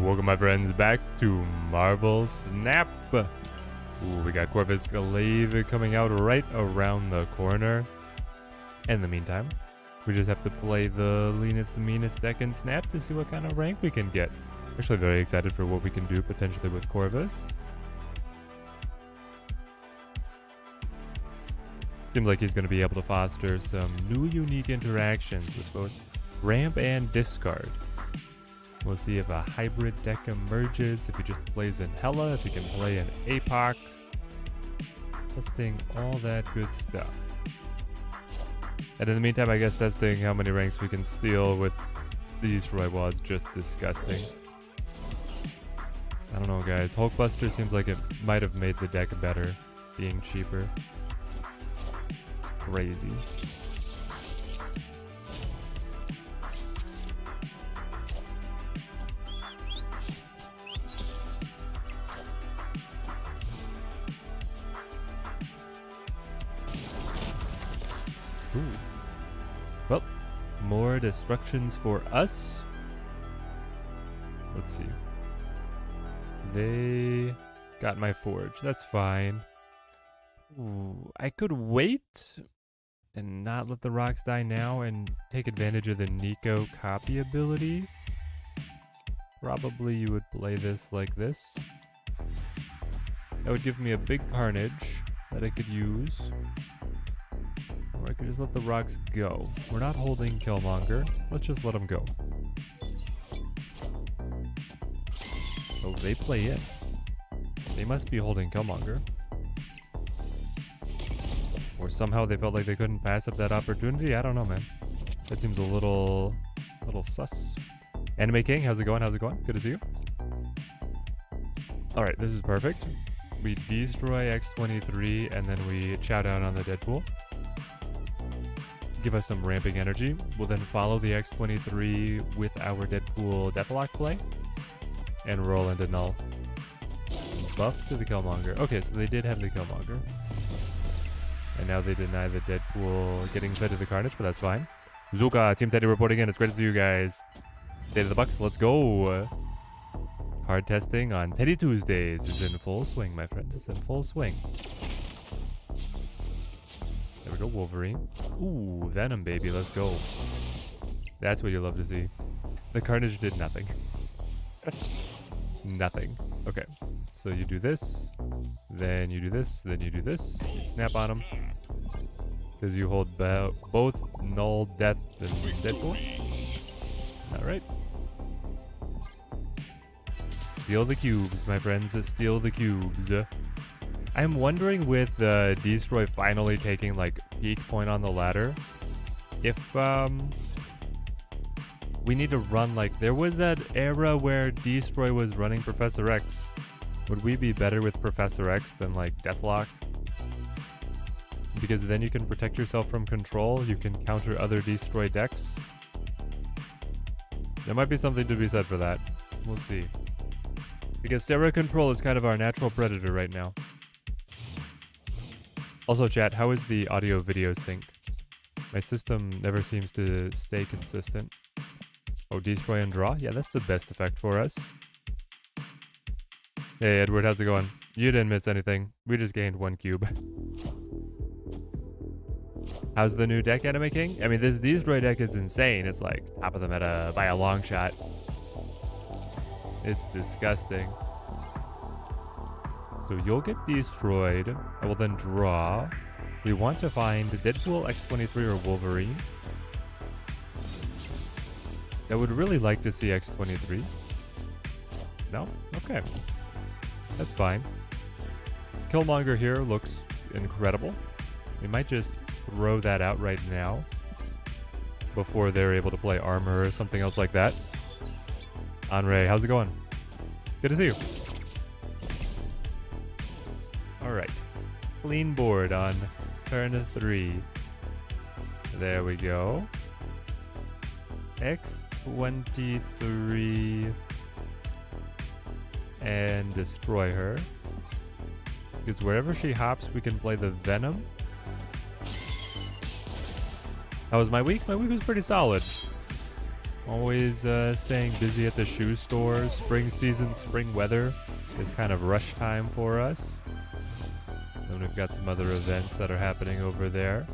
Welcome my friends back to Marvel Snap. Ooh, we got Corvus Glaive coming out right around the corner. In the meantime, we just have to play the leanest, meanest deck in Snap to see what kind of rank we can get. Actually very excited for what we can do potentially with Corvus. Seems like he's going to be able to foster some new unique interactions with both ramp and discard. We'll see if a hybrid deck emerges, if he just plays in Hela, if he can play in APOC. Testing all that good stuff. And in the meantime, I guess testing how many ranks we can steal with the Destroy was just disgusting. I don't know, guys. Hulkbuster seems like it might have made the deck better, being cheaper. Crazy. Ooh. Well, more destructions for us. Let's see. They got my forge. That's fine. Ooh, I could wait and not let the rocks die now and take advantage of the Nico copy ability. Probably you would play this like this. That would give me a big carnage that I could use. Or I could just let the rocks go. We're not holding Killmonger. Let's just let him go. Oh, they play in. They must be holding Killmonger. Or somehow they felt like they couldn't pass up that opportunity. I don't know, man. That seems a little sus. Anime King, how's it going? How's it going? Good to see you. Alright, this is perfect. We destroy X-23 and then we chow down on the Deadpool. Give us some ramping energy. We'll then follow the X-23 with our Deadpool Deathlock play and roll into null. Buff to the Killmonger. Okay, so they did have the Killmonger. And now they deny the Deadpool getting fed to the Carnage, but that's fine. Zuka, Team Teddy reporting in. It's great to see you guys. State of the Bucks, let's go. Hard testing on Teddy Tuesdays is in full swing, my friends. It's in full swing. There we go, Wolverine. Ooh, Venom, baby, let's go. That's what you love to see. The Carnage did nothing. Nothing. Okay, so you do this, then you do this, then you do this. You snap on him. Because you hold both Null, Death, and Deadpool. Alright. Steal the cubes, my friends. Steal the cubes. I'm wondering with Destroy finally taking like peak point on the ladder, if we need to run like there was that era where Destroy was running Professor X. Would we be better with Professor X than like Deathlock? Because then you can protect yourself from control. You can counter other Destroy decks. There might be something to be said for that. We'll see. Because Sarah Control is kind of our natural predator right now. Also, chat, how is the audio-video sync? My system never seems to stay consistent. Oh, Destroy and Draw? Yeah, that's the best effect for us. Hey, Edward, how's it going? You didn't miss anything. We just gained 1 cube. How's the new deck, Anime King? I mean, this Destroy deck is insane. It's like top of the meta by a long shot. It's disgusting. So you'll get destroyed. I will then draw. We want to find Deadpool, X-23, or Wolverine. I would really like to see X-23. No? Okay. That's fine. Killmonger here looks incredible. We might just throw that out right now before they're able to play armor or something else like that. Andre, how's it going? Good to see you. Alright. Clean board on turn 3. There we go. X-23 and destroy her. Because wherever she hops, we can play the Venom. How was my week? My week was pretty solid. Always staying busy at the shoe store. Spring season, spring weather is kind of rush time for us. Then we've got some other events that are happening over there.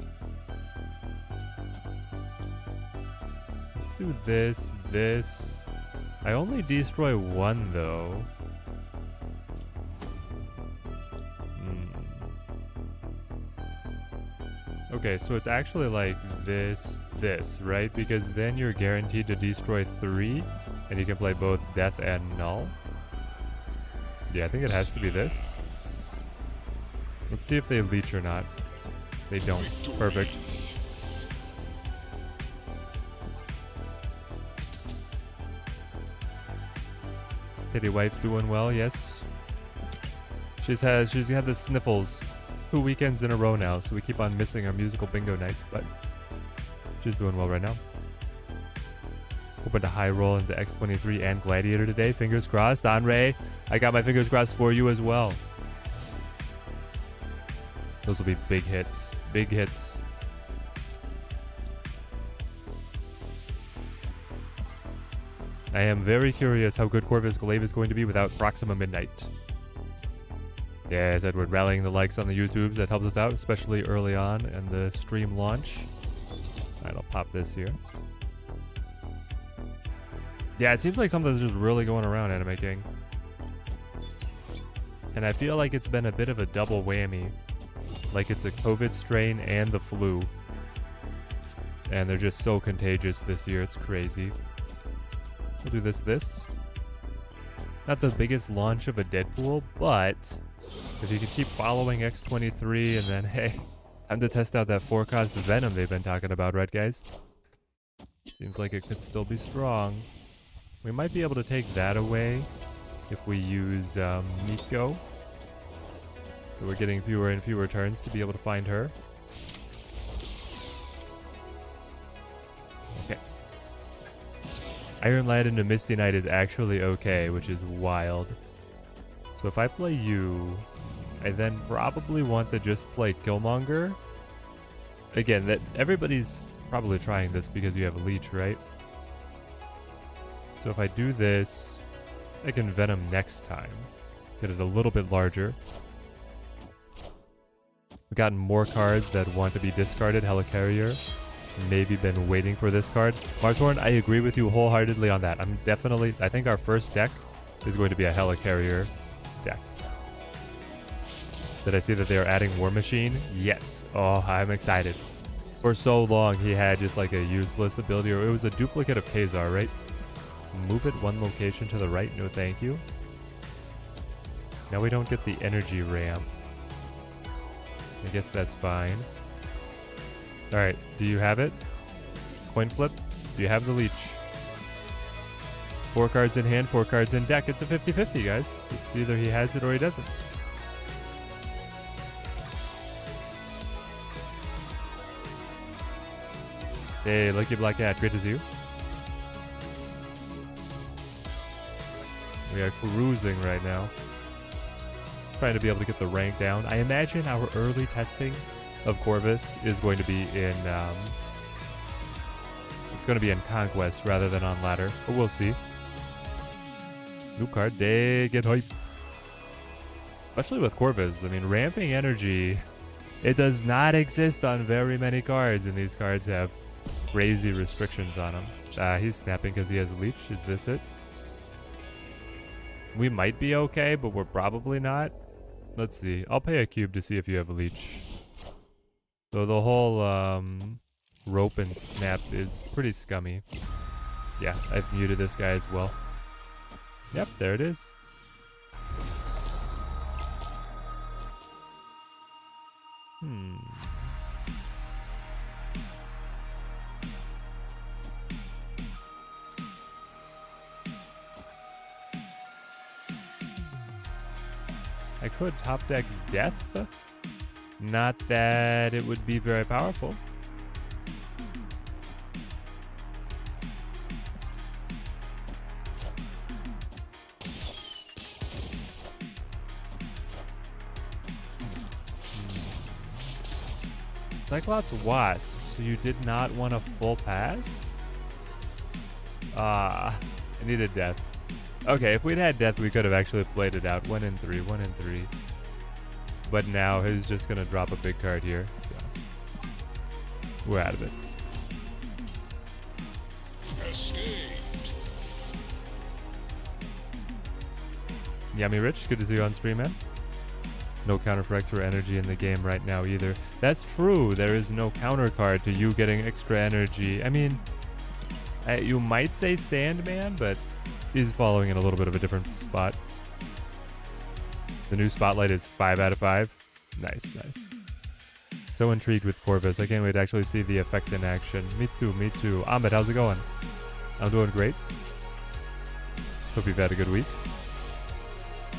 Let's do this. I only destroy one though. Okay, so it's actually like this, right? Because then you're guaranteed to destroy 3, and you can play both Death and Null. Yeah, I think it has to be this. Let's see if they leech or not. They don't. Perfect. Kitty wife doing well, yes. She's had the sniffles 2 weekends in a row now, so we keep on missing our musical bingo nights, but she's doing well right now. Hoping to high roll into X23 and Gladiator today. Fingers crossed. Andre, I got my fingers crossed for you as well. Those will be big hits. Big hits. I am very curious how good Corvus Glaive is going to be without Proxima Midnight. Yes, Edward, rallying the likes on the YouTubes. That helps us out, especially early on in the stream launch. Alright, I'll pop this here. Yeah, it seems like something's just really going around Anime King. And I feel like it's been a bit of a double whammy. Like it's a COVID strain and the flu. And they're just so contagious this year, it's crazy. We'll do this. Not the biggest launch of a Deadpool, but if you can keep following X23 and then, hey, time to test out that 4-cost Venom they've been talking about, right guys? Seems like it could still be strong. We might be able to take that away if we use Miko. So we're getting fewer and fewer turns to be able to find her. Okay. Iron Lad into Misty Knight is actually okay, which is wild. So if I play you, I then probably want to just play Killmonger. Again, that everybody's probably trying this because you have Leech, right? So if I do this, I can Venom next time. Get it a little bit larger. We've gotten more cards that want to be discarded. Helicarrier. Maybe been waiting for this card. Marshorn, I agree with you wholeheartedly on that. I think our first deck is going to be a Helicarrier deck. Did I see that they are adding War Machine? Yes. Oh, I'm excited. For so long, he had just like a useless ability, or it was a duplicate of Kazar, right? Move it one location to the right. No, thank you. Now we don't get the energy ramp. I guess that's fine. Alright, do you have it? Coin flip? Do you have the leech? 4 cards in hand, 4 cards in deck. It's a 50-50, guys. It's either he has it or he doesn't. Hey, Lucky Black Cat, great to see you. We are cruising right now. Trying to be able to get the rank down. I imagine our early testing of Corvus is going to be in it's going to be in Conquest rather than on ladder, but we'll see. New card, they get hype. Especially with Corvus. I mean, ramping energy, it does not exist on very many cards, and these cards have crazy restrictions on them. He's snapping because he has a leech. Is this it? We might be okay, but we're probably not. Let's see. I'll pay a cube to see if you have a leech. So the whole rope and snap is pretty scummy. Yeah, I've muted this guy as well. Yep, there it is. I could top deck Death. Not that it would be very powerful. Cyclops Wasp, so you did not want a full pass? Ah, I needed death. Okay, if we'd had death, we could have actually played it out. 1 in 3, 1 in 3. But now he's just gonna drop a big card here, so we're out of it. Escaped. Yummy Rich, good to see you on stream, man. No counter for extra energy in the game right now either. That's true, there is no counter card to you getting extra energy. I mean, you might say Sandman, but he's following in a little bit of a different spot. The new spotlight is 5 out of 5. Nice, nice. So intrigued with Corvus. I can't wait to actually see the effect in action. Me too, me too. Ahmed, how's it going? I'm doing great. Hope you've had a good week.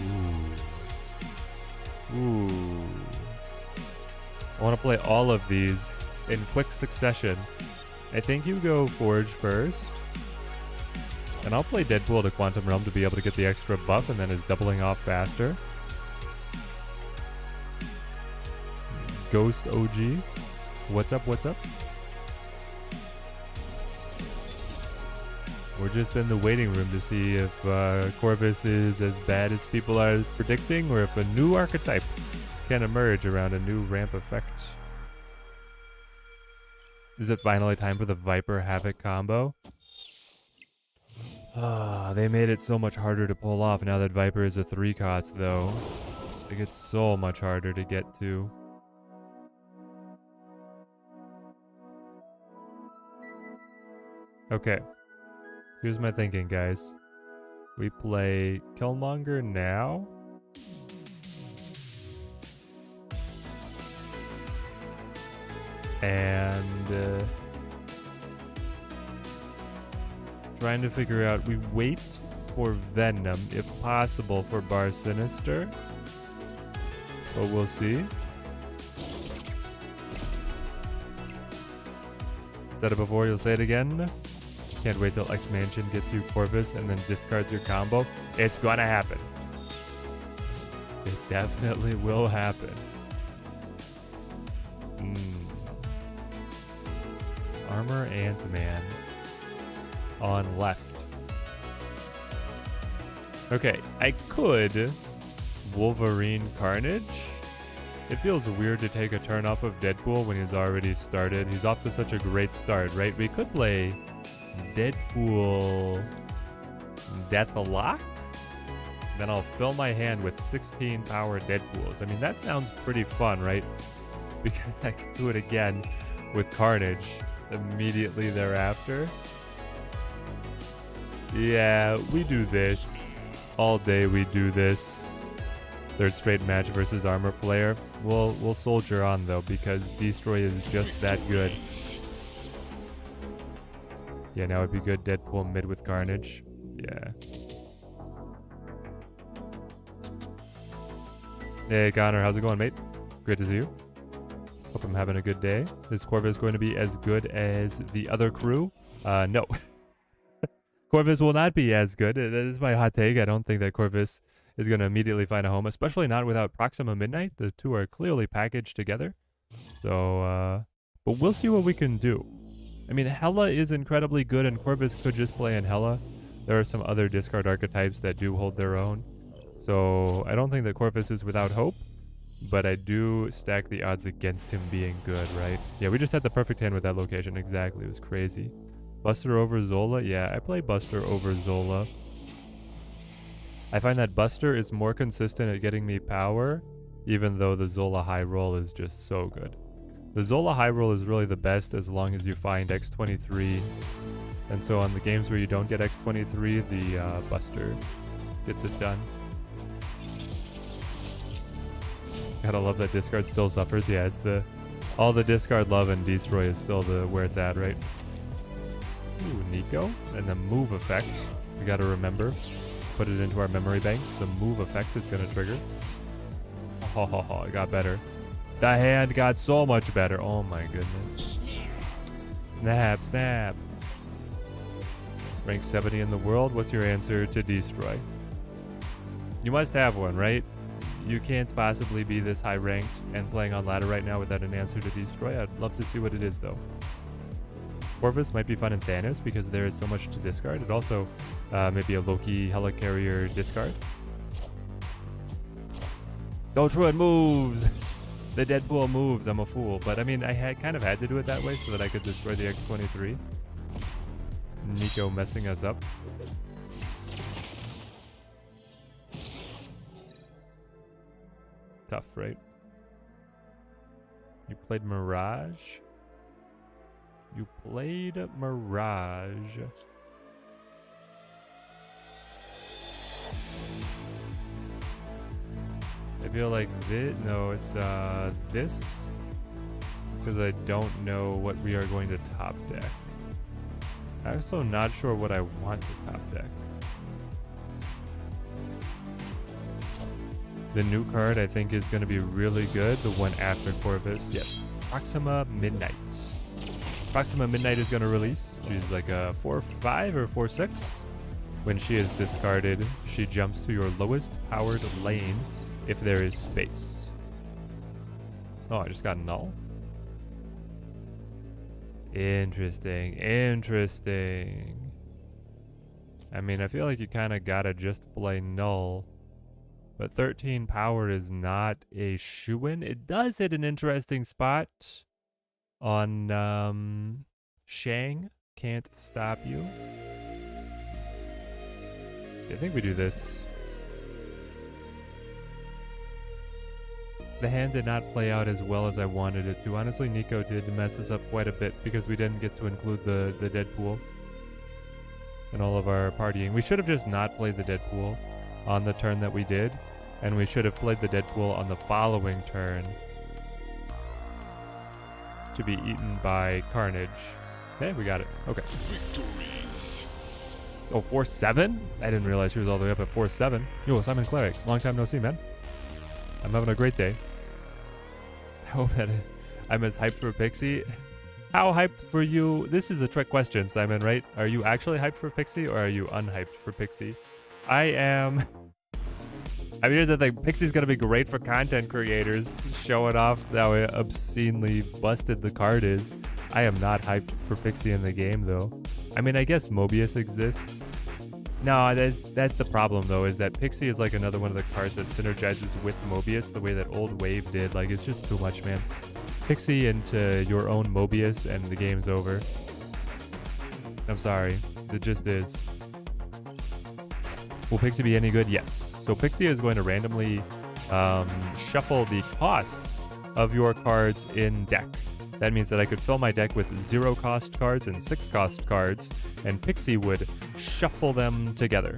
Ooh. Ooh. I want to play all of these in quick succession. I think you go Forge first. And I'll play Deadpool to Quantum Realm to be able to get the extra buff and then is doubling off faster. Ghost OG. What's up, what's up? We're just in the waiting room to see if Corvus is as bad as people are predicting or if a new archetype can emerge around a new ramp effect. Is it finally time for the Viper Havoc combo? They made it so much harder to pull off now that Viper is a 3 cost though. It gets so much harder to get to. Okay. Here's my thinking, guys. We play Killmonger now. And trying to figure out, we wait for Venom, if possible, for Bar Sinister. But we'll see. Said it before, you'll say it again. Can't wait till X Mansion gets you Corvus and then discards your combo. It's gonna happen. It definitely will happen. Armor Ant-Man on left. Okay, I could Wolverine Carnage. It feels weird to take a turn off of Deadpool when he's already started. He's off to such a great start, right? We could play Deadpool Deathlock. Then I'll fill my hand with 16 power Deadpools. I mean, that sounds pretty fun, right? Because I can do it again with Carnage immediately thereafter. Yeah, we do this. All day we do this. Third straight match versus armor player. We'll soldier on though, because Destroy is just that good. Yeah, now it'd be good Deadpool mid with Carnage. Yeah. Hey Connor, how's it going, mate? Great to see you. Hope I'm having a good day. Is Corvus going to be as good as the other crew? No. Corvus will not be as good. That is my hot take. I don't think that Corvus is going to immediately find a home, especially not without Proxima Midnight. The two are clearly packaged together. So, but we'll see what we can do. I mean, Hela is incredibly good, and Corvus could just play in Hela. There are some other discard archetypes that do hold their own. So, I don't think that Corvus is without hope. But I do stack the odds against him being good, right? Yeah, we just had the perfect hand with that location. Exactly. It was crazy. Buster over Zola? Yeah, I play Buster over Zola. I find that Buster is more consistent at getting me power, even though the Zola high roll is just so good. The Zola high roll is really the best as long as you find X23. And so on the games where you don't get X23, the Buster gets it done. Gotta love that discard still suffers. Yeah, it's all the discard love and destroy is still where it's at, right? Ooh, Nico. And the move effect. We gotta remember. Put it into our memory banks. The move effect is gonna trigger. Oh, it got better. The hand got so much better. Oh my goodness. Snap, snap. Rank 70 in the world. What's your answer to destroy? You must have one, right? You can't possibly be this high ranked and playing on ladder right now without an answer to destroy. I'd love to see what it is though. Corvus might be fun in Thanos because there is so much to discard. It also maybe a Loki helicarrier discard. Ultron moves! The Deadpool moves, I'm a fool. But I mean, I kind of had to do it that way so that I could destroy the X-23. Nico messing us up. Tough, right? You played Mirage? You played Mirage. I feel like this. No, it's this. Because I don't know what we are going to top deck. I'm also not sure what I want to top deck. The new card I think is going to be really good. The one after Corvus. Yes. Proxima Midnight. Proxima Midnight is going to release. She's like a 4/5 or 4/6. When she is discarded, she jumps to your lowest powered lane if there is space. Oh, I just got null. Interesting. Interesting. I mean, I feel like you kind of gotta just play null. But 13 power is not a shoo-in. It does hit an interesting spot on Shang. Can't stop you. I think we do this. The hand did not play out as well as I wanted it to. Honestly, Nico did mess us up quite a bit because we didn't get to include the Deadpool in all of our partying. We should have just not played the Deadpool on the turn that we did, and we should have played the Deadpool on the following turn to be eaten by Carnage. Hey, we got it. Okay. Victory. Oh, 4-7? I didn't realize she was all the way up at 4-7. Yo, Simon Cleric. Long time no see, man. I'm having a great day. Oh, man. I'm as hyped for Pixie. How hyped for you? This is a trick question, Simon, right? Are you actually hyped for Pixie or are you unhyped for Pixie? I am. I mean, here's the thing. Pixie's going to be great for content creators, showing off how obscenely busted the card is. I am not hyped for Pixie in the game, though. I mean, I guess Mobius exists. No, that's the problem, though, is that Pixie is like another one of the cards that synergizes with Mobius the way that Old Wave did. Like, it's just too much, man. Pixie into your own Mobius and the game's over. I'm sorry. It just is. Will Pixie be any good? Yes. So Pixie is going to randomly shuffle the costs of your cards in deck. That means that I could fill my deck with 0 cost cards and 6 cost cards, and Pixie would shuffle them together.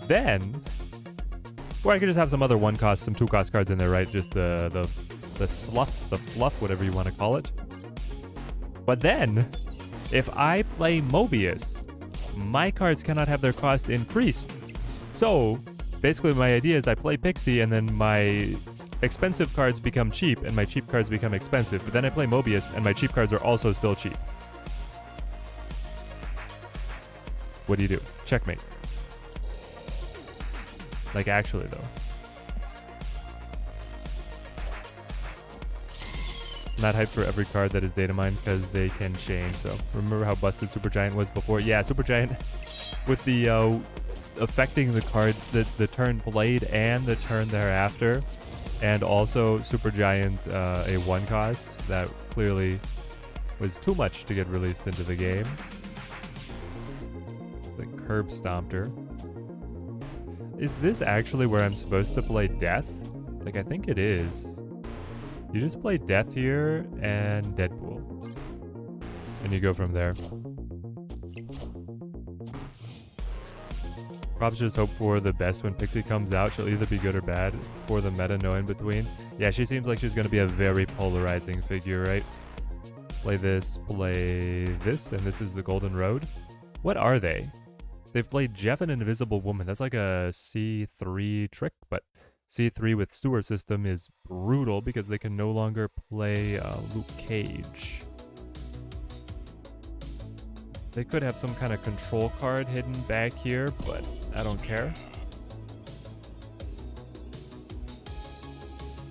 Then, or I could just have some other 1 cost, some 2 cost cards in there, right? Just the sluff, the fluff, whatever you want to call it. But then, if I play Mobius, my cards cannot have their cost increased. So, basically my idea is I play Pixie and then my expensive cards become cheap and my cheap cards become expensive. But then I play Mobius and my cheap cards are also still cheap. What do you do? Checkmate. Like, actually, though. Not hyped for every card that is data mined because they can change. So, remember how busted Supergiant was before? Yeah, Supergiant with the affecting the card, the turn played and the turn thereafter. And also Supergiant, a 1 cost that clearly was too much to get released into the game. The Curb Stomped her. Is this actually where I'm supposed to play Death? Like, I think it is. You just play Death here and Deadpool. And you go from there. Probably just hope for the best when Pixie comes out. She'll either be good or bad. For the meta, no in between. Yeah, she seems like she's going to be a very polarizing figure, right? Play this, and this is the Golden Road. What are they? They've played Jeff and Invisible Woman. That's like a C3 trick, but C3 with Sewer System is brutal because they can no longer play Luke Cage. They could have some kind of control card hidden back here, but I don't care.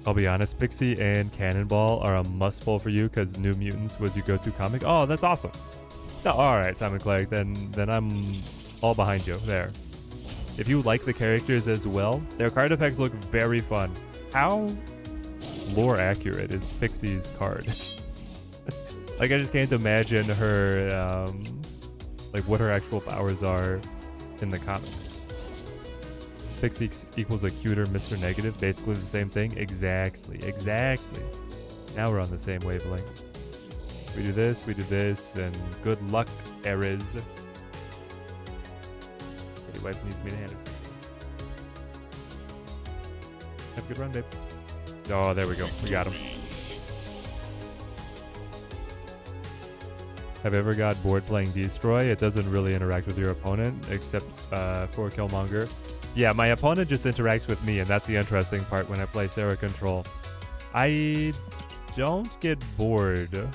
I'll be honest, Pixie and Cannonball are a must-pull for you because New Mutants was your go-to comic. Oh, that's awesome. No, alright, Simon Clegg, then I'm all behind you there. If you like the characters as well, their card effects look very fun. How lore accurate is Pixie's card? Like, I just can't imagine her, like, what her actual powers are in the comics. Pixie equals a cuter Mr. Negative, basically the same thing. Exactly. Now we're on the same wavelength. We do this, and good luck, Erez. Your wife needs me to hand her something. Have a good run, babe. Oh, there we go. We got him. Have you ever got bored playing Destroy? It doesn't really interact with your opponent, except for Killmonger. Yeah, my opponent just interacts with me, and that's the interesting part when I play Sarah Control. I don't get bored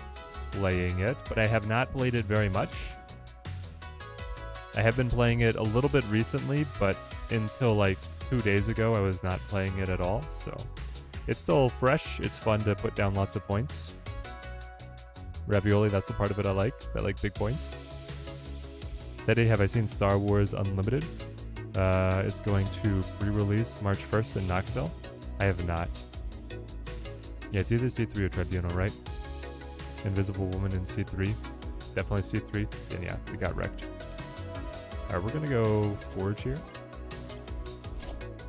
playing it, but I have not played it very much. I have been playing it a little bit recently, but until like 2 days ago, I was not playing it at all, so it's still fresh. It's fun to put down lots of points. Ravioli, that's the part of it I like big points. That day, have I seen Star Wars Unlimited? It's going to pre-release March 1st in Knoxville. I have not. Yeah, it's either C3 or Tribunal, right? Invisible Woman in C3. Definitely C3. Then yeah, we got wrecked. Alright, we're gonna go Forge here.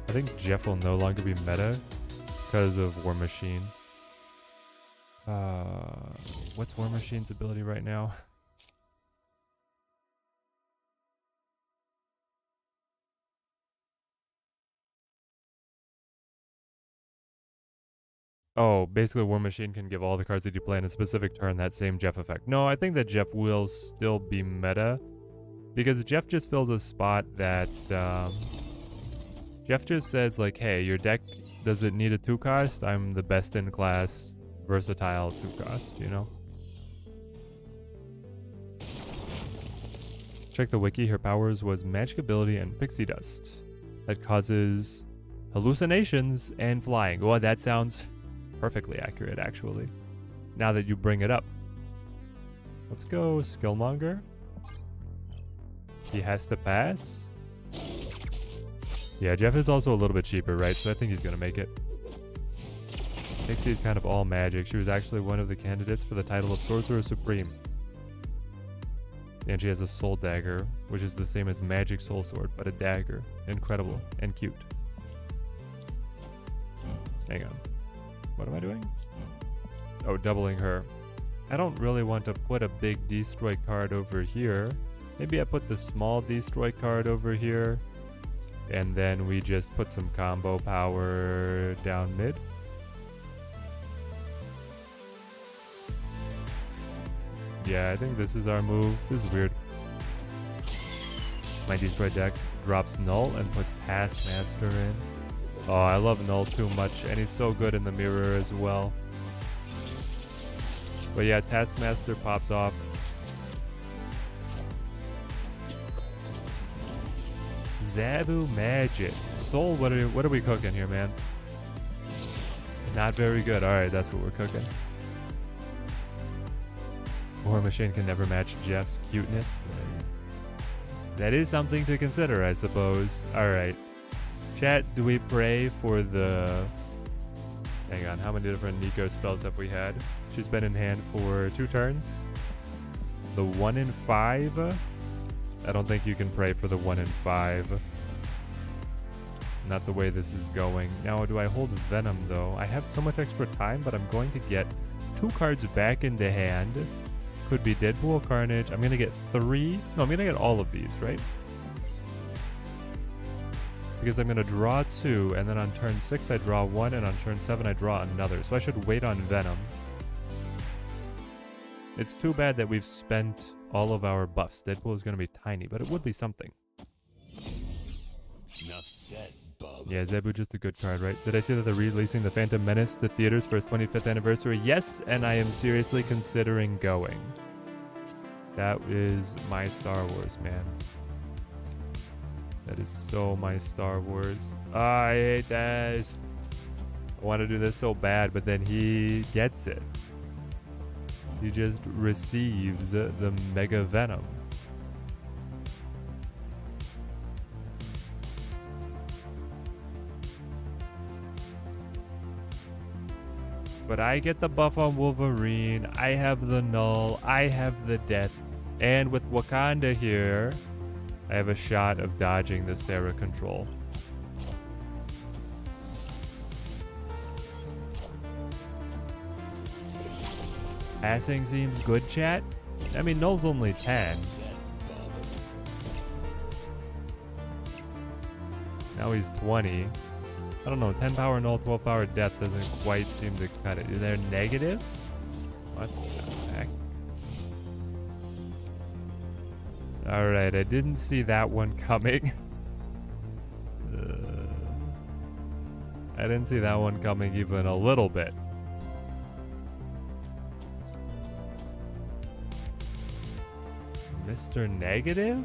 I think Jeff will no longer be meta because of War Machine. What's War Machine's ability right now? Oh, basically War Machine can give all the cards that you play in a specific turn that same Jeff effect. No, I think that Jeff will still be meta, because Jeff just fills a spot that, Jeff just says like, hey, your deck, does it need a 2-cost? I'm the best in class, versatile 2-cost, you know? Check the wiki, her powers was magic ability and pixie dust. That causes hallucinations and flying. Oh, that sounds perfectly accurate, actually, now that you bring it up. Let's go Skillmonger. He has to pass. Yeah, Jeff is also a little bit cheaper, right? So I think he's gonna make it. Pixie is kind of all magic. She was actually one of the candidates for the title of Sorcerer Supreme. And she has a soul dagger, which is the same as magic soul sword, but a dagger. Incredible and cute. Hang on. What am I doing? Oh, doubling her. I don't really want to put a big destroy card over here. Maybe I put the small destroy card over here, and then we just put some combo power down mid. Yeah, I think this is our move. This is weird. My destroy deck drops Null and puts Taskmaster in. Oh, I love Null too much, and he's so good in the mirror as well. But yeah, Taskmaster pops off. Zabu Magic. Soul, what are we cooking here, man? Not very good. Alright, that's what we're cooking. War Machine can never match Jeff's cuteness. That is something to consider, I suppose. Alright. Chat, do we pray for the... Hang on, how many different Nico spells have we had? She's been in hand for 2 turns. The 1 in 5? I don't think you can pray for the 1 in 5. Not the way this is going. Now, do I hold Venom, though? I have so much extra time, but I'm going to get 2 cards back into hand. Could be Deadpool, Carnage. I'm going to get 3. No, I'm going to get all of these, right? Because I'm going to draw 2, and then on turn 6 I draw 1, and on turn 7 I draw another. So I should wait on Venom. It's too bad that we've spent all of our buffs. Deadpool is going to be tiny, but it would be something. Enough said, bub. Yeah, Zebu just a good card, right? Did I see that they're releasing the Phantom Menace to theaters for its 25th anniversary? Yes, and I am seriously considering going. That is my Star Wars, man. That is so my Star Wars. I hate this. I want to do this so bad, but then he gets it. He just receives the Mega Venom. But I get the buff on Wolverine. I have the null. I have the death. And with Wakanda here, I have a shot of dodging the Sarah control. Passing seems good, chat. I mean, null's only 10. Now he's 20. I don't know, 10 power null, 12 power death doesn't quite seem to cut it. Is there negative? What the heck? Alright, I didn't see that one coming. I didn't see that one coming even a little bit. Mr. Negative?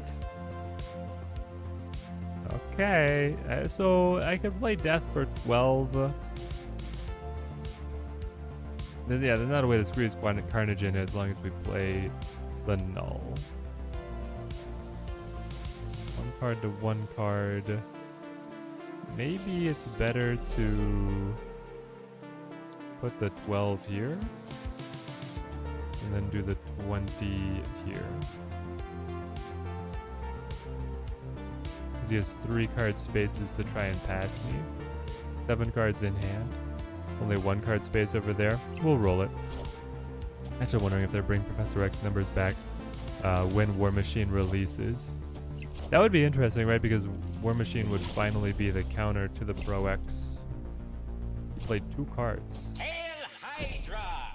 Okay, so I could play Death for 12. Yeah, there's not a way to squeeze Carnage in as long as we play the Null. One card to one card. Maybe it's better to put the 12 here and then do the 20 here. He has 3 card spaces to try and pass me. 7 cards in hand. Only 1 card space over there. We'll roll it. Actually wondering if they're bringing Professor X numbers back when War Machine releases. That would be interesting, right? Because War Machine would finally be the counter to the Pro X. He played 2 cards. Hail Hydra!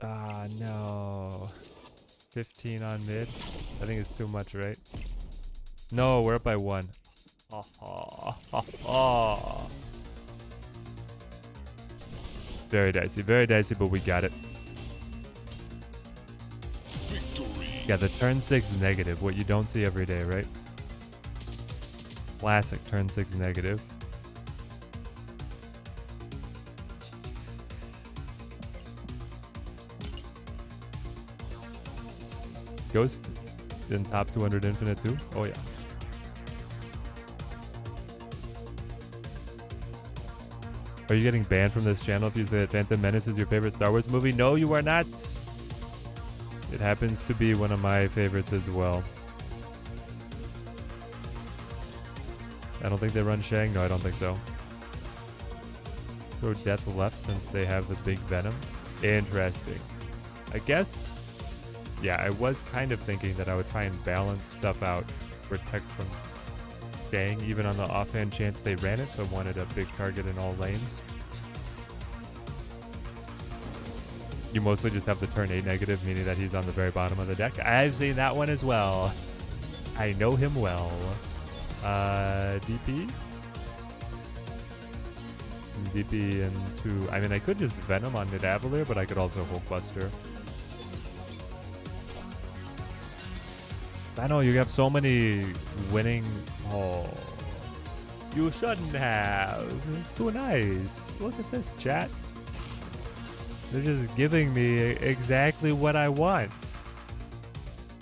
Ah, no. 15 on mid. I think it's too much, right? No, we're up by 1. Very dicey, but we got it. Victory! Yeah, the turn 6 negative, what you don't see every day, right? Classic turn 6 negative. Ghost in top 200 infinite too? Oh yeah. Are you getting banned from this channel if you say that Phantom Menace is your favorite Star Wars movie? No, you are not. It happens to be one of my favorites as well. I don't think they run Shang. No, I don't think so. Throw Death left since they have the big Venom. Interesting. I guess, yeah, I was kind of thinking that I would try and balance stuff out, protect from Shang, even on the offhand chance they ran it, so I wanted a big target in all lanes. You mostly just have the turn 8 negative, meaning that he's on the very bottom of the deck. I've seen that one as well. I know him well. DP? DP into... I mean, I could just Venom on Nidavellir, but I could also Hulkbuster. I know, you have so many winning... Oh. You shouldn't have. It's too nice. Look at this, chat. They're just giving me exactly what I want.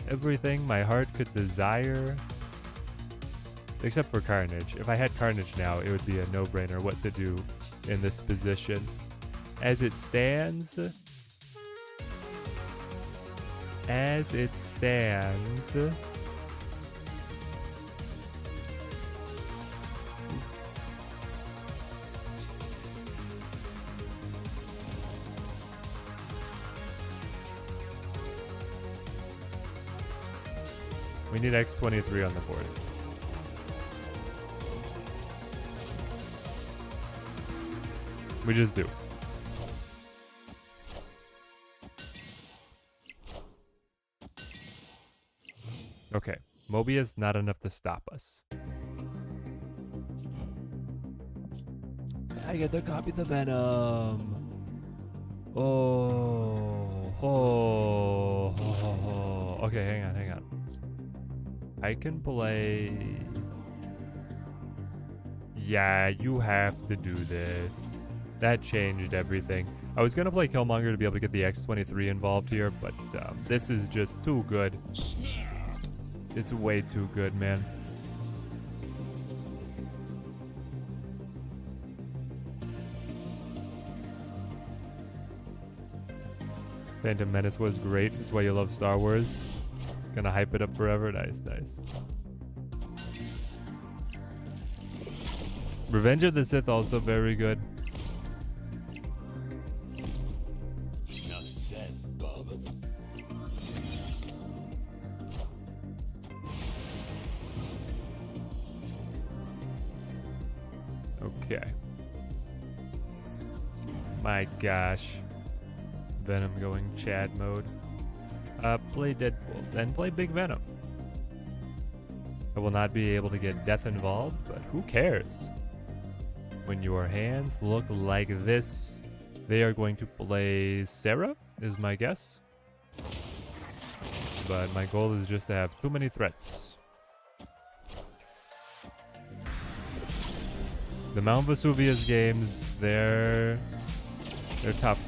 Everything my heart could desire. Except for Carnage. If I had Carnage now, it would be a no-brainer what to do in this position. As it stands... We need X23 on the board. We just do. Okay, Mobius not enough to stop us. I get to copy the Venom. Okay, hang on. I can play... Yeah, you have to do this. That changed everything. I was gonna play Killmonger to be able to get the X-23 involved here, but this is just too good. It's way too good, man. Phantom Menace was great. That's why you love Star Wars. Gonna hype it up forever. Nice, nice. Revenge of the Sith also very good. Enough said, bub. Okay. My gosh. Venom going Chad mode. Play Deadpool, then play Big Venom. I will not be able to get death involved, but who cares? When your hands look like this, they are going to play Sarah, is my guess. But my goal is just to have too many threats. The Mount Vesuvius games, they're tough.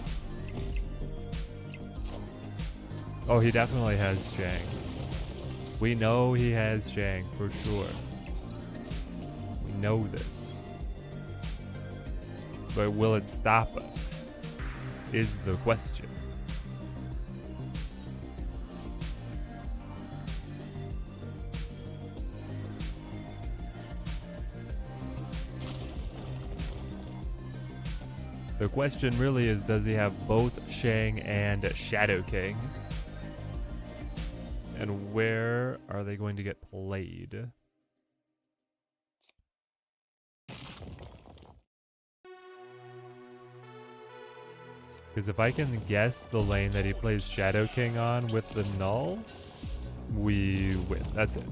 Oh, he definitely has Shang. We know he has Shang, for sure. We know this. But will it stop us? Is the question. The question really is, does he have both Shang and Shadow King? And where are they going to get played? Because if I can guess the lane that he plays Shadow King on with the Null, we win. That's it.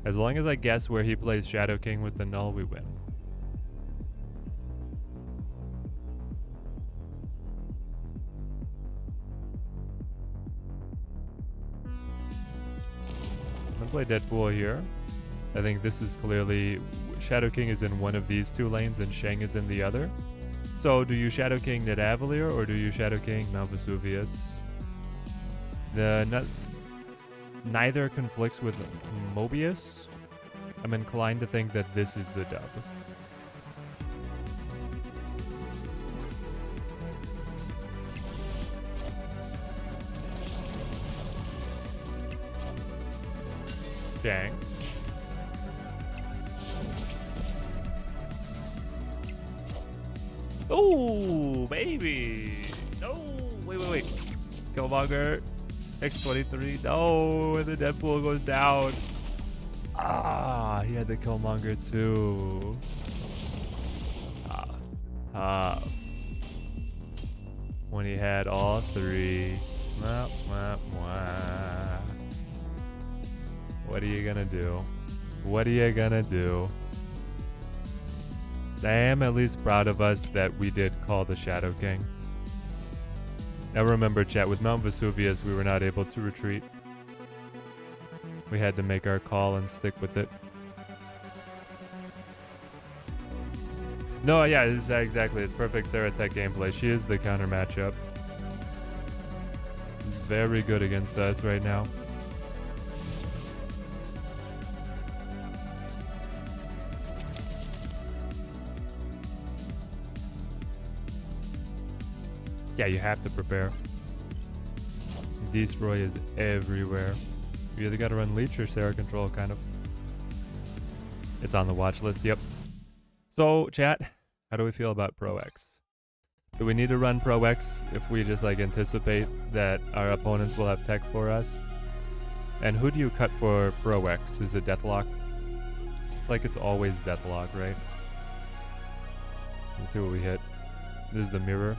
As long as I guess where he plays Shadow King with the Null, we win. I'm gonna play Deadpool here. I think this is clearly Shadow King is in one of these two lanes and Shang is in the other. So do you Shadow King Nidavellir or do you Shadow King Mount Vesuvius? Neither conflicts with Mobius. I'm inclined to think that this is the dub. Shang. Oh, baby. No. Wait. Killmonger. X-23. No. And the Deadpool goes down. Ah, he had the Killmonger too. Tough. When he had all three. Mwah, mwah, mwah. What are you gonna do? What are you gonna do? I am at least proud of us that we did call the Shadow King. Now remember, chat, with Mount Vesuvius, we were not able to retreat. We had to make our call and stick with it. No, yeah, exactly. It's perfect Sarah Tech gameplay. She is the counter matchup. She's very good against us right now. Yeah, you have to prepare. Destroy is everywhere. You either gotta run Leech or Sarah Control, kind of. It's on the watch list, yep. So, chat, how do we feel about Pro X? Do we need to run Pro X if we just like anticipate that our opponents will have tech for us? And who do you cut for Pro X? Is it Deathlock? It's like it's always Deathlock, right? Let's see what we hit. This is the mirror.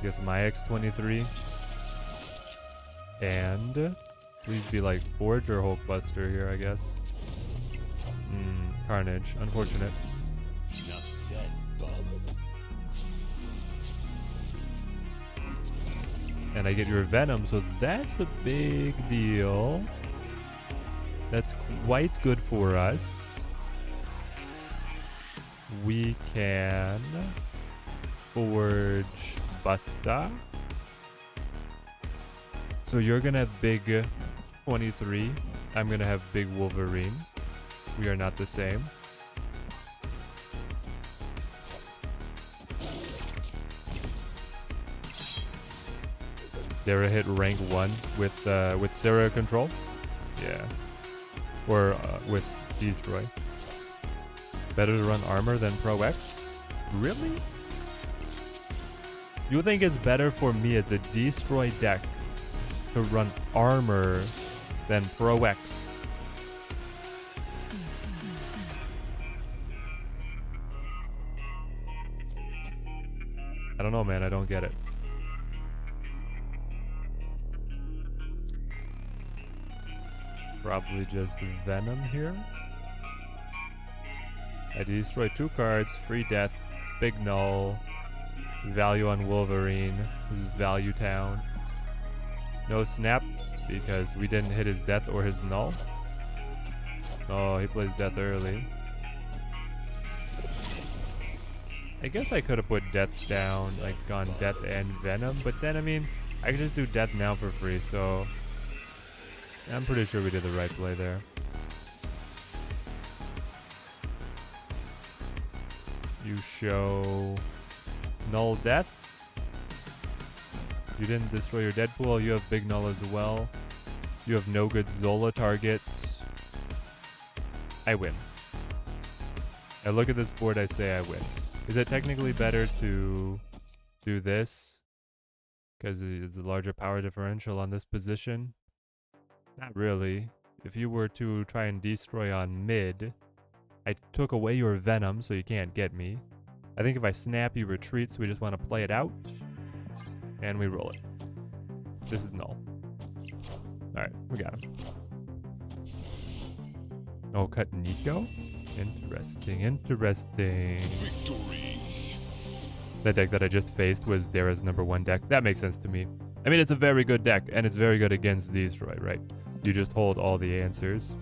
Guess my X-23. And please be like Forge or Hulkbuster here, I guess. Carnage. Unfortunate. Enough said, bub. And I get your Venom, so that's a big deal. That's quite good for us. we can forge Busta. So you're gonna have big 23. I'm gonna have big Wolverine. We are not the same. Dara hit rank 1 with Sarah control. Yeah. Or with Destroy. Better to run armor than Pro X? Really? You think it's better for me as a Destroy deck to run armor than Pro X? I don't know, man. I don't get it. Probably just Venom here. I destroy 2 cards, free death, big null, value on Wolverine, value town. No snap because we didn't hit his death or his null. Oh, he plays death early. I guess I could have put death down, like on death and venom, but then I mean, I can just do death now for free, so I'm pretty sure we did the right play there. You show null death. You didn't destroy your Deadpool. You have big null as well. You have no good Zola targets. I win. I look at this board, I say I win. Is it technically better to do this? Because it's a larger power differential on this position? Not really. If you were to try and destroy on mid, I took away your venom, so you can't get me. I think if I snap, you retreat, so we just want to play it out. And we roll it. This is null. Alright, we got him. Oh, cut Nico? Interesting, interesting. Victory. That deck that I just faced was Dara's #1 deck. That makes sense to me. I mean, it's a very good deck, and it's very good against Destroy, right? You just hold all the answers.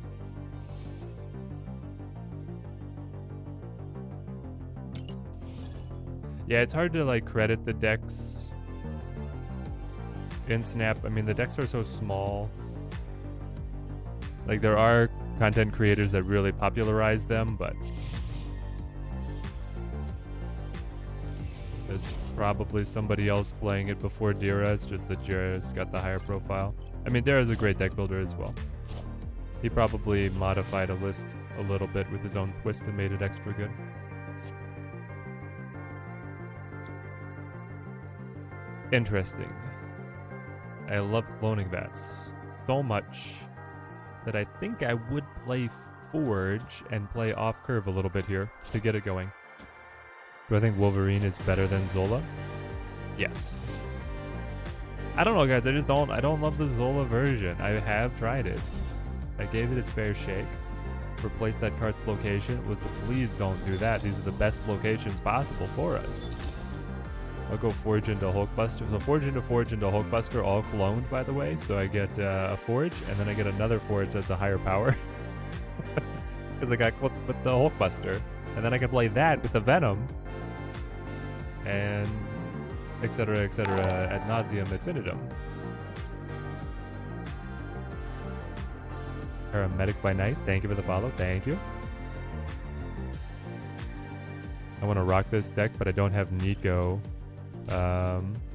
Yeah, it's hard to, like, credit the decks in Snap. I mean, the decks are so small. Like, there are content creators that really popularize them, but there's probably somebody else playing it before Dira. It's just that Dira's got the higher profile. I mean, Dira's a great deck builder as well. He probably modified a list a little bit with his own twist and made it extra good. Interesting. I love cloning vats so much that I think I would play Forge and play off curve a little bit here to get it going. Do I think Wolverine is better than Zola? Yes. I don't know, guys. I don't love the Zola version. I have tried it. I gave it its fair shake. Replace that card's location with the please don't do that. These are the best locations possible for us. I'll go Forge into Hulkbuster. So Forge into Hulkbuster, all cloned, by the way. So I get a Forge, and then I get another Forge that's a higher power. Because I got clipped with the Hulkbuster. And then I can play that with the Venom. And etc. Ad nauseum infinitum. Paramedic by night. Thank you for the follow. Thank you. I want to rock this deck, but I don't have Nico.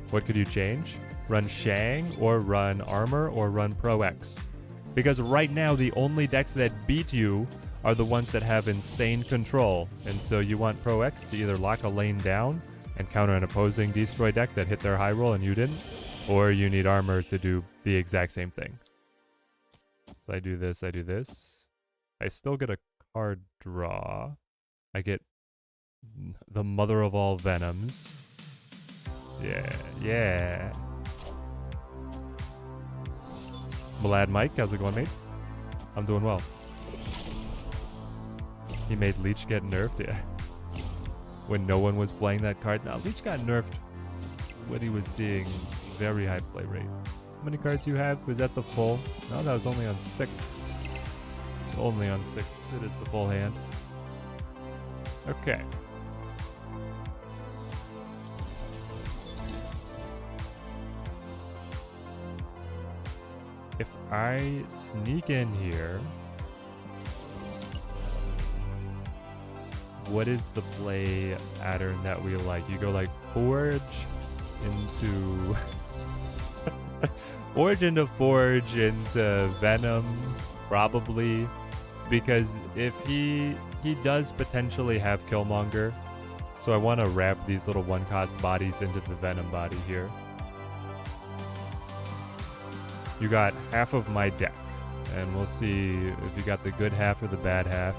What could you change? Run Shang, or run Armor, or run Pro X? Because right now, the only decks that beat you are the ones that have insane control. And so you want Pro X to either lock a lane down and counter an opposing Destroy deck that hit their high roll and you didn't, or you need Armor to do the exact same thing. So I do this, I do this. I still get a card draw. I get the mother of all Venoms. Yeah. Vlad Mike, how's it going, mate? I'm doing well. He made Leech get nerfed, yeah. When no one was playing that card. Now, Leech got nerfed when he was seeing very high play rate. How many cards you have? Was that the full? No, that was only on 6. Only on 6. It is the full hand. Okay. If I sneak in here, what is the play pattern that we like? You go like Forge into Forge into Venom, probably, because if he does potentially have Killmonger, so I want to wrap these little one-cost bodies into the Venom body here. You got half of my deck, and we'll see if you got the good half or the bad half.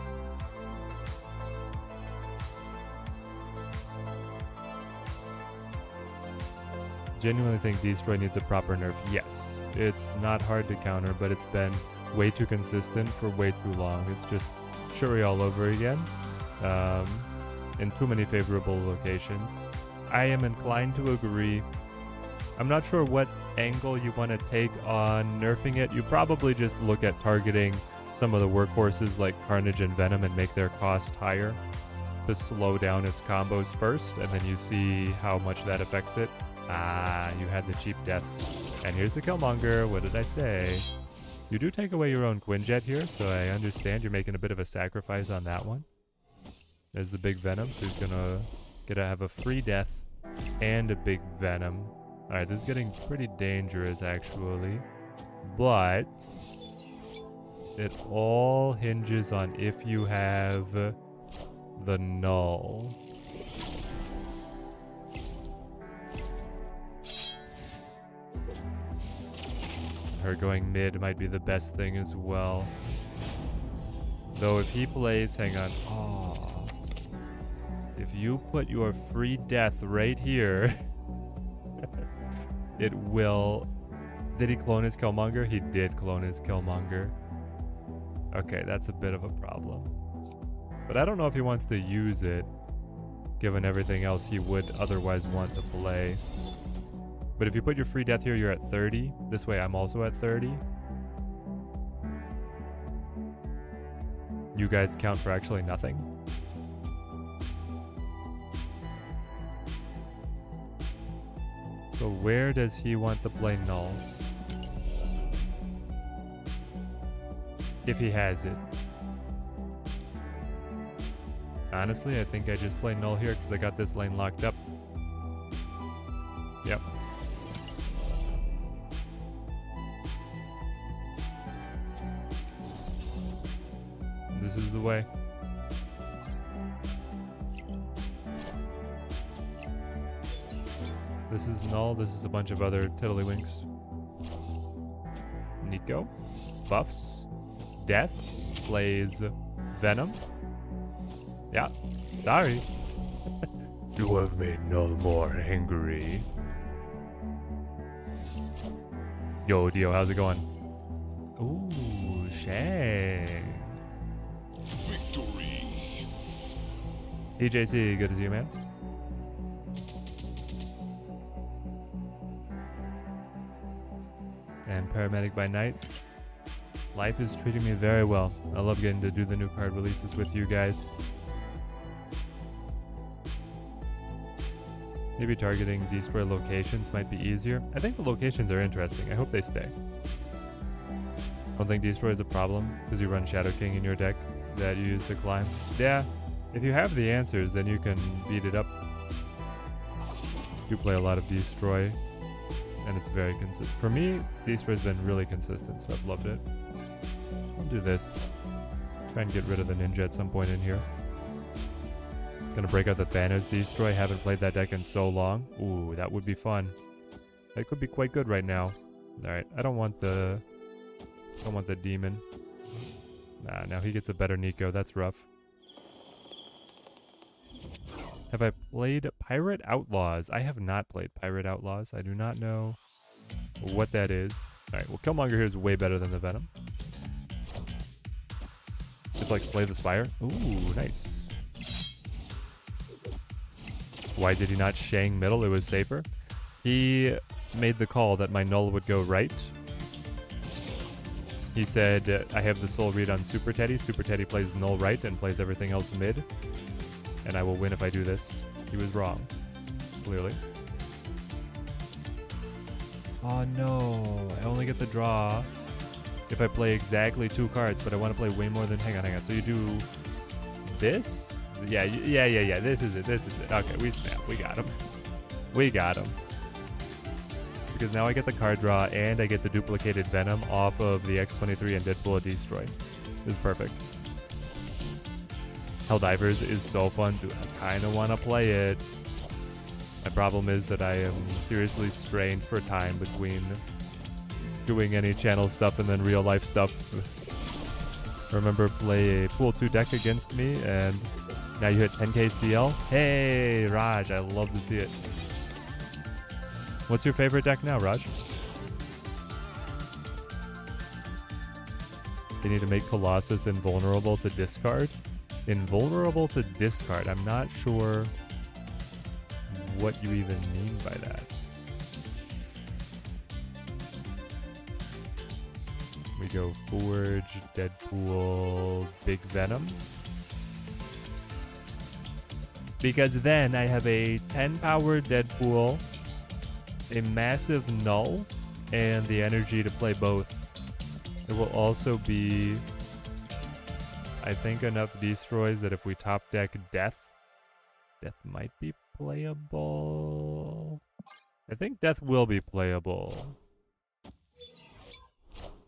Genuinely think Destroy needs a proper nerf. Yes, it's not hard to counter, but it's been way too consistent for way too long. It's just Shuri all over again, in too many favorable locations. I am inclined to agree. I'm not sure what angle you want to take on nerfing it. You probably just look at targeting some of the workhorses like Carnage and Venom and make their cost higher to slow down its combos first, and then you see how much that affects it. Ah, you had the cheap death. And here's the Killmonger. What did I say? You do take away your own Quinjet here, so I understand you're making a bit of a sacrifice on that one. There's the big Venom, so he's gonna have a free death and a big Venom. Alright, this is getting pretty dangerous, actually. But it all hinges on if you have the null. Her going mid might be the best thing as well. Though if he plays, hang on. Oh, if you put your free death right here, it will... Did he clone his Killmonger? He did clone his Killmonger. Okay, that's a bit of a problem. But I don't know if he wants to use it, given everything else he would otherwise want to play. But if you put your free death here, you're at 30. This way, I'm also at 30. You guys count for actually nothing. So where does he want to play null? If he has it. Honestly, I think I just play null here because I got this lane locked up. Yep. This is the way. This is null. This is a bunch of other tiddlywinks. Nico buffs. Death plays Venom. Yeah, sorry. You have made null more angry. Yo, Dio, how's it going? Ooh, Shang. Victory. EJC, good to see you, man. And Paramedic by night. Life is treating me very well. I love getting to do the new card releases with you guys. Maybe targeting destroy locations might be easier. I think the locations are interesting. I hope they stay. I don't think destroy is a problem because you run Shadow King in your deck that you use to climb. Yeah, if you have the answers, then you can beat it up. You play a lot of destroy, and it's very consistent. For me, destroy's been really consistent, so I've loved it. I'll do this. Try and get rid of the ninja at some point in here. Gonna break out the Thanos destroy. Haven't played that deck in so long. Ooh, that would be fun. That could be quite good right now. Alright, I don't want the demon. Nah, now he gets a better Nico. That's rough. Have I played Pirate Outlaws? I have not played Pirate Outlaws. I do not know what that is. Alright, well, Killmonger here is way better than the Venom. It's like Slay the Spire. Ooh, nice. Why did he not Shang middle? It was safer. He made the call that my null would go right. He said, I have the soul read on Super Teddy. Super Teddy plays null right and plays everything else mid. and I will win if I do this. He was wrong, clearly. Oh no, I only get the draw if I play exactly 2 cards, but I want to play way more than, hang on. So you do this? Yeah, this is it. Okay, we snap, we got him. We got him. Because now I get the card draw and I get the duplicated Venom off of the X-23 and Deadpool Destroy. This is perfect. Helldivers is so fun, dude. I kind of want to play it. My problem is that I am seriously strained for time between doing any channel stuff and then real life stuff. I remember play a Pool 2 deck against me and now you hit 10k CL. Hey, Raj, I love to see it. What's your favorite deck now, Raj? You need to make Colossus invulnerable to discard. Invulnerable to discard. I'm not sure what you even mean by that. We go Forge, Deadpool, Big Venom. Because then I have a 10 power Deadpool, a massive null, and the energy to play both. There will also be, I think, enough destroys that if we top deck Death might be playable. I think Death will be playable.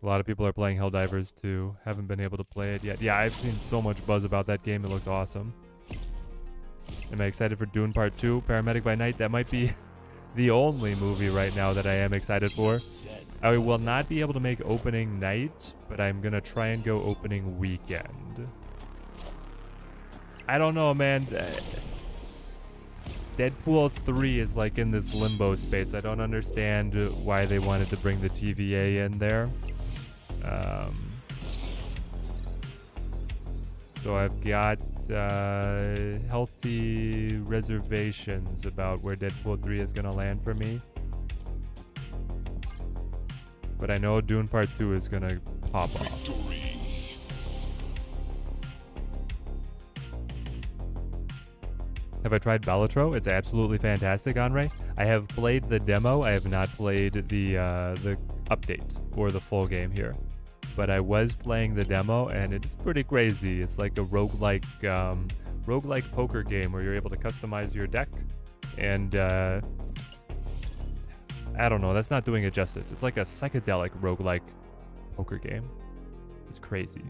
A lot of people are playing Helldivers too. Haven't been able to play it yet. Yeah, I've seen so much buzz about that game. It looks awesome. Am I excited for Dune Part 2? Paramedic by Night, that might be the only movie right now that I am excited for. I will not be able to make opening night, but I'm gonna try and go opening weekend. I don't know, man. Deadpool 3 is like in this limbo space. I don't understand why they wanted to bring the TVA in there. So I've got healthy reservations about where Deadpool 3 is going to land for me. But I know Dune Part 2 is going to pop off. Have I tried Balatro? It's absolutely fantastic, Andre. I have played the demo. I have not played the update or the full game here. But I was playing the demo, and it's pretty crazy. It's like a roguelike poker game where you're able to customize your deck. And I don't know, that's not doing it justice. It's like a psychedelic roguelike poker game. It's crazy.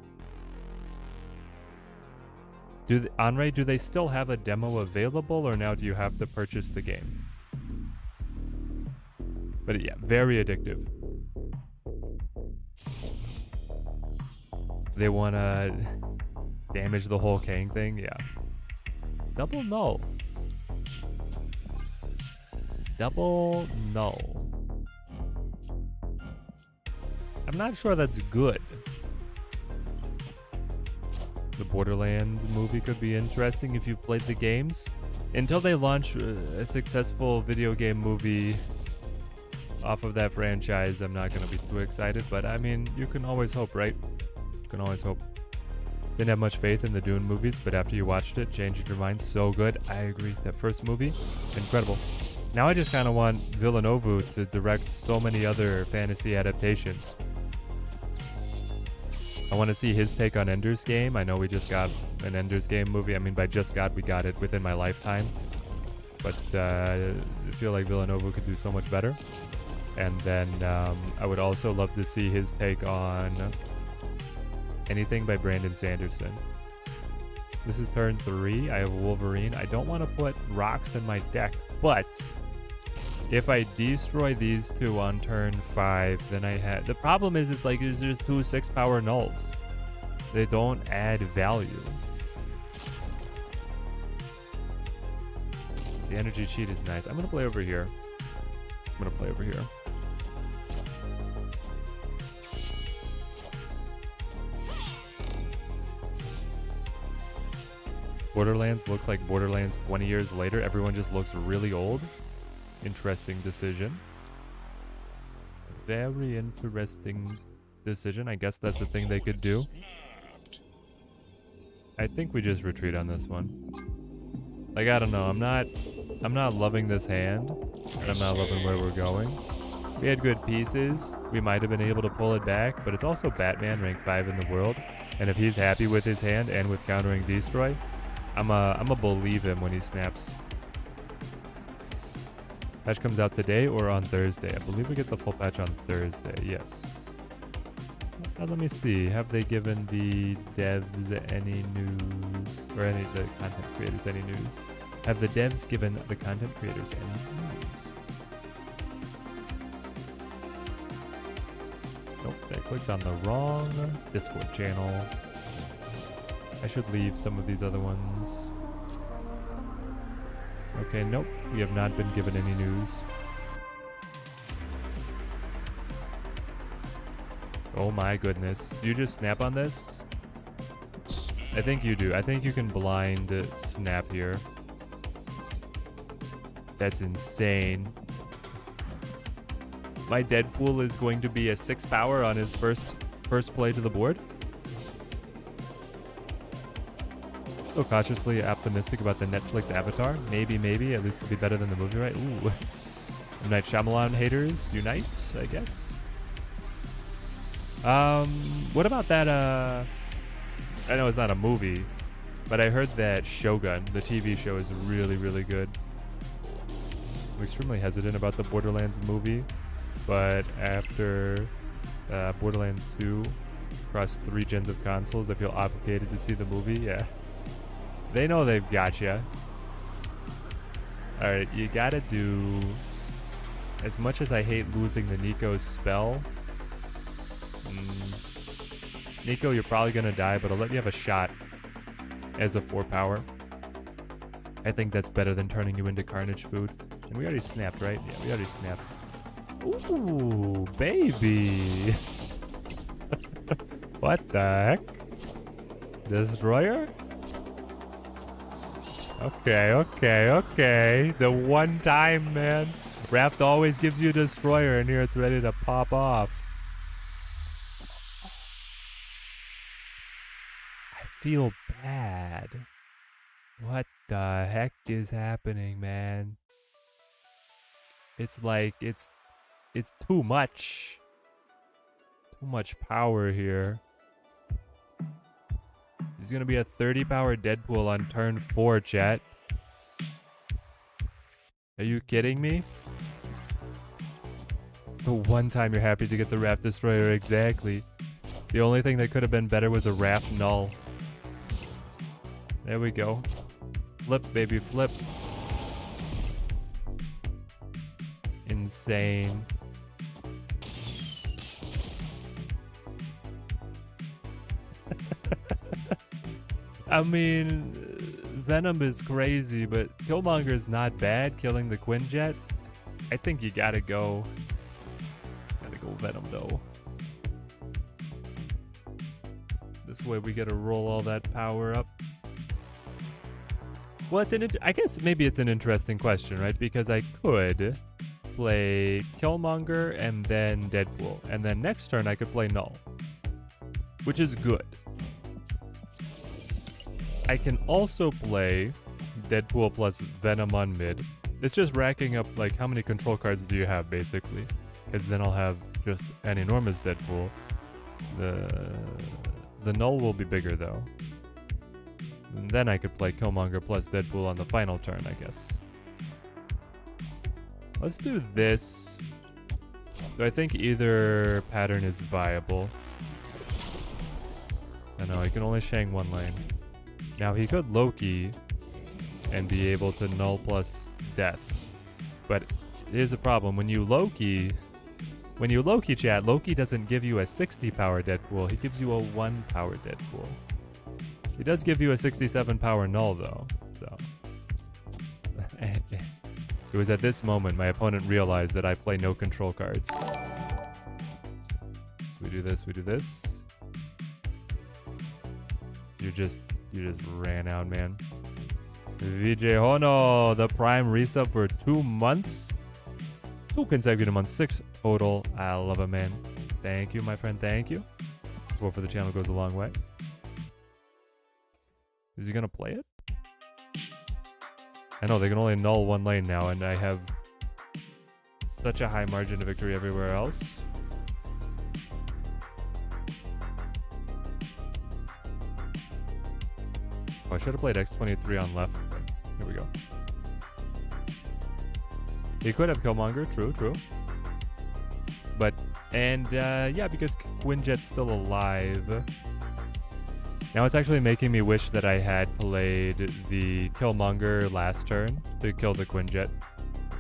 Andre, do they still have a demo available, or now do you have to purchase the game? But yeah, very addictive. They want to damage the whole Kang thing? Yeah. Double null. Double null. I'm not sure that's good. The Borderlands movie could be interesting if you've played the games. Until they launch a successful video game movie off of that franchise, I'm not going to be too excited. But I mean, you can always hope, right? You can always hope. Didn't have much faith in the Dune movies, but after you watched it, changed your mind. So good. I agree. That first movie, incredible. Now I just kind of want Villeneuve to direct so many other fantasy adaptations. I want to see his take on Ender's Game. I know we just got an Ender's Game movie. I mean, by just got, we got it within my lifetime. But I feel like Villeneuve could do so much better. And then I would also love to see his take on anything by Brandon Sanderson. This is turn 3. I have Wolverine. I don't want to put rocks in my deck, but if I destroy these two on turn 5, then I had... The problem is, it's like there's just 2 6-power nulls. They don't add value. The energy cheat is nice. I'm going to play over here. Borderlands looks like Borderlands 20 years later. Everyone just looks really old. Interesting decision. Very interesting decision. I guess that's a thing they could do. I think we just retreat on this one. Like, I don't know. I'm not loving this hand, and I'm not loving where we're going. We had good pieces. We might have been able to pull it back, but it's also Batman, rank 5 in the world. And if he's happy with his hand and with countering Destroy, I'ma believe him when he snaps. Patch comes out today or on Thursday. I believe we get the full patch on Thursday. Yes. Let me see. Have they given the devs any news, or any the content creators any news? Have the devs given the content creators any news? Nope, they clicked on the wrong Discord channel. I should leave some of these other ones. Okay, nope, we have not been given any news. Oh my goodness. Do you just snap on this? I think you do. I think you can blind snap here. That's insane. My Deadpool is going to be a 6 power on his first play to the board. So cautiously optimistic about the Netflix Avatar. Maybe, at least it'll be better than the movie, right? Ooh. M. Night Shyamalan haters unite, I guess. What about that, I know it's not a movie, but I heard that Shogun, the TV show, is really, really good. I'm extremely hesitant about the Borderlands movie, but after Borderlands 2 across 3 gens of consoles, I feel obligated to see the movie. Yeah. They know they've got you. Alright, you gotta do... As much as I hate losing the Nico's spell... Nico, you're probably gonna die, but I'll let you have a shot as a 4 power. I think that's better than turning you into carnage food. And we already snapped, right? Yeah, we already snapped. Ooh, baby! What the heck? Destroyer? Okay. The one time, man. Raft always gives you a destroyer, and here it's ready to pop off. I feel bad. What the heck is happening, man? It's like, it's too much. Too much power here. He's gonna be a 30 power Deadpool on turn 4, chat. Are you kidding me? The one time you're happy to get the Raft Destroyer, exactly. The only thing that could have been better was a Raft Null. There we go. Flip, baby, flip. Insane. I mean, Venom is crazy, but Killmonger is not bad killing the Quinjet. I think you gotta go. Gotta go Venom though. This way we get to roll all that power up. Well, I guess maybe it's an interesting question, right? Because I could play Killmonger and then Deadpool, and then next turn I could play Null, which is good. I can also play Deadpool plus Venom on mid. It's just racking up, like, how many control cards do you have, basically? Because then I'll have just an enormous Deadpool. The Null will be bigger, though. And then I could play Killmonger plus Deadpool on the final turn, I guess. Let's do this. So I think either pattern is viable. I know, he can only Shang one lane. Now he could Loki and be able to Null plus Death. But here's the problem. When you Loki chat, Loki doesn't give you a 60 power Deadpool. He gives you a 1 power Deadpool. He does give you a 67 power Null though. So it was at this moment my opponent realized that I play no control cards. So we do this. You just ran out, man. VJ Hono, the Prime resub for 2 months. 2 consecutive months, 6 total. I love it, man. Thank you, my friend. Thank you. Support for the channel goes a long way. Is he gonna play it? I know they can only null one lane now, and I have such a high margin of victory everywhere else. Oh, I should have played X23 on left, but here we go. He could have Killmonger, true. But, and yeah, because Quinjet's still alive. Now it's actually making me wish that I had played the Killmonger last turn to kill the Quinjet.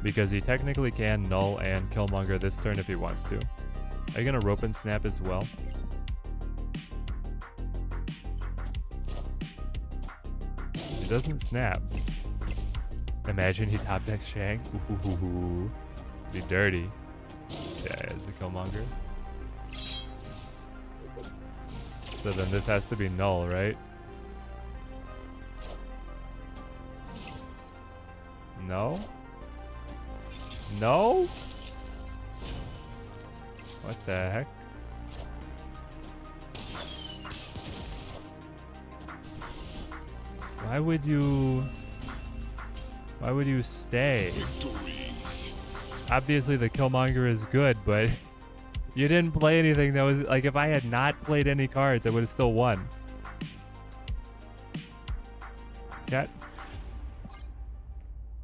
Because he technically can null and Killmonger this turn if he wants to. Are you gonna rope and snap as well? He doesn't snap. Imagine he top decks Shang. Ooh, be dirty. Yeah, it's the Killmonger. So then this has to be null, right? No? No? What the heck? Why would you stay? Obviously the Killmonger is good, but you didn't play anything that was like, if I had not played any cards, I would have still won. Chat.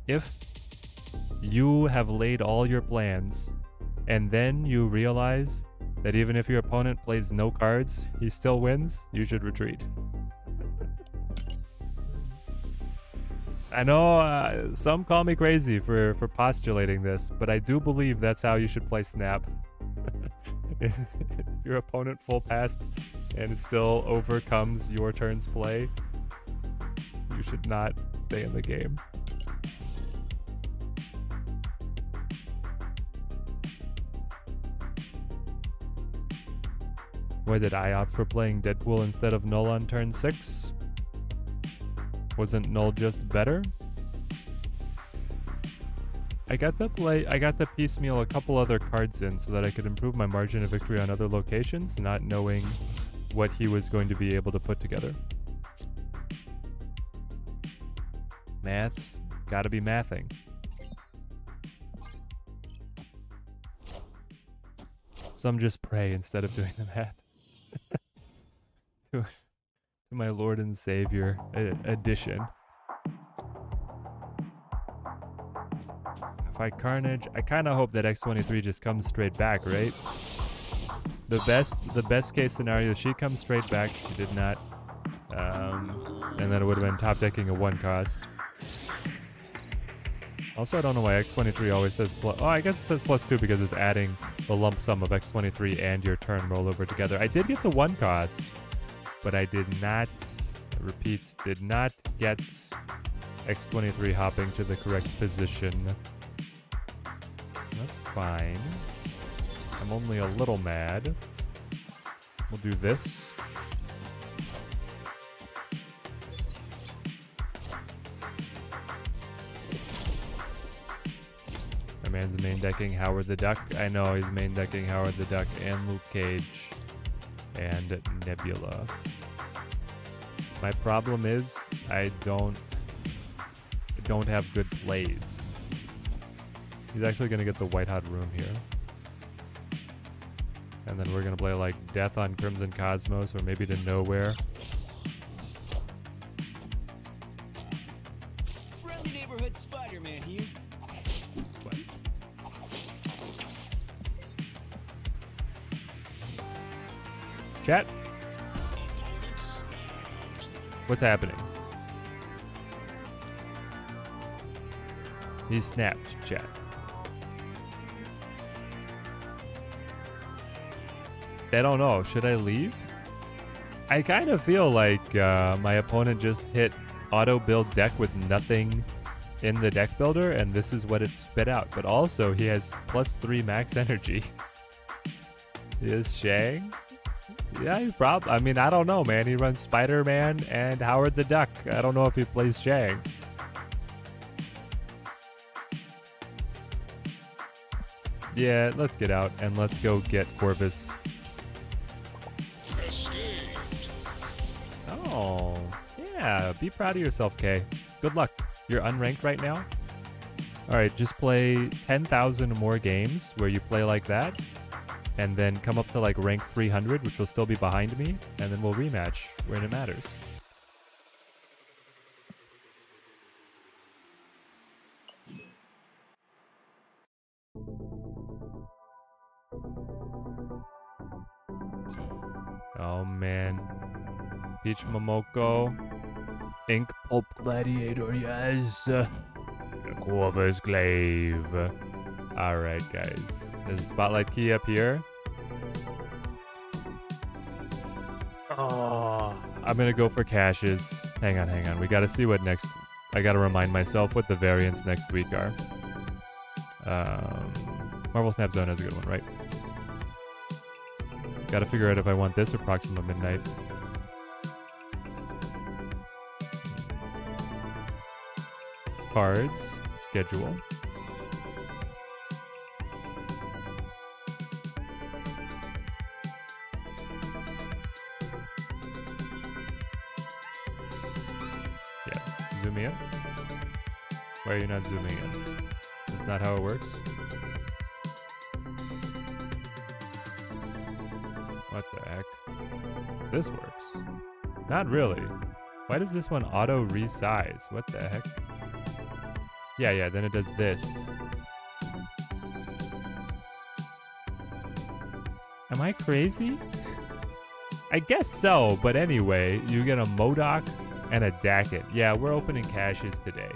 If you have laid all your plans and then you realize that even if your opponent plays no cards, he still wins, you should retreat. I know some call me crazy for postulating this, but I do believe that's how you should play Snap. If your opponent full passed and it still overcomes your turn's play, you should not stay in the game. Why did I opt for playing Deadpool instead of Null on turn 6? Wasn't Null just better? I got to piecemeal a couple other cards in so that I could improve my margin of victory on other locations, not knowing what he was going to be able to put together. Maths, gotta be mathing. Some just pray instead of doing the math. to my Lord and Savior edition. If I Carnage, I kind of hope that X23 just comes straight back, right? The best case scenario, she comes straight back. She did not, and then it would have been top decking a 1 cost. Also, I don't know why X23 always says plus. Oh, I guess it says +2 because it's adding the lump sum of X23 and your turn rollover together. I did get the 1 cost, but I did not, repeat, did not get X23 hopping to the correct position. That's fine. I'm only a little mad. We'll do this. My man's main decking Howard the Duck. I know he's main decking Howard the Duck and Luke Cage and Nebula. My problem is I don't have good plays. He's actually going to get the White Hot Room here. And then we're going to play like Death on Crimson Cosmos or maybe to Nowhere. Friendly neighborhood Spider-Man here. What? Chat? What's happening? He snapped, chat. I don't know. Should I leave? I kind of feel like my opponent just hit auto build deck with nothing in the deck builder, and this is what it spit out. But also, he has +3 max energy. Is Shang? Yeah, he probably. I mean, I don't know, man. He runs Spider-Man and Howard the Duck. I don't know if he plays Shang. Yeah, let's get out and let's go get Corvus. Oh, yeah. Be proud of yourself, Kay. Good luck. You're unranked right now? Alright, just play 10,000 more games where you play like that. And then come up to like rank 300, which will still be behind me. And then we'll rematch when it matters. Oh man. Peach Momoko. Ink Pulp Gladiator, yes. Corvus Glaive. Alright, guys. There's a spotlight key up here. Oh, I'm gonna go for caches. Hang on. We gotta see what next... I gotta remind myself what the variants next week are. Marvel Snap Zone is a good one, right? Gotta figure out if I want this or Proxima Midnight. Cards. Schedule. Yeah, zoom in. Why are you not zooming in? That's not how it works. What the heck? This works. Not really. Why does this one auto resize? What the heck? Yeah, then it does this. Am I crazy? I guess so, but anyway, you get a Modok and a Dacket. Yeah, we're opening caches today.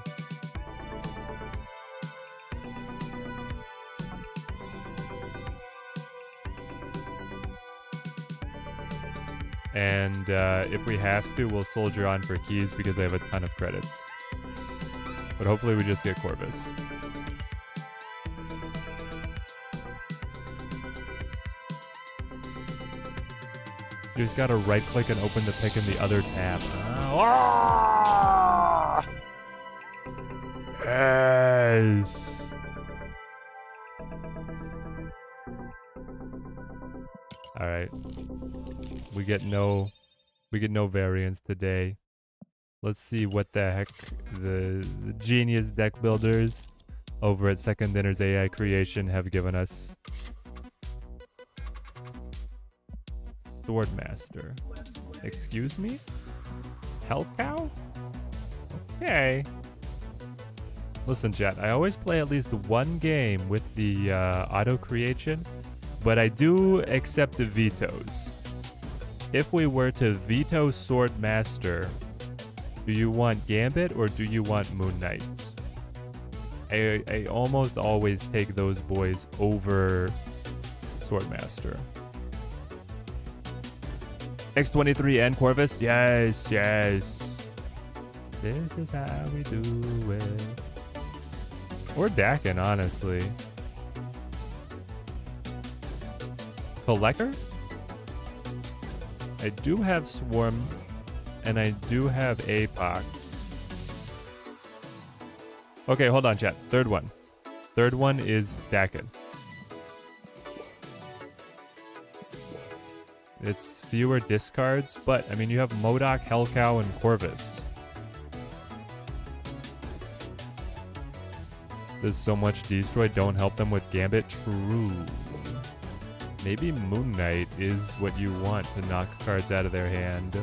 And if we have to, we'll soldier on for keys because I have a ton of credits. But hopefully we just get Corvus. You just gotta right click and open the pick in the other tab. Ah! Yes. Alright. We get no variants today. Let's see what the heck the genius deck builders over at Second Dinner's AI Creation have given us. Swordmaster. Excuse me? Hell Cow? Okay. Listen, chat, I always play at least one game with the auto creation, but I do accept the vetoes. If we were to veto Swordmaster, do you want Gambit or do you want Moon Knight? I almost always take those boys over Swordmaster. X23 and Corvus? Yes. This is how we do it. Or Dakin, honestly. Collector? I do have Swarm, and I do have APOC. Okay, hold on, chat. Third one. Third one is Dakin. It's fewer discards, but, I mean, you have Modok, Hellcow, and Corvus. There's so much destroy, don't help them with Gambit. True. Maybe Moon Knight is what you want to knock cards out of their hand.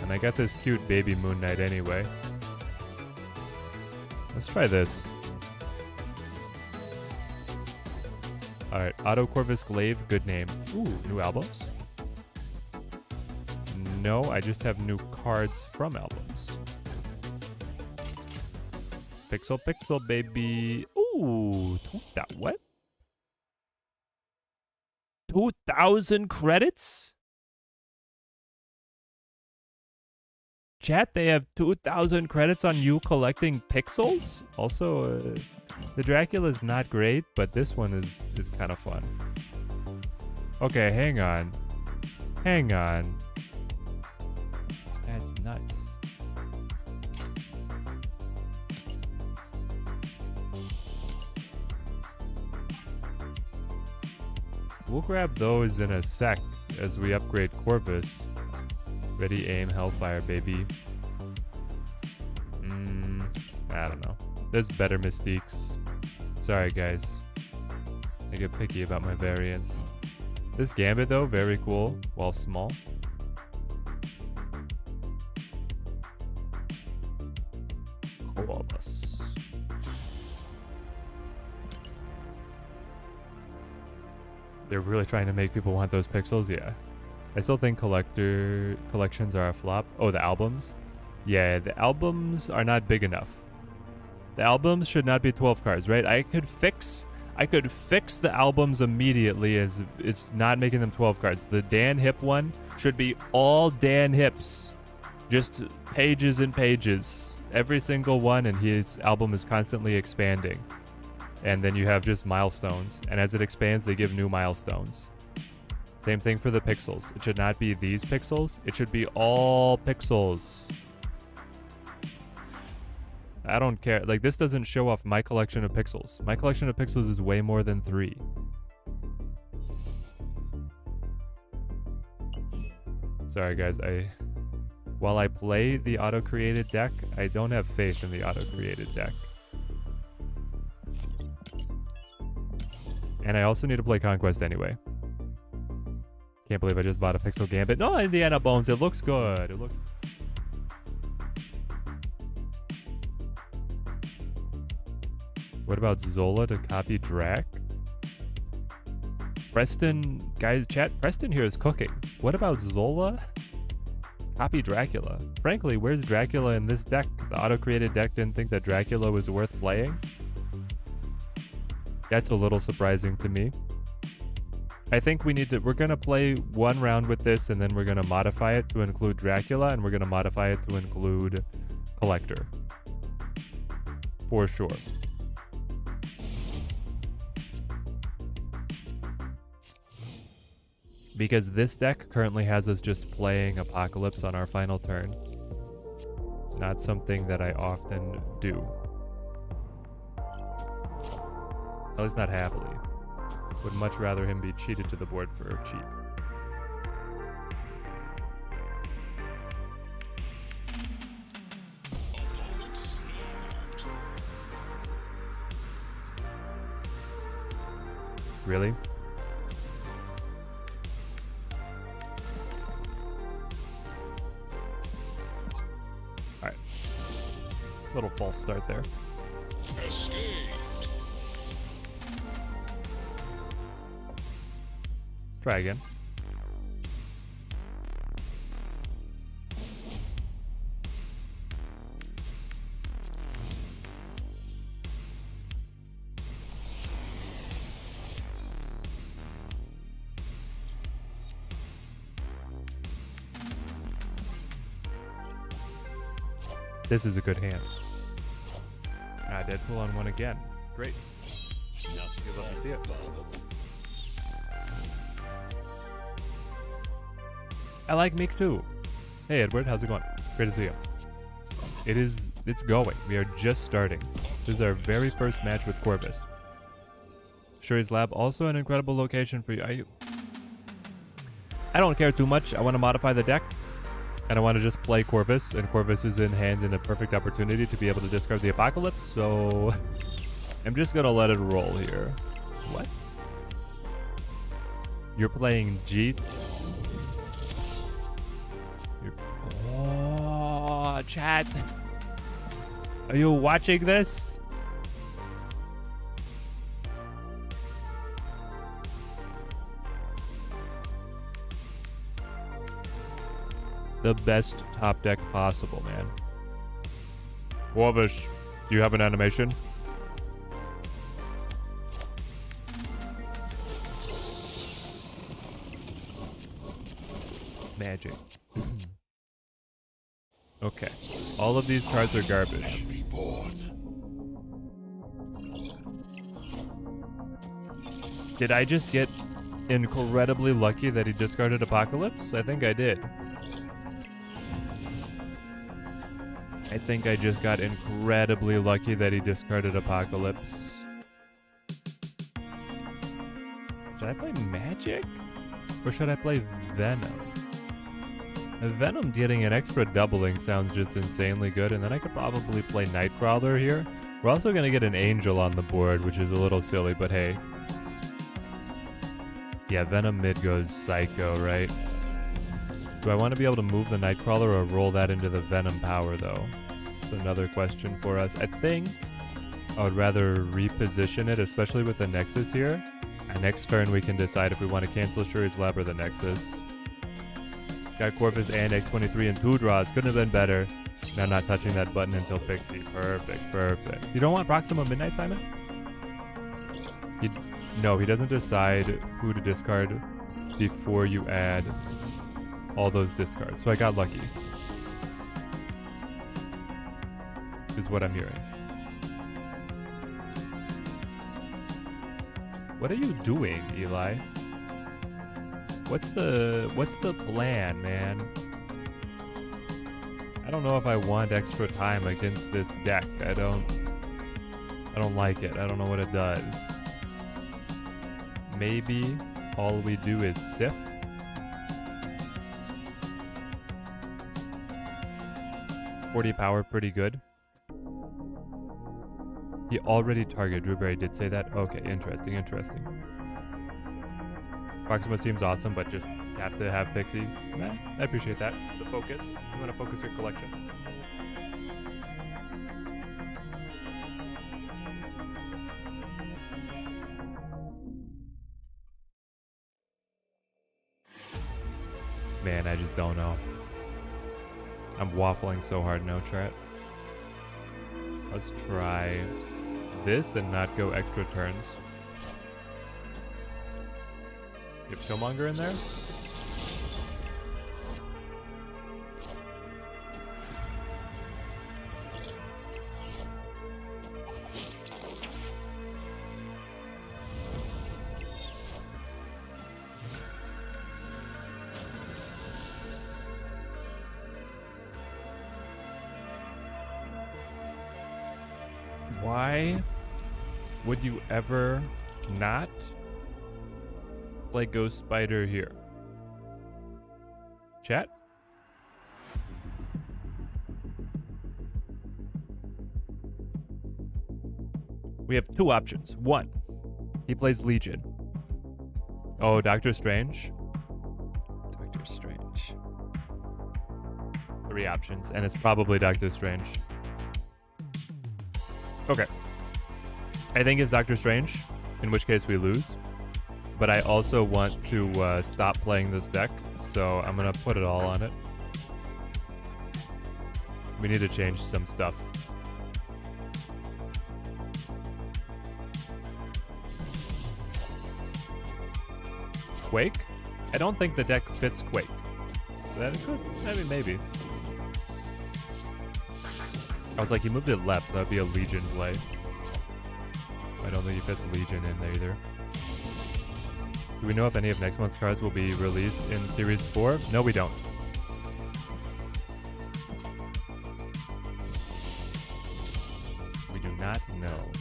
And I got this cute baby Moon Knight anyway. Let's try this. Alright, Auto Corvus Glaive, good name. Ooh, new albums? No, I just have new cards from albums. Pixel, baby. Ooh, what? 2,000 credits? Chat, they have 2,000 credits on you collecting pixels? Also, the Dracula's not great, but this one is kind of fun. Okay, hang on. That's nuts. We'll grab those in a sec as we upgrade Corvus. Ready, aim, Hellfire, baby. I don't know. There's better Mystiques. Sorry, guys. I get picky about my variants. This Gambit, though, very cool, while small. Corvus. They're really trying to make people want those pixels, yeah. I still think collections are a flop. Oh, the albums? Yeah, the albums are not big enough. The albums should not be 12 cards, right? I could fix the albums immediately as it's not making them 12 cards. The Dan Hip one should be all Dan Hips. Just pages and pages. Every single one, and his album is constantly expanding. And then you have just milestones. And as it expands, they give new milestones. Same thing for the pixels. It should not be these pixels. It should be all pixels. I don't care. Like, this doesn't show off my collection of pixels. My collection of pixels is way more than 3. Sorry, guys. While I play the auto-created deck, I don't have faith in the auto-created deck. And I also need to play Conquest anyway. Can't believe I just bought a Pixel Gambit. No, Indiana Bones. It looks good. It looks... What about Zola to copy Drac? Preston, guys, chat, Preston here is cooking. What about Zola? Copy Dracula. Frankly, where's Dracula in this deck? The auto-created deck didn't think that Dracula was worth playing? That's a little surprising to me. I think we're gonna play one round with this, and then we're gonna modify it to include Dracula, and we're gonna modify it to include Collector. For sure. Because this deck currently has us just playing Apocalypse on our final turn. Not something that I often do. At least not happily. Would much rather him be cheated to the board for cheap. Really? Alright. Little false start there. Try again. This is a good hand. Ah, Deadpool on one again. Great. You'd love to see it. I like Meek too. Hey Edward, how's it going? Great to see you. It's going. We are just starting. This is our very first match with Corvus. Shuri's Lab, also an incredible location for you. I don't care too much. I want to modify the deck. And I want to just play Corvus. And Corvus is in hand in a perfect opportunity to be able to discard the Apocalypse. So I'm just going to let it roll here. What? You're playing Jeets? Oh, chat. Are you watching this? The best top deck possible, man. Corvus, do you have an animation? Magic. Okay. All of these cards are garbage. Did I just get incredibly lucky that he discarded Apocalypse? I think I did. I think I just got incredibly lucky that he discarded Apocalypse. Should I play Magic? Or should I play Venom? Venom getting an extra doubling sounds just insanely good, and then I could probably play Nightcrawler here. We're also going to get an Angel on the board, which is a little silly, but hey. Yeah, Venom mid goes Psycho, right? Do I want to be able to move the Nightcrawler or roll that into the Venom power, though? That's another question for us. I think I would rather reposition it, especially with the Nexus here. And next turn, we can decide if we want to cancel Shuri's Lab or the Nexus. Got Corvus and X23 and 2 draws. Couldn't have been better. Now not touching that button until Pixie. Perfect, perfect. You don't want Proxima Midnight, Simon? No, he doesn't decide who to discard before you add all those discards. So I got lucky. Is what I'm hearing. What are you doing, Eli? What's the plan, man? I don't know if I want extra time against this deck. I don't like it. I don't know what it does. Maybe all we do is Sif. $40 power, pretty good. He already targeted. Drewberry did say that? Okay, interesting, interesting. Proxima seems awesome, but just have to have Pixie. Nah, I appreciate that. The focus. You want to focus your collection. Man, I just don't know. I'm waffling so hard, no chat. Let's try this and not go extra turns. You have Killmonger in there? Why would you ever not play Ghost Spider here? Chat? We have two options. One, he plays Legion. Oh, Doctor Strange. Doctor Strange. Three options, and it's probably Doctor Strange. Okay. I think it's Doctor Strange, in which case we lose. But I also want to stop playing this deck, so I'm going to put it all on it. We need to change some stuff. Quake? I don't think the deck fits Quake. That could, I mean, maybe. I was like, he moved it left, so that'd be a Legion play. I don't think he fits Legion in there either. Do we know if any of next month's cards will be released in Series 4? No, we don't. We do not know.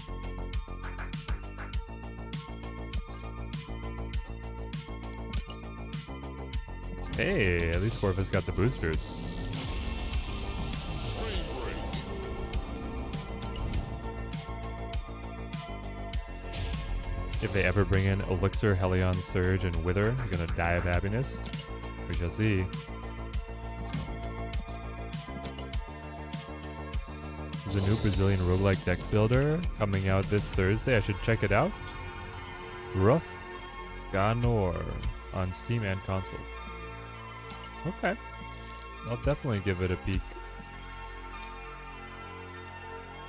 Hey, at least Corvus got the boosters. If they ever bring in Elixir, Helion, Surge, and Wither, you're gonna die of happiness. We shall see. There's a new Brazilian roguelike deck builder coming out this Thursday. I should check it out. Rough Ganor on Steam and console. Okay. I'll definitely give it a peek.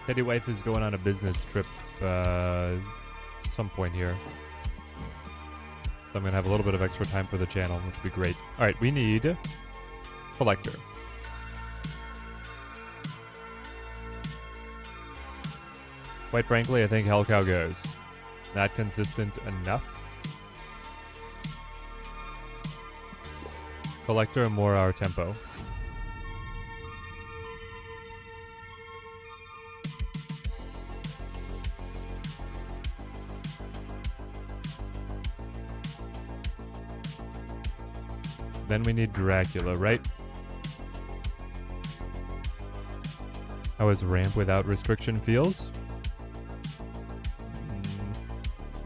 Teddy Wife is going on a business trip some point here. So I'm gonna have a little bit of extra time for the channel, which would be great. Alright, we need Collector. Quite frankly, I think Hellcow goes. Not consistent enough. Collector, more our tempo. Then we need Dracula, right? How is ramp without restriction feels?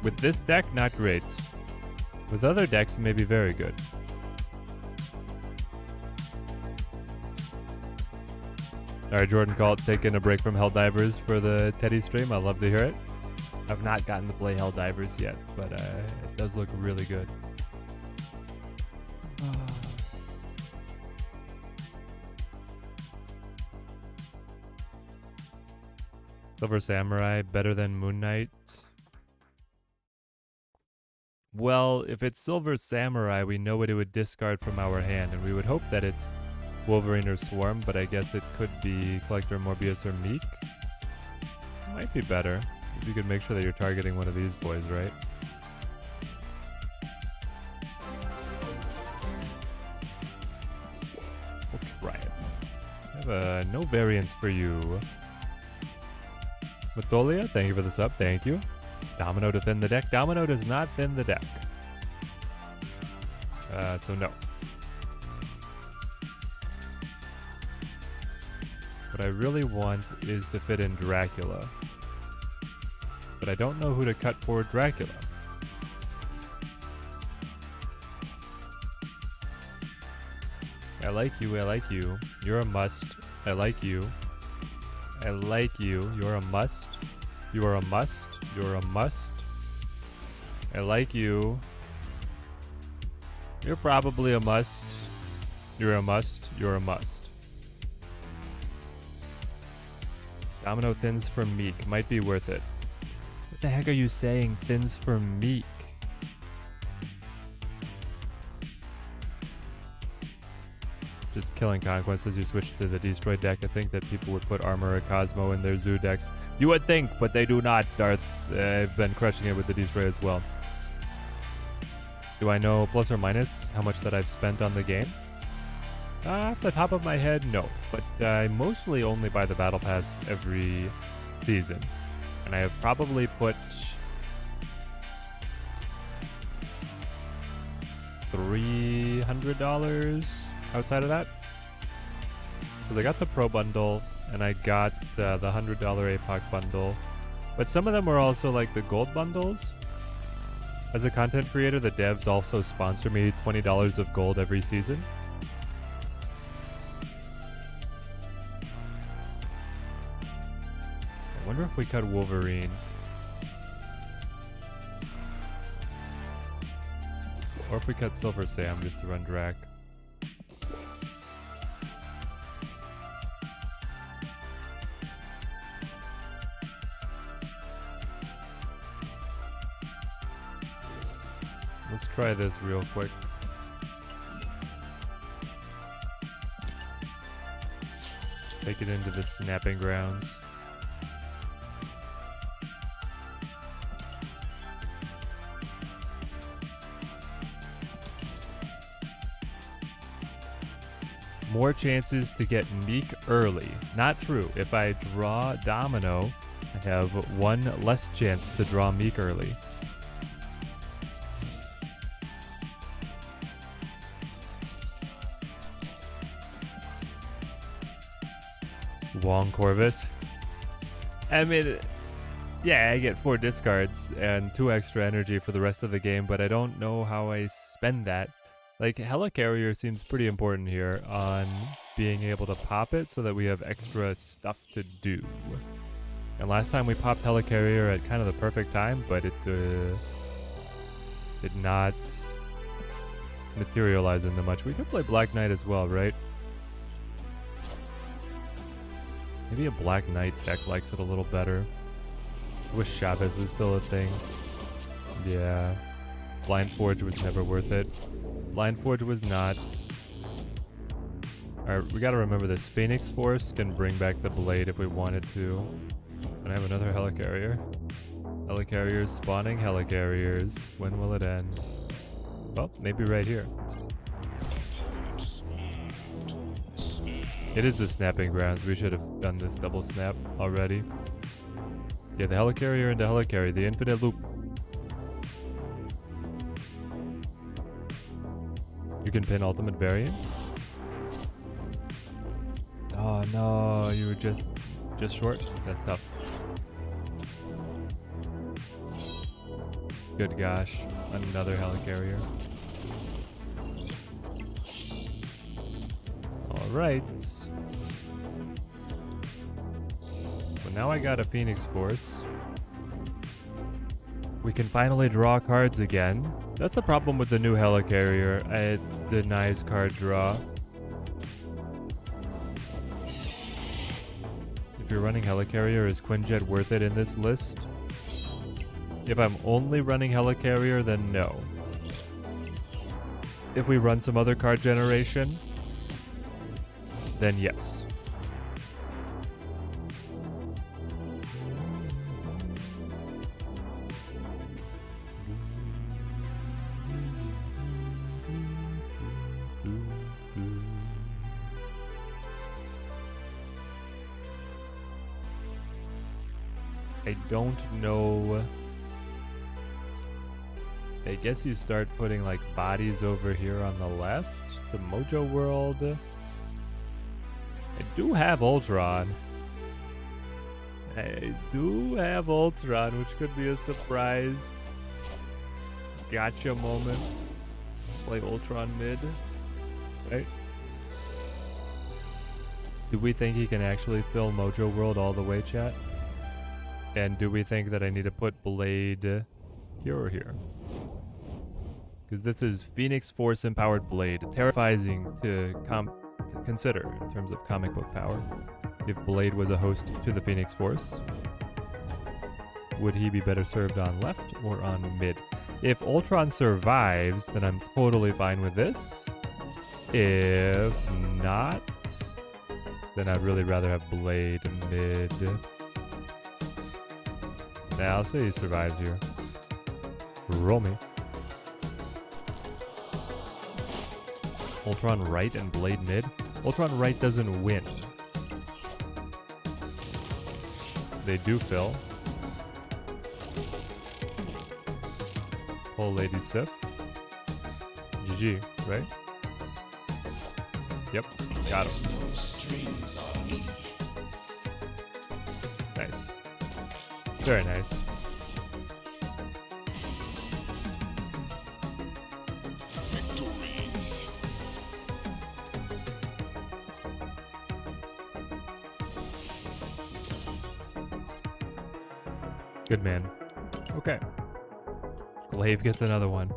With this deck, not great. With other decks, it may be very good. Alright, Jordan Galt taking a break from Helldivers for the Teddy stream. I love to hear it. I've not gotten to play Helldivers yet, but it does look really good. Silver Samurai, better than Moon Knight. Well, if it's Silver Samurai, we know what it would discard from our hand, and we would hope that it's Wolverine or Swarm, but I guess it could be Collector, Morbius, or Meek. Might be better. If you could make sure that you're targeting one of these boys, right? We'll try it. I have no variants for you. Matolia, thank you for the sub, thank you. Domino to thin the deck. Domino does not thin the deck. So no. What I really want is to fit in Dracula. But I don't know who to cut for Dracula. I like you, I like you. You're a must. I like you. I like you. You're a must. You are a must. You're a must. I like you. You're probably a must. You're a must. You're a must. Domino thins for Meek. Might be worth it. What the heck are you saying? Thins for Meek. Just killing Conquest as you switch to the Destroy deck. I think that people would put Armor or Cosmo in their Zoo decks. You would think, but they do not, Darth. I've been crushing it with the Destroy as well. Do I know plus or minus how much that I've spent on the game? Off the top of my head, no. But I mostly only buy the Battle Pass every season. And I have probably put $300 outside of that. Because I got the Pro Bundle and I got the $100 APOC bundle. But some of them were also like the gold bundles. As a content creator, the devs also sponsor me $20 of gold every season. I wonder if we cut Wolverine. Or if we cut Silver Sam just to run Drac. Let's try this real quick. Take it into the snapping grounds. More chances to get Meek early. Not true. If I draw Domino, I have one less chance to draw Meek early. Wong Corvus. I mean, yeah, I get 4 discards and 2 extra energy for the rest of the game, but I don't know how I spend that. Like, Helicarrier seems pretty important here on being able to pop it so that we have extra stuff to do. And last time we popped Helicarrier at kind of the perfect time, but it did not materialize into much. We could play Black Knight as well, right? Maybe a Black Knight deck likes it a little better. I wish Chavez was still a thing. Yeah. Blind Forge was never worth it. Blind Forge was not. Alright, we gotta remember this. Phoenix Force can bring back the blade if we wanted to. And I have another Helicarrier. Helicarriers spawning Helicarriers. When will it end? Well, maybe right here. It is the snapping grounds. We should have done this double snap already. Yeah, the Helicarrier into Helicarrier. The infinite loop. You can pin ultimate variants. Oh no, you were just Just short? That's tough. Good gosh. Another helicarrier. Alright. So now I got a Phoenix Force. We can finally draw cards again. That's the problem with the new helicarrier. It denies card draw. If you're running helicarrier, is Quinjet worth it in this list? If I'm only running helicarrier, then no. If we run some other card generation, then yes. I don't know. I guess you start putting like bodies over here on the left to Mojo World. I do have Ultron. I do have Ultron, which could be a surprise. Gotcha moment. Play Ultron mid. Right? Do we think he can actually fill Mojo World all the way, chat? And do we think that I need to put Blade here or here? Because this is Phoenix Force Empowered Blade. Terrifying to consider in terms of comic book power. If Blade was a host to the Phoenix Force, would he be better served on left or on mid? If Ultron survives, then I'm totally fine with this. If not, then I'd really rather have Blade mid. Yeah, I'll say he survives here. Roll me. Ultron right and Blade mid. Ultron right doesn't win. They do fill. Oh, Lady Sif. GG, right? Yep, got him. Nice. Very nice. Good man. Okay. Glaive gets another one.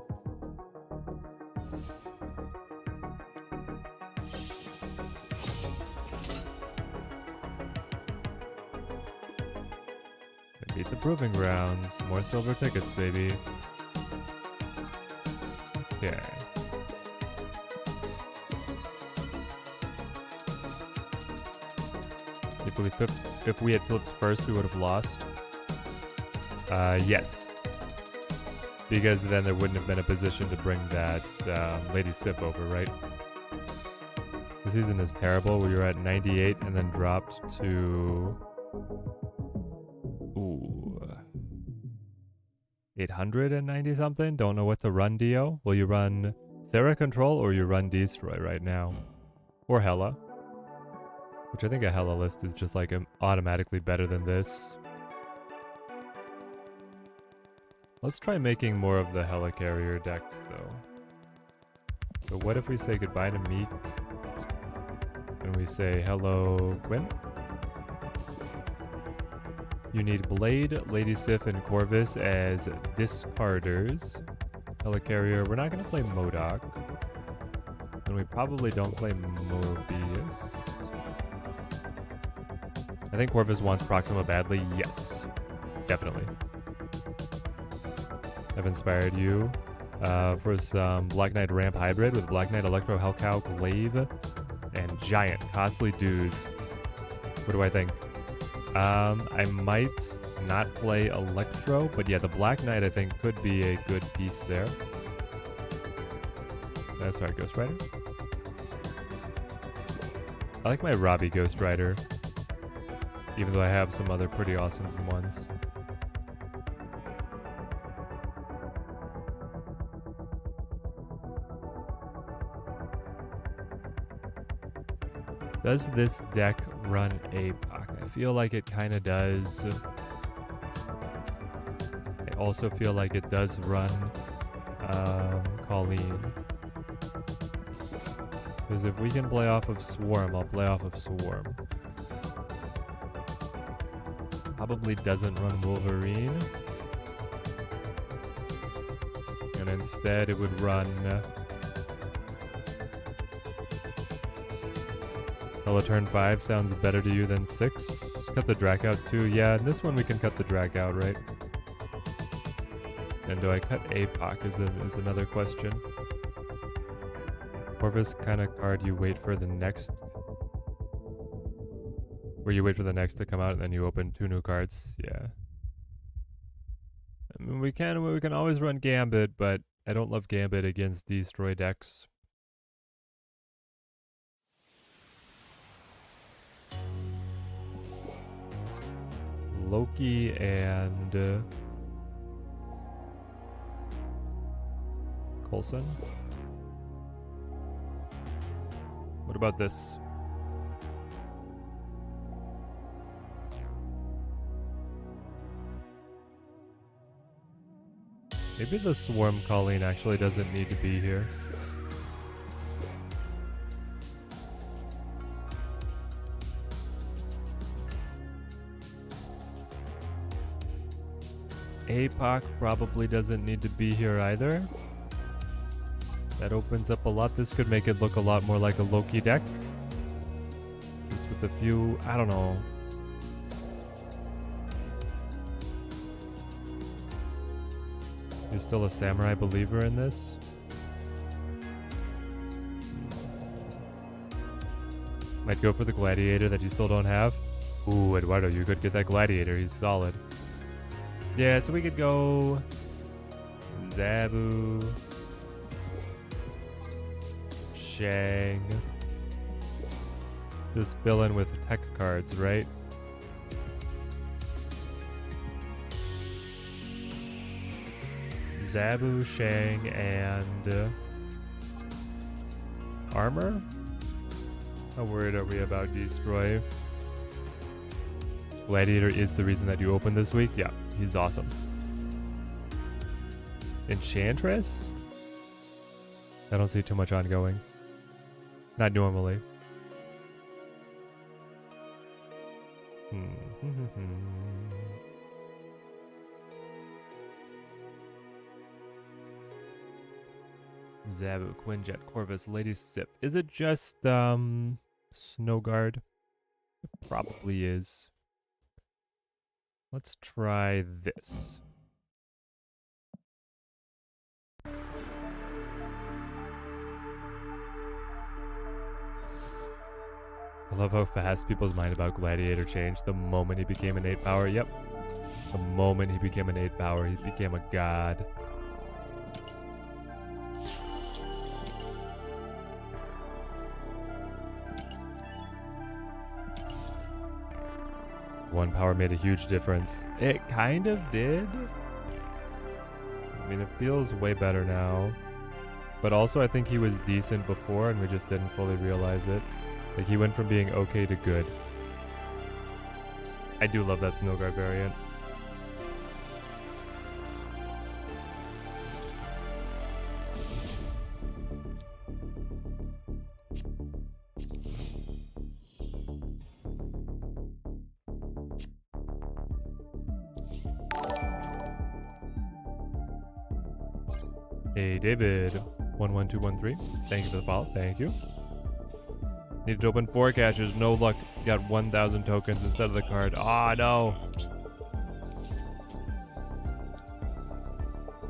I beat the proving grounds. More silver tickets, baby. Okay. If we had flipped first, we would have lost. Yes. Because then there wouldn't have been a position to bring that Lady Sif over, right? This season is terrible. We were at 98 and then dropped to... Ooh. 890 something? Don't know what to run, Dio. Will you run Sarah Control or you run Destroy right now? Or Hela. Which I think a Hela list is just like automatically better than this. Let's try making more of the helicarrier deck, though. So what if we say goodbye to Meek, and we say hello, Quinn? You need Blade, Lady Sif, and Corvus as discarders. Helicarrier, we're not going to play MODOK. And we probably don't play Mobius. I think Corvus wants Proxima badly. Yes, definitely. I've inspired you for some Black Knight Ramp Hybrid with Black Knight Electro Hellcow Glaive and Giant Costly Dudes. What do I think? I might not play Electro, but yeah, the Black Knight I think could be a good piece there. That's right, Ghost Rider. I like my Robbie Ghost Rider, even though I have some other pretty awesome ones. Does this deck run APOC? I feel like it kind of does. I also feel like it does run Colleen. Because if we can play off of Swarm, I'll play off of Swarm. Probably doesn't run Wolverine. And instead it would run Hello, turn 5 sounds better to you than 6. Cut the Drac out too. Yeah, in this one we can cut the Drac out, right? And do I cut APOC is another question. Corvus kind of card you wait for the next. Where you wait for the next to come out and then you open 2 new cards. Yeah. I mean, we can always run Gambit, but I don't love Gambit against destroy decks. Loki and Coulson. What about this? Maybe the Swarm Colleen actually doesn't need to be here. APOC probably doesn't need to be here either. That opens up a lot. This could make it look a lot more like a Loki deck. Just with a few, I don't know. You're still a Samurai believer in this? Might go for the Gladiator that you still don't have. Ooh, Eduardo, you could get that Gladiator. He's solid. Yeah, so we could go Zabu, Shang. Just fill in with tech cards, right? Zabu, Shang, and armor? How worried are we about destroy? Gladiator is the reason that you opened this week? Yeah, he's awesome. Enchantress? I don't see too much ongoing. Not normally. Zabu, Quinjet, Corvus, Lady Sip. Is it just Snowguard? It probably is. Let's try this. I love how fast people's mind about Gladiator changed the moment he became an 8 power. Yep. The moment he became an 8 power, he became a god. One power made a huge difference. It kind of did. I mean, it feels way better now. But also, I think he was decent before and we just didn't fully realize it. Like, he went from being okay to good. I do love that Snowguard variant. Hey, David. 11213. Thank you for the follow. Thank you. Needed to open 4 catches. No luck. Got 1,000 tokens instead of the card. Ah, no.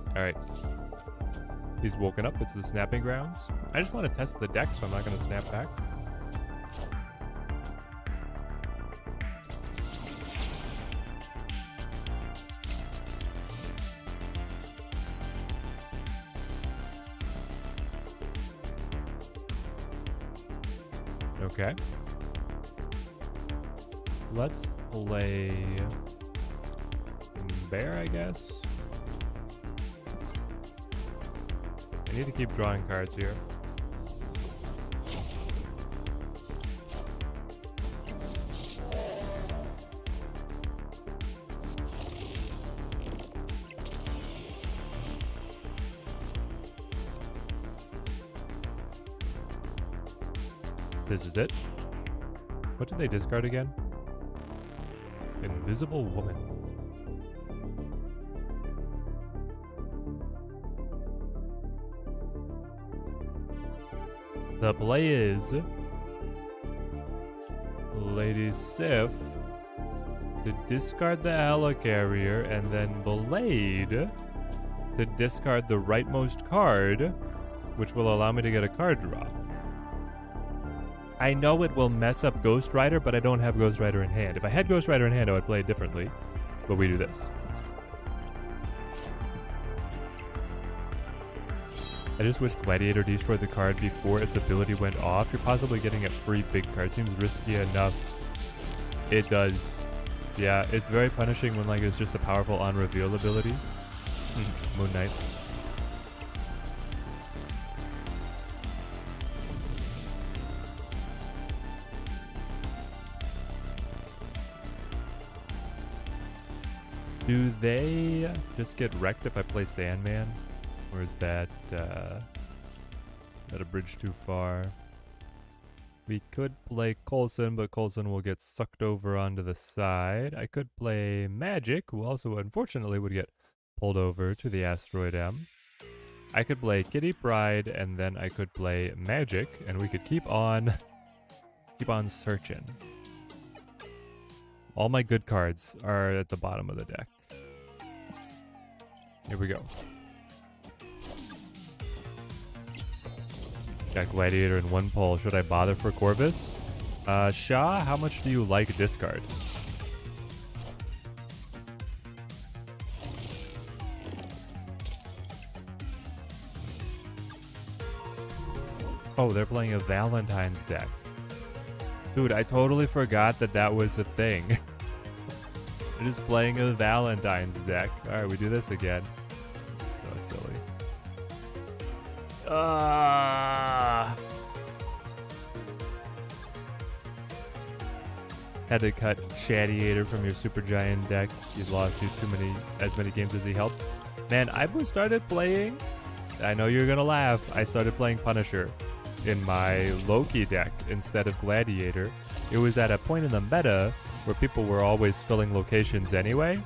Alright. He's woken up. It's the snapping grounds. I just want to test the deck, so I'm not going to snap back. Okay. Let's play Bear, I guess. I need to keep drawing cards here. This is it. What did they discard again? Invisible Woman. The play is Lady Sif to discard the Helicarrier and then Blade to discard the rightmost card, which will allow me to get a card draw. I know it will mess up Ghost Rider, but I don't have Ghost Rider in hand. If I had Ghost Rider in hand, I would play it differently. But we do this. I just wish Gladiator destroyed the card before its ability went off. You're possibly getting a free big card. Seems risky enough. It does. Yeah, it's very punishing when like it's just a powerful on-reveal ability. Moon Knight. Do they just get wrecked if I play Sandman? Or is that a bridge too far? We could play Coulson, but Coulson will get sucked over onto the side. I could play Magic, who also unfortunately would get pulled over to the Asteroid M. I could play Kitty Pryde, and then I could play Magic, and we could keep on searching. All my good cards are at the bottom of the deck. Here we go. Got Gladiator in one pull. Should I bother for Corvus? Shah, how much do you like discard? Oh, they're playing a Valentine's deck. Dude, I totally forgot that that was a thing. They're just playing a Valentine's deck. Alright, we do this again. So silly. Had to cut Shadiator from your Super Giant deck. He's lost you as many games as he helped. Man, I started playing. I know you're gonna laugh. I started playing Punisher in my Loki deck instead of Gladiator. It was at a point in the meta where people were always filling locations anyway.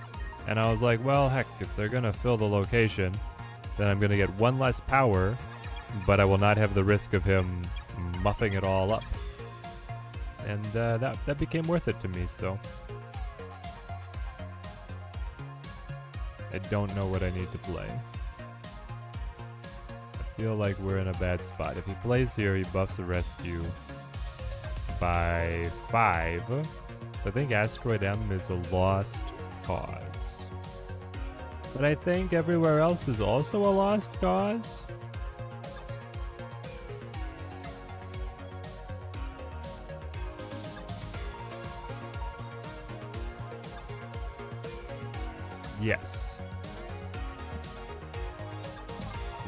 And I was like, well, heck, if they're gonna fill the location, then I'm gonna get one less power, but I will not have the risk of him muffing it all up. And that became worth it to me, so. I don't know what I need to play. I feel like we're in a bad spot. If he plays here, he buffs the rescue by 5. I think Asteroid M is a lost cause. But I think everywhere else is also a lost cause. Yes.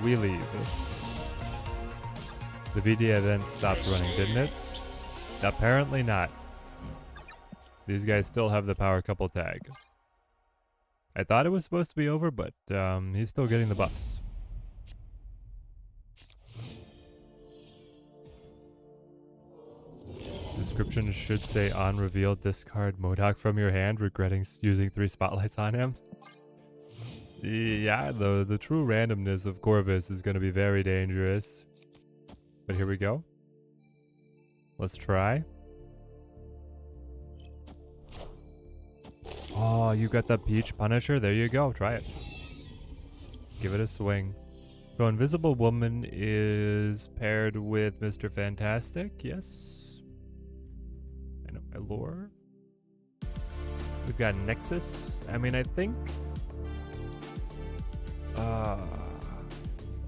We leave. The VD event stopped running, didn't it? Apparently not. These guys still have the power couple tag. I thought it was supposed to be over, but he's still getting the buffs. Description should say on reveal, discard MODOK from your hand, regretting using 3 spotlights on him. Yeah, the true randomness of Corvus is going to be very dangerous. But here we go. Let's try. Oh, you got the Peach Punisher? There you go. Try it. Give it a swing. So Invisible Woman is paired with Mr. Fantastic. Yes. I know my lore. We've got Nexus. I mean, I think...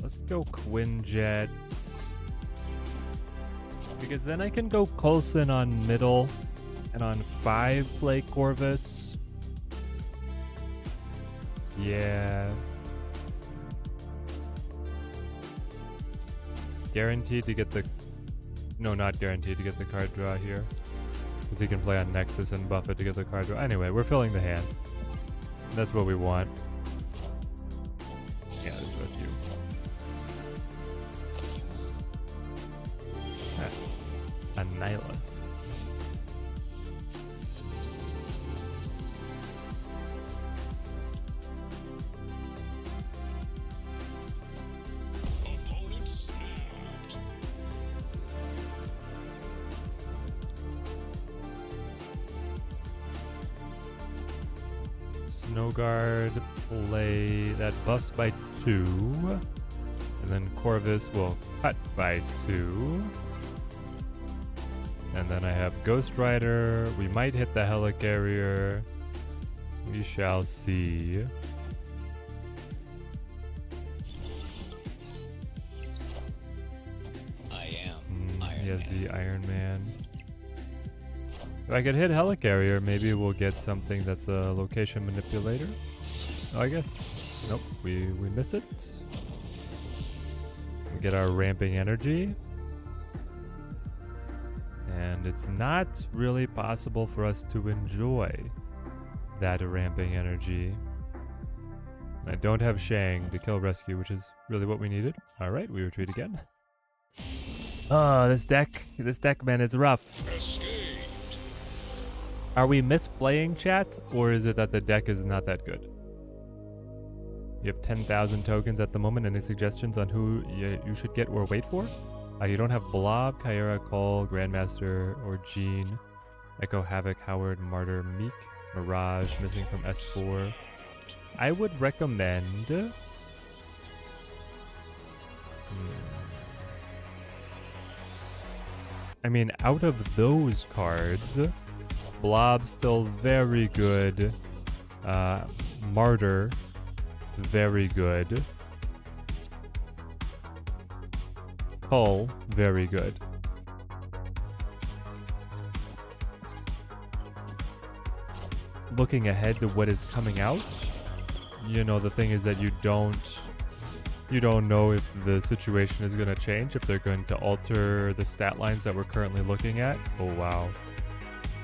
let's go Quinjet. Because then I can go Coulson on middle. And on 5 play Corvus. Yeah. Guaranteed to get the... No, not guaranteed to get the card draw here. Because he can play on Nexus and buff it to get the card draw. Anyway, we're filling the hand. That's what we want. Yeah, this rescue. A Nihilus. Opponent snapped. Snow Guard, play that buffs by 2. And then Corvus will cut by 2. And then I have Ghost Rider. We might hit the Helicarrier. We shall see. I am Iron He has Man. the Iron Man. If I could hit Helicarrier, maybe we'll get something that's a location manipulator. Oh, I guess. Nope, we miss it. We get our ramping energy. And it's not really possible for us to enjoy that ramping energy. I don't have Shang to kill rescue, which is really what we needed. All right, we retreat again. Oh, this deck, man, is rough. Escaped. Are we misplaying, chat, or is it that the deck is not that good? You have 10,000 tokens at the moment. Any suggestions on who you should get or wait for? You don't have Blob, Kyra, Cole, Grandmaster, or Jean. Echo, Havoc, Howard, Martyr, Meek, Mirage, missing from S4. I would recommend... I mean, out of those cards, Blob's still very good. Martyr, very good. Cull, very good. Looking ahead to what is coming out, you know, the thing is that you don't know if the situation is going to change, if they're going to alter the stat lines that we're currently looking at. Oh wow.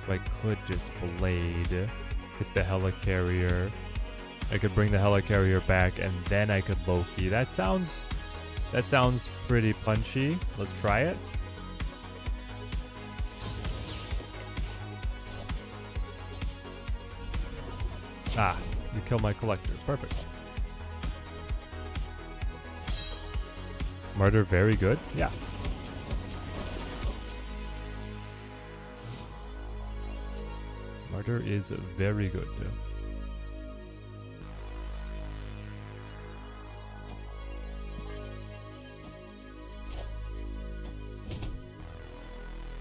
So I could just Blade, hit the Helicarrier. I could bring the Helicarrier back and then I could Loki. That sounds pretty punchy. Let's try it. Ah, you kill my collector. Perfect. Martyr, very good. Yeah. Martyr is very good.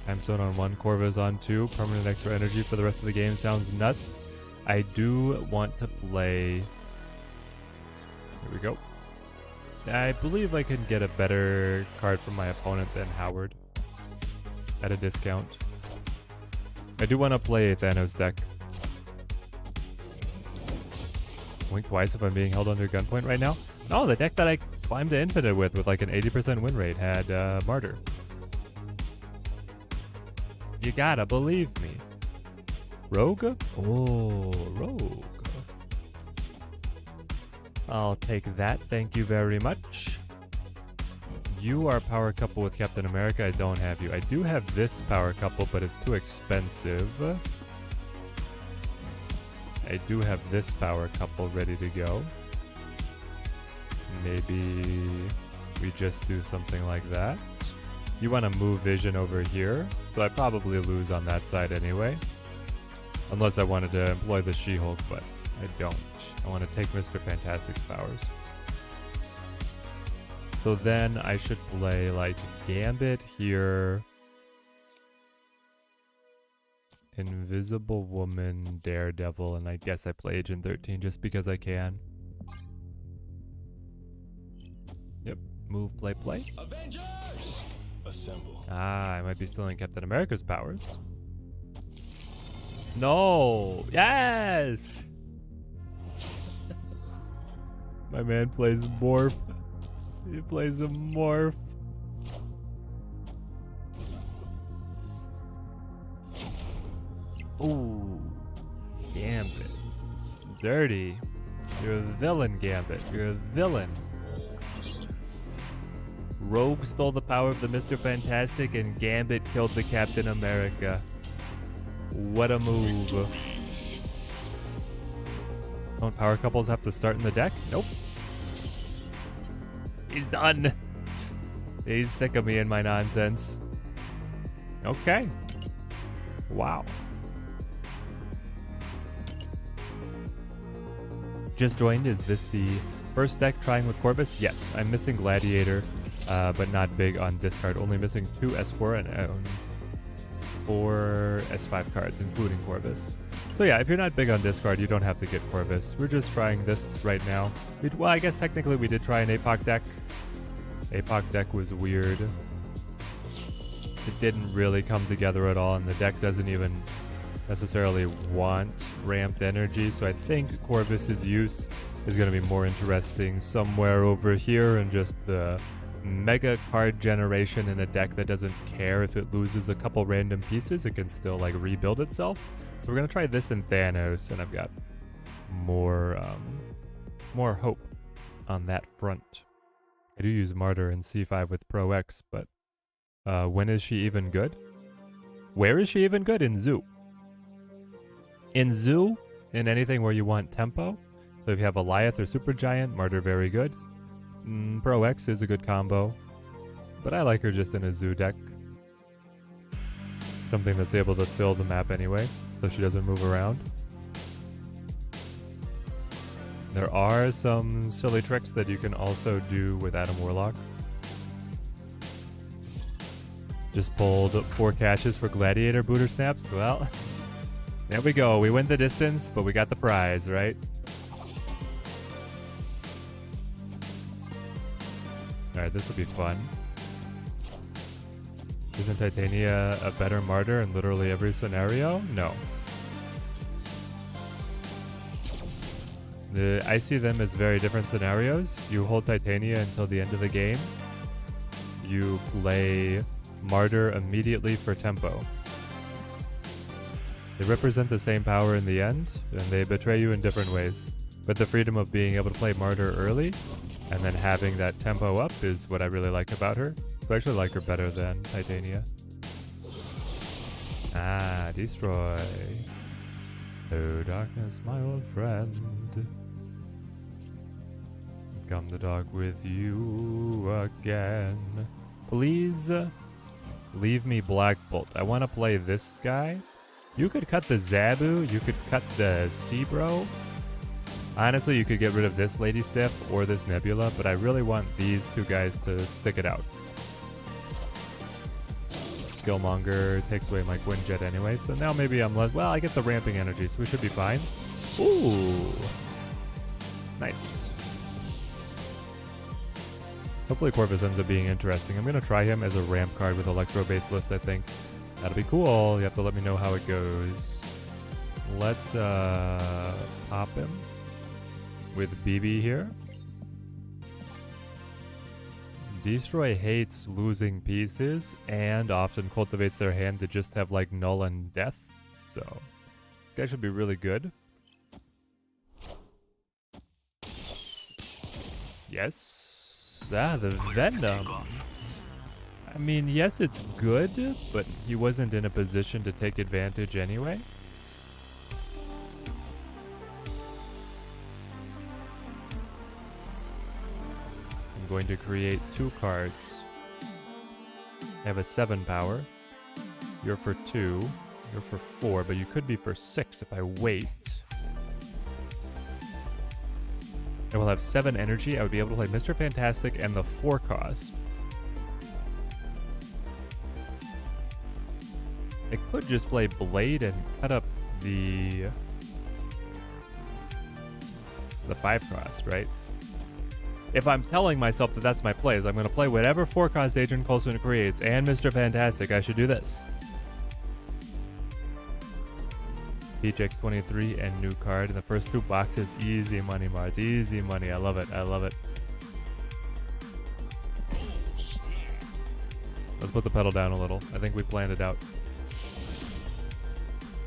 Timestone on 1, Corvus on 2. Permanent extra energy for the rest of the game sounds nuts. I do want to play... Here we go. I believe I can get a better card from my opponent than Howard at a discount. I do want to play a Thanos deck. Wink twice if I'm being held under gunpoint right now. No, the deck that I climbed to Infinite with like an 80% win rate had Martyr. You gotta believe me. Rogue? Oh, Rogue. I'll take that, thank you very much. You are power couple with Captain America. I don't have you. I do have this power couple, but it's too expensive. I do have this power couple ready to go. Maybe we just do something like that. You want to move Vision over here, so I probably lose on that side anyway. Unless I wanted to employ the She-Hulk, but I don't. I want to take Mr. Fantastic's powers. So then I should play like Gambit here. Invisible Woman, Daredevil, and I guess I play Agent 13 just because I can. Yep, move, play, play. Avengers! Assemble. Ah, I might be stealing Captain America's powers. No! Yes! My man plays Morph. He plays a Morph. Ooh. Gambit. Dirty. You're a villain, Gambit. You're a villain. Rogue stole the power of the Mr. Fantastic, and Gambit killed the Captain America. What a move. Don't power couples have to start in the deck? Nope. He's done. He's sick of me and my nonsense. Okay. Wow. Just joined. Is this the first deck trying with Corvus? Yes. I'm missing Gladiator, but not big on discard. Only missing 2 S4 and 4 S5 cards, including Corvus. So yeah, if you're not big on discard, you don't have to get Corvus. We're just trying this right now. Well, I guess technically we did try an APOC deck. APOC deck was weird. It didn't really come together at all, and the deck doesn't even necessarily want ramped energy, so I think Corvus's use is going to be more interesting somewhere over here, and just the mega card generation in a deck that doesn't care if it loses a couple random pieces. It can still like rebuild itself. So we're going to try this in Thanos, and I've got more hope on that front. I do use Martyr in C5 with Pro X, but when is she even good? Where is she even good? In Zoo. In Zoo, in anything where you want tempo. So if you have Goliath or Supergiant, Martyr very good. Pro X is a good combo, but I like her just in a Zoo deck. Something that's able to fill the map anyway, so she doesn't move around. There are some silly tricks that you can also do with Adam Warlock. Just pulled 4 caches for Gladiator Booter Snaps. Well, there we go. We win the distance, but we got the prize, right? Alright, this will be fun. Isn't Titania a better Martyr in literally every scenario? No. I see them as very different scenarios. You hold Titania until the end of the game. You play Martyr immediately for tempo. They represent the same power in the end, and they betray you in different ways. But the freedom of being able to play Martyr early and then having that tempo up is what I really like about her. So I actually like her better than Titania. Ah, destroy. Oh, darkness, my old friend. Come to talk with you again. Please leave me Black Bolt. I want to play this guy. You could cut the Zabu. You could cut the Sebro. Honestly, you could get rid of this Lady Sif or this Nebula, but I really want these 2 guys to stick it out. Skillmonger takes away my Quinjet anyway, so now maybe I'm less... Well, I get the ramping energy, so we should be fine. Ooh. Nice. Hopefully Corvus ends up being interesting. I'm going to try him as a ramp card with Electro-based list, I think. That'll be cool. You have to let me know how it goes. Let's pop him with BB here. Destroy hates losing pieces and often cultivates their hand to just have like null and death. So this guy should be really good. Yes. Ah, the Venom. I mean, yes, it's good, but he wasn't in a position to take advantage anyway. I'm going to create 2 cards. I have a 7 power. You're for 2. You're for 4, but you could be for 6 if I wait. I will have 7 energy. I would be able to play Mr. Fantastic and the 4 cost. I could just play Blade and cut up the 5 cost, right? If I'm telling myself that that's my plays, I'm going to play whatever 4 cost Agent Coulson creates and Mr. Fantastic. I should do this. Peach X23 and new card in the first 2 boxes. Easy money, Mars. Easy money. I love it. I love it. Let's put the pedal down a little. I think we planned it out.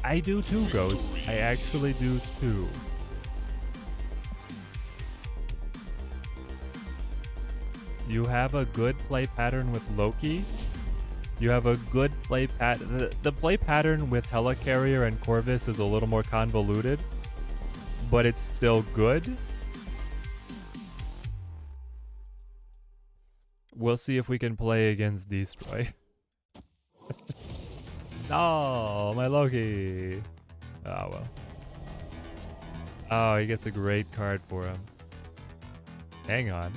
I do too, Ghost. I actually do too. you have a good play pattern with Loki. You have a good play pattern. The play pattern with Helicarrier and Corvus is a little more convoluted, but it's still good. We'll see if we can play against Destroy. No, my Loki. Oh, well. Oh, he gets a great card for him. Hang on.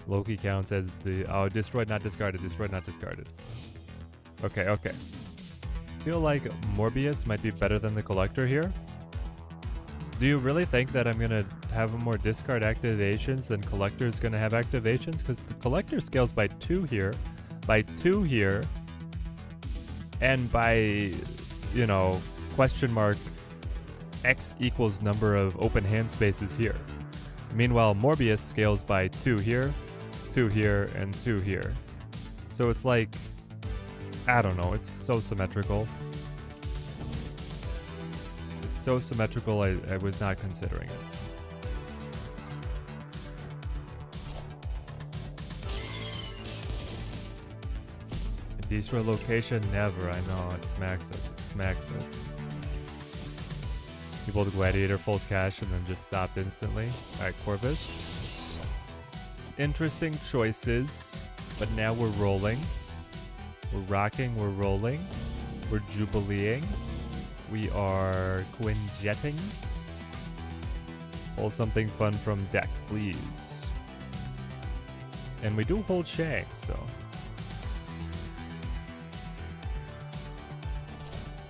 Loki counts as the... Oh, destroyed, not discarded. Destroyed, not discarded. Okay, okay. I feel like Morbius might be better than the Collector here. Do you really think that I'm going to have more discard activations than Collector's going to have activations? Because the Collector scales by 2 here, by 2 here, and by, you know, question mark X equals number of open hand spaces here. Meanwhile, Morbius scales by 2 here, 2 here, and 2 here. So it's like, I don't know, it's so symmetrical. It's so symmetrical, I was not considering it. Destroy location, never, I know, it smacks us, it smacks us. You pulled Gladiator, Fool's Cash, and then just stopped instantly. Alright, Corvus. Interesting choices, but now we're rolling. We're rocking, we're rolling. We're jubileeing. We are quinjetting. Pull something fun from deck, please. And we do hold Shang, so...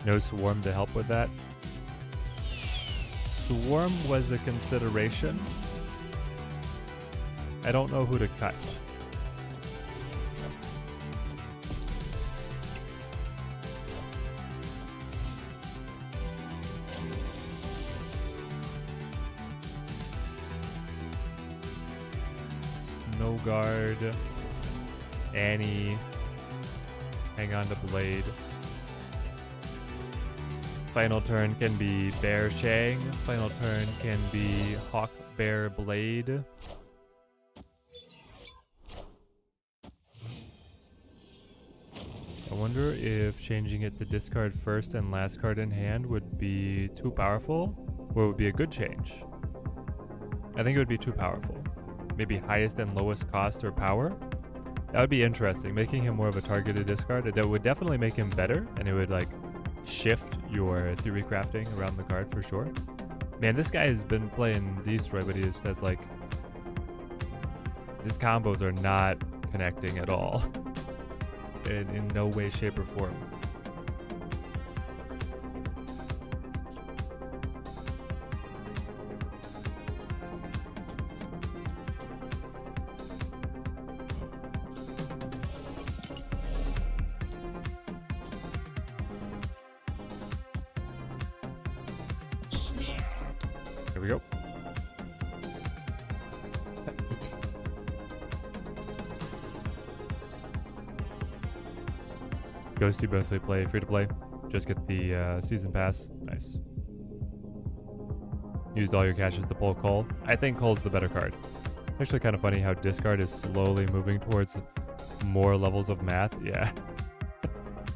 No Swarm to help with that. Swarm was a consideration. I don't know who to cut. No guard. Annie. Hang on to Blade. Final turn can be Bear Shang. Final turn can be Hawk Bear Blade. I wonder if changing it to discard first and last card in hand would be too powerful, or it would be a good change. I think it would be too powerful. Maybe highest and lowest cost or power. That would be interesting, making him more of a targeted discard. That would definitely make him better, and it would like shift your theory crafting around the card for sure. Man, this guy has been playing Destroy, but he just has like... his combos are not connecting at all. In no way, shape, or form. Here we go. Ghosty mostly play, free to play. Just get the season pass. Nice. Used all your caches to pull Cole. I think Cole's the better card. Actually kind of funny how discard is slowly moving towards more levels of math. Yeah.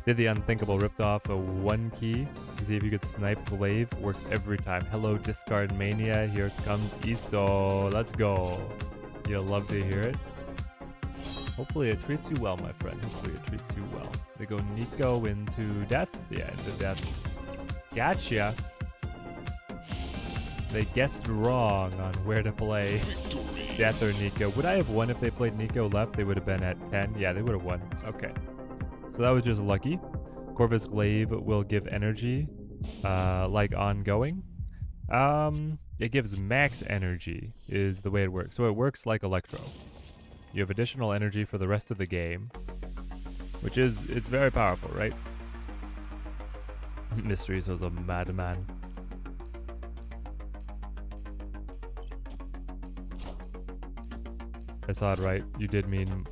Did the unthinkable, ripped off a 1 key to see if you could snipe Glaive. Works every time. Hello, discard mania. Here comes Iso. Let's go. You'll love to hear it. Hopefully it treats you well, my friend. Hopefully it treats you well. They go Nico into death. Yeah, into death. Gotcha. They guessed wrong on where to play death or Nico. Would I have won if they played Nico left? They would have been at 10. Yeah, they would have won. Okay. So that was just lucky. Corvus Glaive will give energy, like ongoing. It gives max energy is the way it works. So it works like Electro. You have additional energy for the rest of the game, which is, it's very powerful, right? Mysteries was a madman. I saw it right. You did mean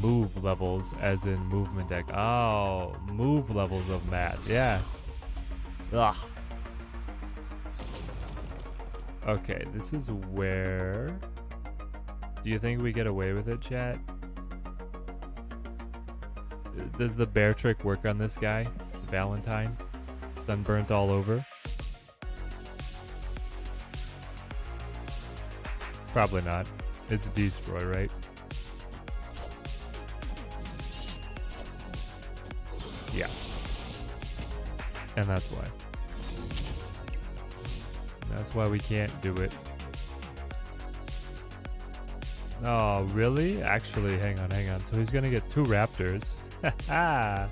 move levels as in movement deck. Oh, move levels of math. Yeah. Ugh. Okay, this is where... Do you think we get away with it, chat? Does the bear trick work on this guy? Valentine? Sunburnt all over? Probably not. It's destroy, right? Yeah. And that's why. That's why we can't do it. Oh, really? Actually, hang on. So he's gonna get 2 raptors. Haha!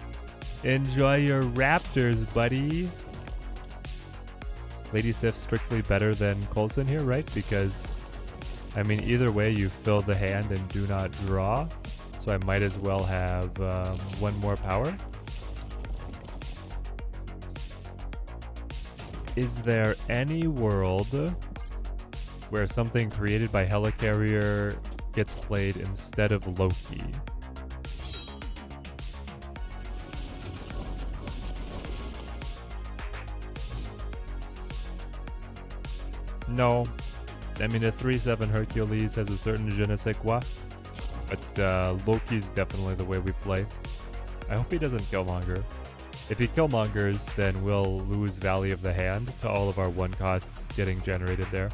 Enjoy your raptors, buddy! Lady Sif strictly better than Coulson here, right? Because, I mean, either way, you fill the hand and do not draw. So I might as well have 1 more power. Is there any world where something created by Helicarrier gets played instead of Loki? No. I mean, a 3/7 Hercules has a certain je ne sais quoi, but Loki's definitely the way we play. I hope he doesn't Killmonger. If he Killmongers, then we'll lose Valley of the Hand to all of our 1 costs getting generated there.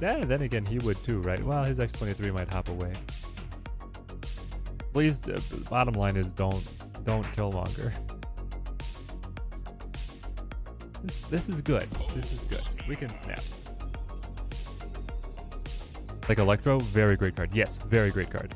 Yeah, then again, he would too, right? Well, his X-23 might hop away. Please, bottom line is don't Killmonger. This is good. This is good. We can snap. Like Electro, very great card. Yes, very great card.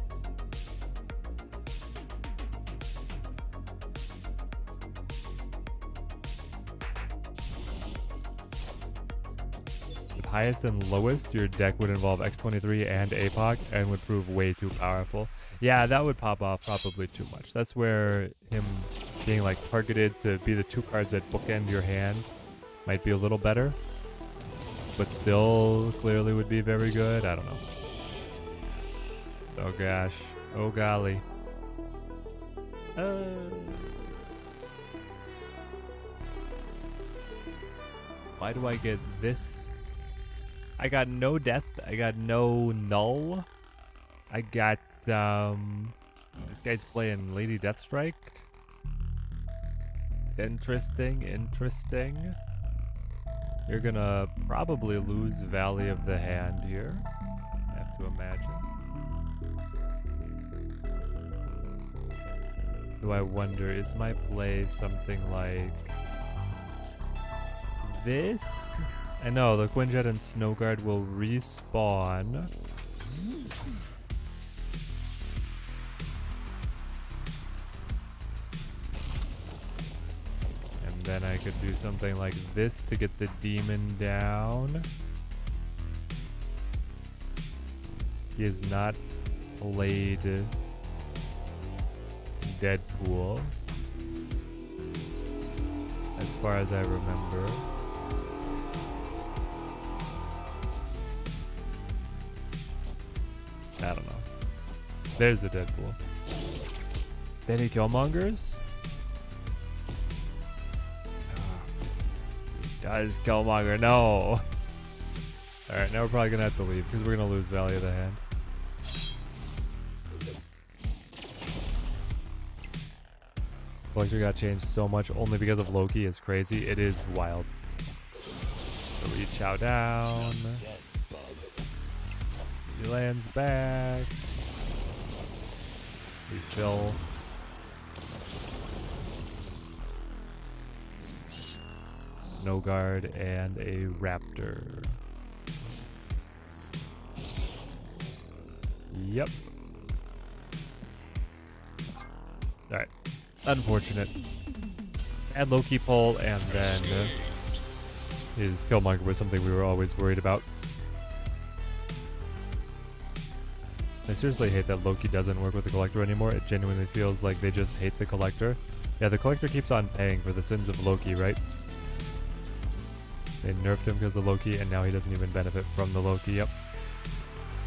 With highest and lowest, your deck would involve X-23 and APOC and would prove way too powerful. Yeah, that would pop off probably too much. That's where him being like targeted to be the 2 cards that bookend your hand might be a little better, but still clearly would be very good. I don't know. Oh gosh. Oh golly. Why do I get this? I got no death. I got no null. I got this guy's playing Lady Deathstrike. Interesting. You're gonna probably lose Valley of the Hand here, I have to imagine. Do I wonder, is my play something like this? I know, the Quinjet and Snowguard will respawn. Then I could do something like this to get the demon down. He has not played Deadpool, as far as I remember. I don't know. There's the Deadpool. Then he Killmongers? Guys, Killmonger, no. Alright, now we're probably gonna have to leave because we're gonna lose Valley of the Hand. Collector got changed so much only because of Loki. It's crazy. It is wild. So we chow down. He lands back. We fill. Snow Guard and a Raptor. Yep. Alright. Unfortunate. Add Loki pull, and then his Killmonger was something we were always worried about. I seriously hate that Loki doesn't work with the Collector anymore. It genuinely feels like they just hate the Collector. Yeah, the Collector keeps on paying for the sins of Loki, right? They nerfed him because of Loki, and now he doesn't even benefit from the Loki. Yep.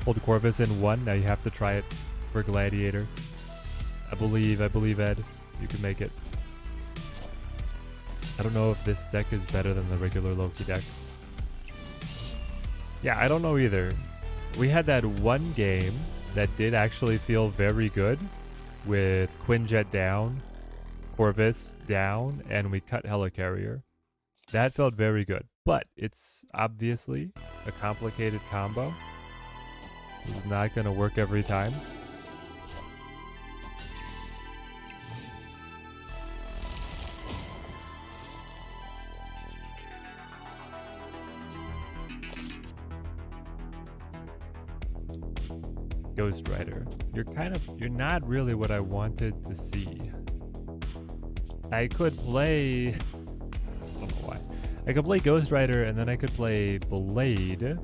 Hold Corvus in 1. Now you have to try it for Gladiator. I believe, Ed. You can make it. I don't know if this deck is better than the regular Loki deck. Yeah, I don't know either. We had that one game that did actually feel very good with Quinjet down, Corvus down, and we cut Helicarrier. That felt very good, but it's obviously a complicated combo. It's not going to work every time. Ghost Rider. You're not really what I wanted to see. I could play, I don't know why. I could play Ghost Rider and then I could play Blade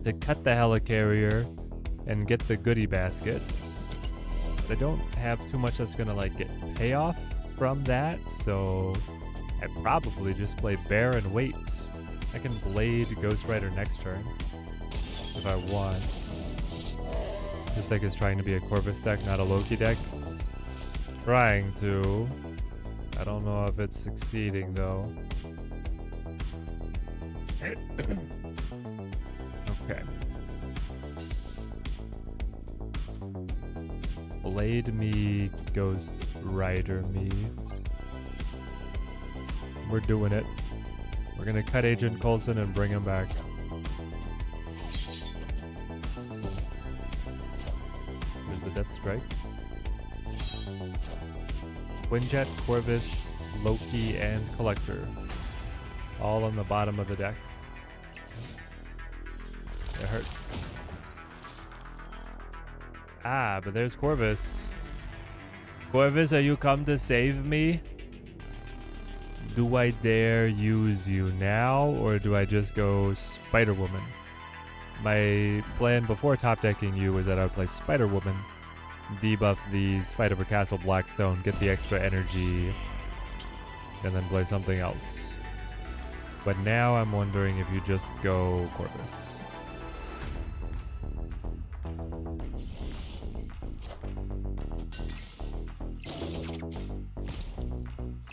to cut the Helicarrier and get the goodie basket. But I don't have too much that's gonna like get payoff from that, so I probably just play Bear and wait. I can Blade Ghost Rider next turn if I want. This deck is trying to be a Corvus deck, not a Loki deck. Trying to. I don't know if it's succeeding though. Okay. Blade me, Ghost Rider me. We're doing it. We're gonna cut Agent Coulson and bring him back. There's the Death Strike. Quinjet, Corvus, Loki, and Collector. All on the bottom of the deck. It hurts. Ah, but there's Corvus. Corvus, are you come to save me? Do I dare use you now, or do I just go Spider-Woman? My plan before top decking you was that I would play Spider-Woman, debuff these, fight over Castle Blackstone, get the extra energy, and then play something else. But now I'm wondering if you just go Corvus.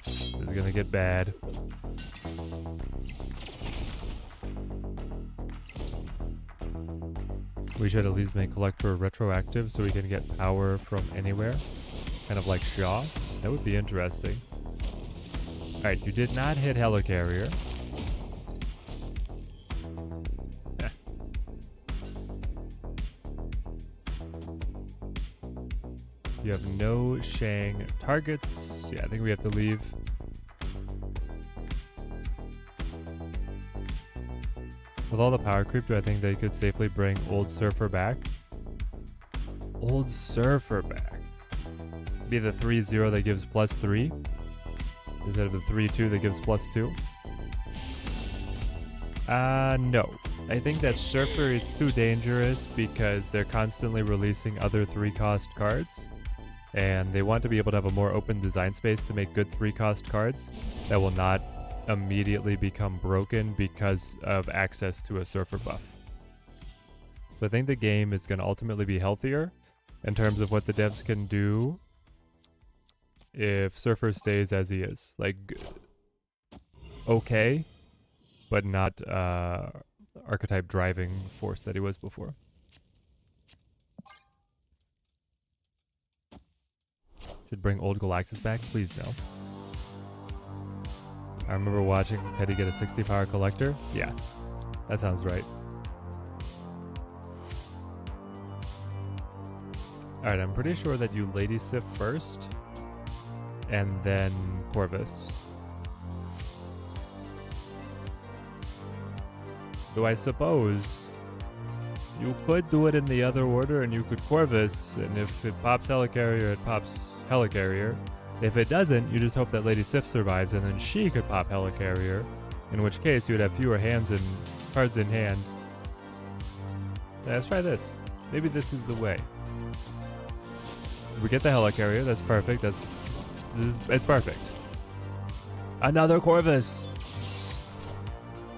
This is gonna get bad. We should at least make Collector retroactive so we can get power from anywhere. Kind of like Shaw. That would be interesting. Alright, you did not hit Helicarrier. You have no Shang targets. Yeah, I think we have to leave. With all the power creep, do I think they could safely bring Old Surfer back? Old Surfer back. Be the 3-0 that gives +3 instead of the 3-2 that gives +2. No. I think that Surfer is too dangerous because they're constantly releasing other 3-cost cards. And they want to be able to have a more open design space to make good 3-cost cards that will not immediately become broken because of access to a Surfer buff. So I think the game is going to ultimately be healthier in terms of what the devs can do if Surfer stays as he is. Like, okay, but not archetype driving force that he was before. Should bring Old Galaxus back? Please no. I remember watching Teddy get a 60 power collector. Yeah, that sounds right. Alright, I'm pretty sure that you Lady Sif first, and then Corvus. Though I suppose you could do it in the other order, and you could Corvus, and if it pops Helicarrier, it pops Helicarrier. If it doesn't, you just hope that Lady Sif survives, and then she could pop Helicarrier, in which case you would have fewer hands and cards in hand. Yeah, let's try this. Maybe this is the way. We get the Helicarrier. That's perfect. It's perfect. Another Corvus.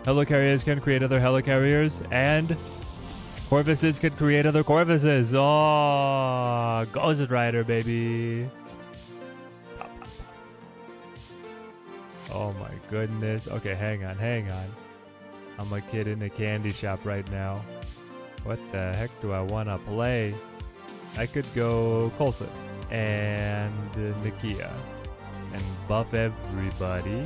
Helicarriers can create other Helicarriers, and Corvuses can create other Corvuses. Oh, Ghost Rider, baby. Pop, pop, pop. Oh my goodness. Okay, hang on. I'm a kid in a candy shop right now. What the heck do I want to play? I could go Coulson and Nakia and buff everybody.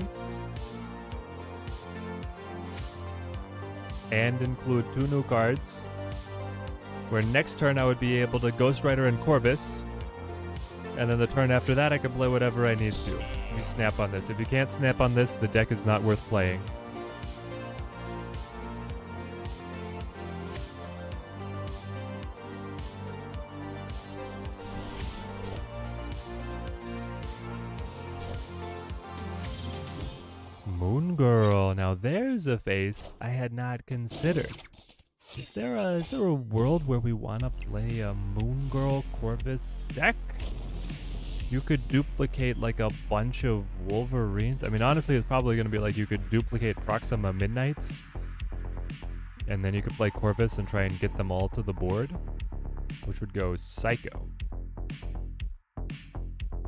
And include 2 new cards. Where next turn I would be able to Ghost Rider and Corvus. And then the turn after that I can play whatever I need to. You snap on this. If you can't snap on this, the deck is not worth playing. Moon Girl. Now there's a face I had not considered. Is there a world where we want to play a Moon Girl Corvus deck? You could duplicate like a bunch of Wolverines. I mean, honestly, it's probably going to be like you could duplicate Proxima Midnights. And then you could play Corvus and try and get them all to the board. Which would go Psycho.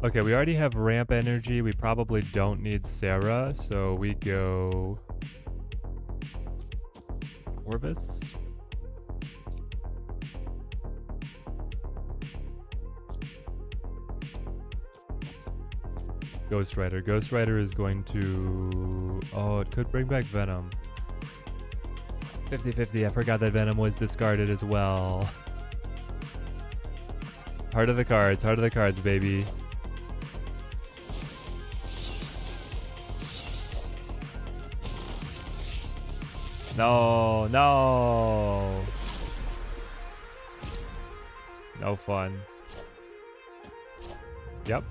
Okay, we already have Ramp Energy. We probably don't need Sarah. So we go Corvus. Ghost Rider. Ghost Rider is going to... Oh, it could bring back Venom. 50-50. I forgot that Venom was discarded as well. Heart of the cards, baby. No, no. No fun. Yep.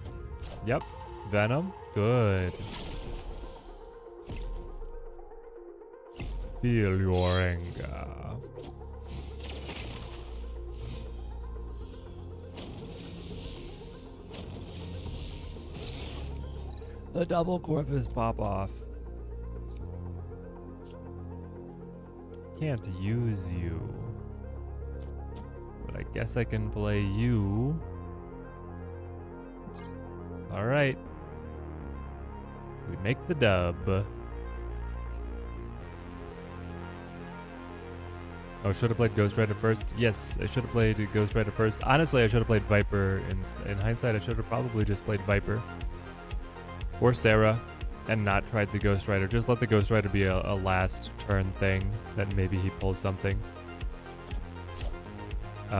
Yep. Venom. Good. Feel your anger. The double Corvus pop off. Can't use you. But I guess I can play you. Alright. We make the dub. Oh, should have played Ghost Rider first? Yes, I should have played Ghost Rider first. Honestly, I should have played Viper. In hindsight, I should have probably just played Viper. Or Sarah. And not tried the Ghost Rider. Just let the Ghost Rider be a last turn thing. Then maybe he pulls something.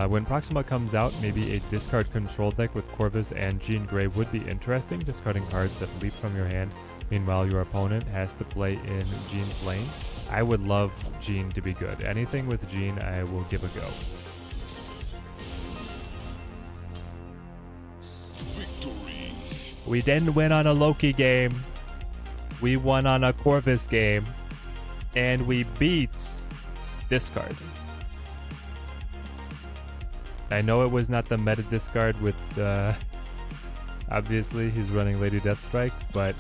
When Proxima comes out, maybe a discard control deck with Corvus and Jean Grey would be interesting. Discarding cards that leap from your hand. Meanwhile, your opponent has to play in Jean's lane. I would love Jean to be good. Anything with Jean, I will give a go. Victory. We didn't win on a Loki game. We won on a Corvus game. And we beat discard. I know it was not the meta discard with, obviously he's running Lady Deathstrike, but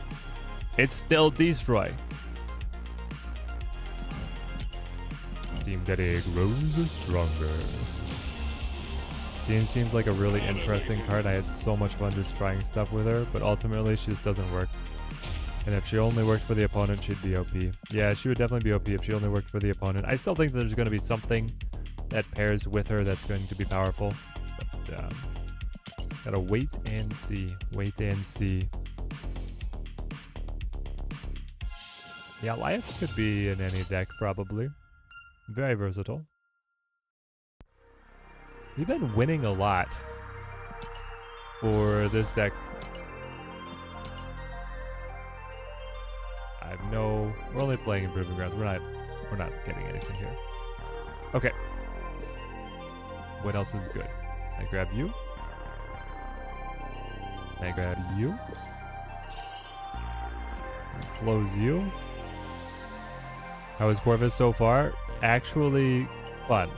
it's still destroy. Team Daddy grows stronger. Jean seems like a really interesting card. I had so much fun just trying stuff with her, but ultimately she just doesn't work. And if she only worked for the opponent, she'd be OP. Yeah, she would definitely be OP if she only worked for the opponent. I still think that there's going to be something that pairs with her that's going to be powerful. But, gotta wait and see. Wait and see. Yeah, Life could be in any deck, probably. Very versatile. We've been winning a lot for this deck. I have no... We're only playing in Proving Grounds. We're not getting anything here. Okay. What else is good? I grab you. I grab you. Close you. How is Corvus so far? Actually fun.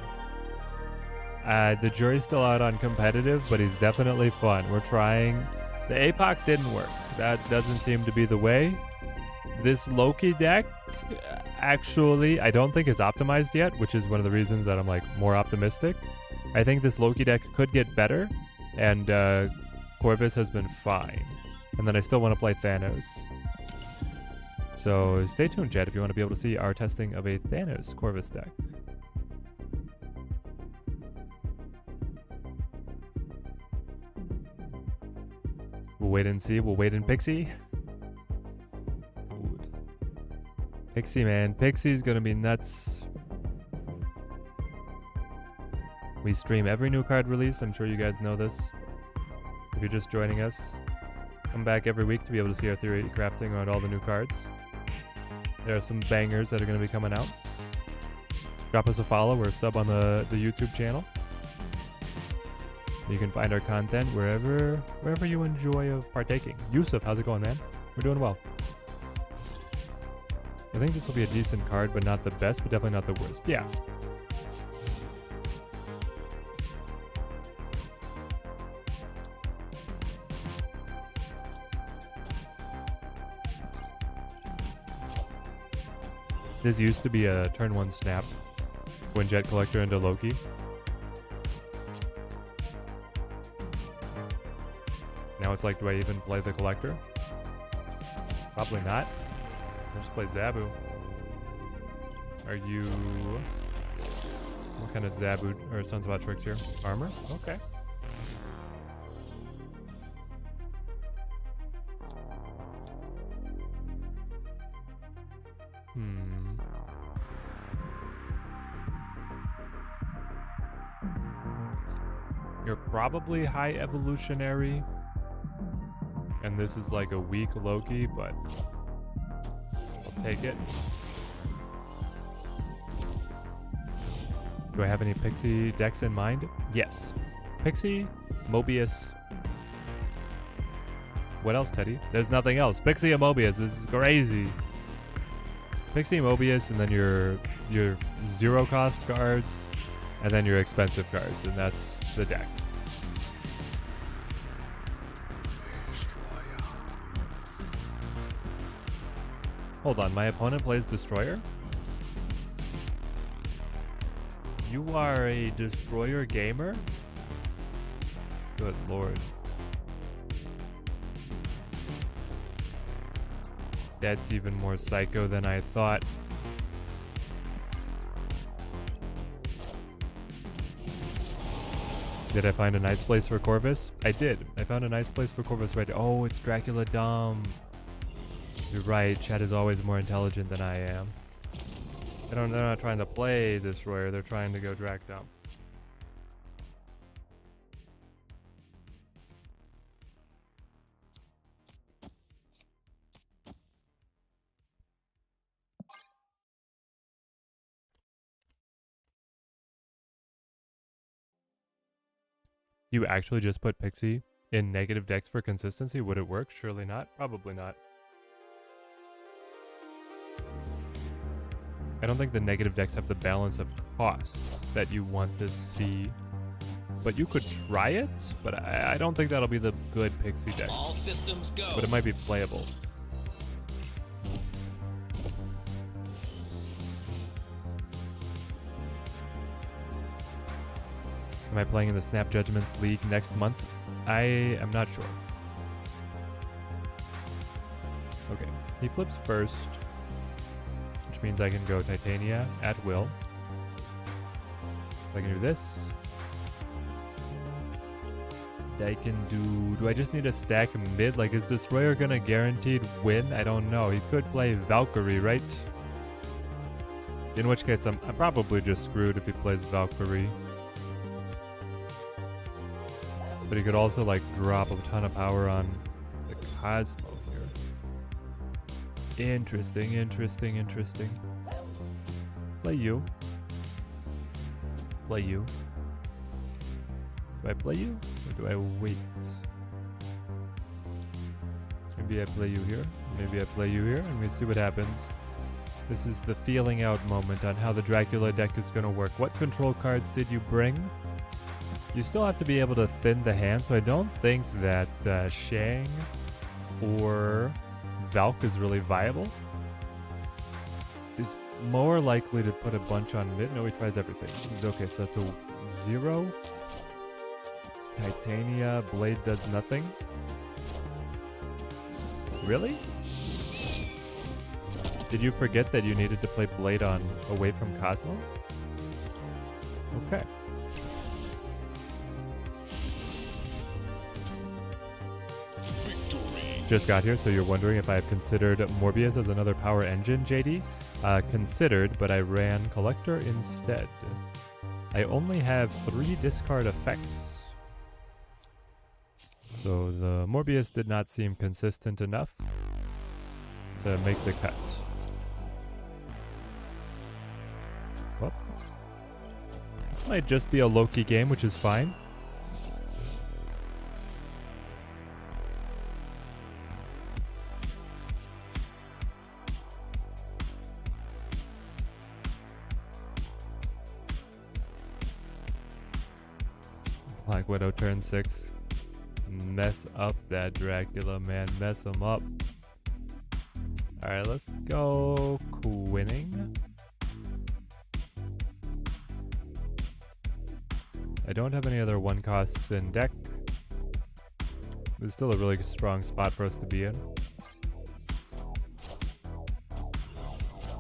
The jury's still out on competitive, but he's definitely fun. We're trying. The APOC didn't work. That doesn't seem to be the way. This Loki deck, actually, I don't think is optimized yet, which is one of the reasons that I'm like more optimistic. I think this Loki deck could get better, and Corvus has been fine. And then I still want to play Thanos. So stay tuned, chat, if you want to be able to see our testing of a Thanos Corvus deck. wait and see. We'll wait in Pixie. Dude. Pixie, man. Pixie's gonna be nuts. We stream every new card released. I'm sure you guys know this. If you're just joining us, come back every week to be able to see our theory crafting on all the new cards. There are some bangers that are going to be coming out. Drop us a follow or a sub on the YouTube channel. You can find our content wherever you enjoy of partaking. Yusuf, how's it going, man? We're doing well. I think this will be a decent card, but not the best, but definitely not the worst. Yeah. This used to be a turn 1 snap when Jet Collector into Loki. Now it's like, do I even play the Collector? Probably not. I'll just play Zabu. Are you... What kind of Zabu or Sons of Hot Tricks here? Armor? Okay. You're probably high evolutionary. And this is like a weak Loki, but I'll take it. Do I have any Pixie decks in mind? Yes. Pixie, Mobius. What else, Teddy? There's nothing else. Pixie and Mobius. This is crazy. Pixie, Mobius, and then your 0 cost cards, and then your expensive cards, and that's the deck. Hold on, my opponent plays Destroyer? You are a Destroyer gamer? Good lord. That's even more psycho than I thought. Did I find a nice place for Corvus? I did. I found a nice place for Corvus right. Oh, it's Dracula Dumb. You're right. Chat is always more intelligent than I am. They're not trying to play Destroyer. They're trying to go Drac Dumb. You actually just put Pixie in negative decks for consistency? Would it work? Surely not. Probably not. I don't think the negative decks have the balance of costs that you want to see. But you could try it, but I don't think that'll be the good Pixie deck. All systems go. But it might be playable. Am I playing in the Snap Judgments League next month? I am not sure. Okay, he flips first, which means I can go Titania at will. I can do this. I can do I just need a stack mid? Like, is Destroyer gonna guaranteed win? I don't know. He could play Valkyrie, right? In which case, I'm probably just screwed if he plays Valkyrie. But he could also, like, drop a ton of power on the Cosmo here. Interesting, interesting, interesting. Play you. Play you. Do I play you, or do I wait? Maybe I play you here. Maybe I play you here, and we see what happens. This is the feeling out moment on how the Dracula deck is going to work. What control cards did you bring? You still have to be able to thin the hand, so I don't think that Shang or Valk is really viable. He's more likely to put a bunch on mid. No, he tries everything. He's okay, so that's a 0. Titania, Blade does nothing. Really? Did you forget that you needed to play Blade on away from Cosmo? Okay. just got here, so you're wondering if I've considered Morbius as another power engine, JD. Considered, but I ran Collector instead. I only have 3 discard effects. So the Morbius did not seem consistent enough to make the cut. Well, this might just be a Loki game, which is fine. Black Widow turn 6. Mess up that Dracula, man. Mess him up. Alright, let's go Quinning. I don't have any other 1 costs in deck. It's still a really strong spot for us to be in.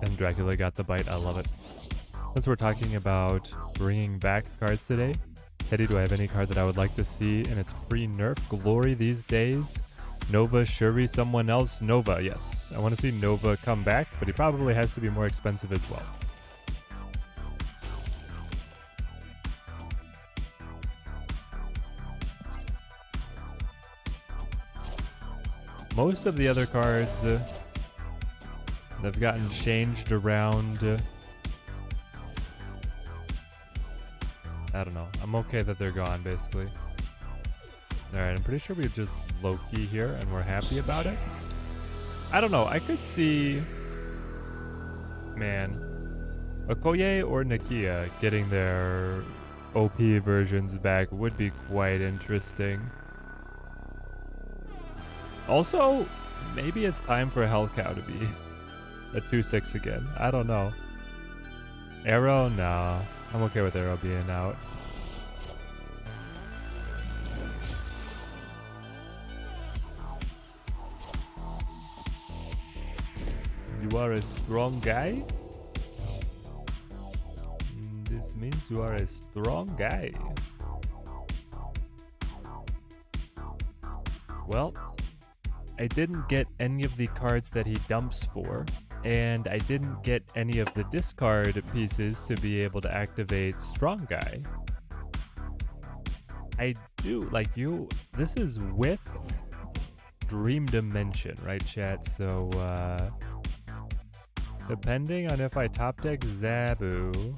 And Dracula got the bite. I love it. Since we're talking about bringing back cards today, Teddy, do I have any card that I would like to see in its pre-nerf glory these days? Nova, Shuri, someone else? Nova, yes. I want to see Nova come back, but he probably has to be more expensive as well. Most of the other cards have gotten changed around. I don't know. I'm okay that they're gone, basically. Alright, I'm pretty sure we just Loki here, and we're happy about it. I don't know. I could see... Man. Okoye or Nakia getting their OP versions back would be quite interesting. Also, maybe it's time for Hellcow to be a 2/6 again. I don't know. Arrow? No. I'm okay with Arrow being out. You are a strong guy? This means you are a strong guy. Well, I didn't get any of the cards that he dumps for. And I didn't get any of the discard pieces to be able to activate Strong Guy. I do, like you, this is with Dream Dimension, right chat? So, depending on if I top deck Zabu,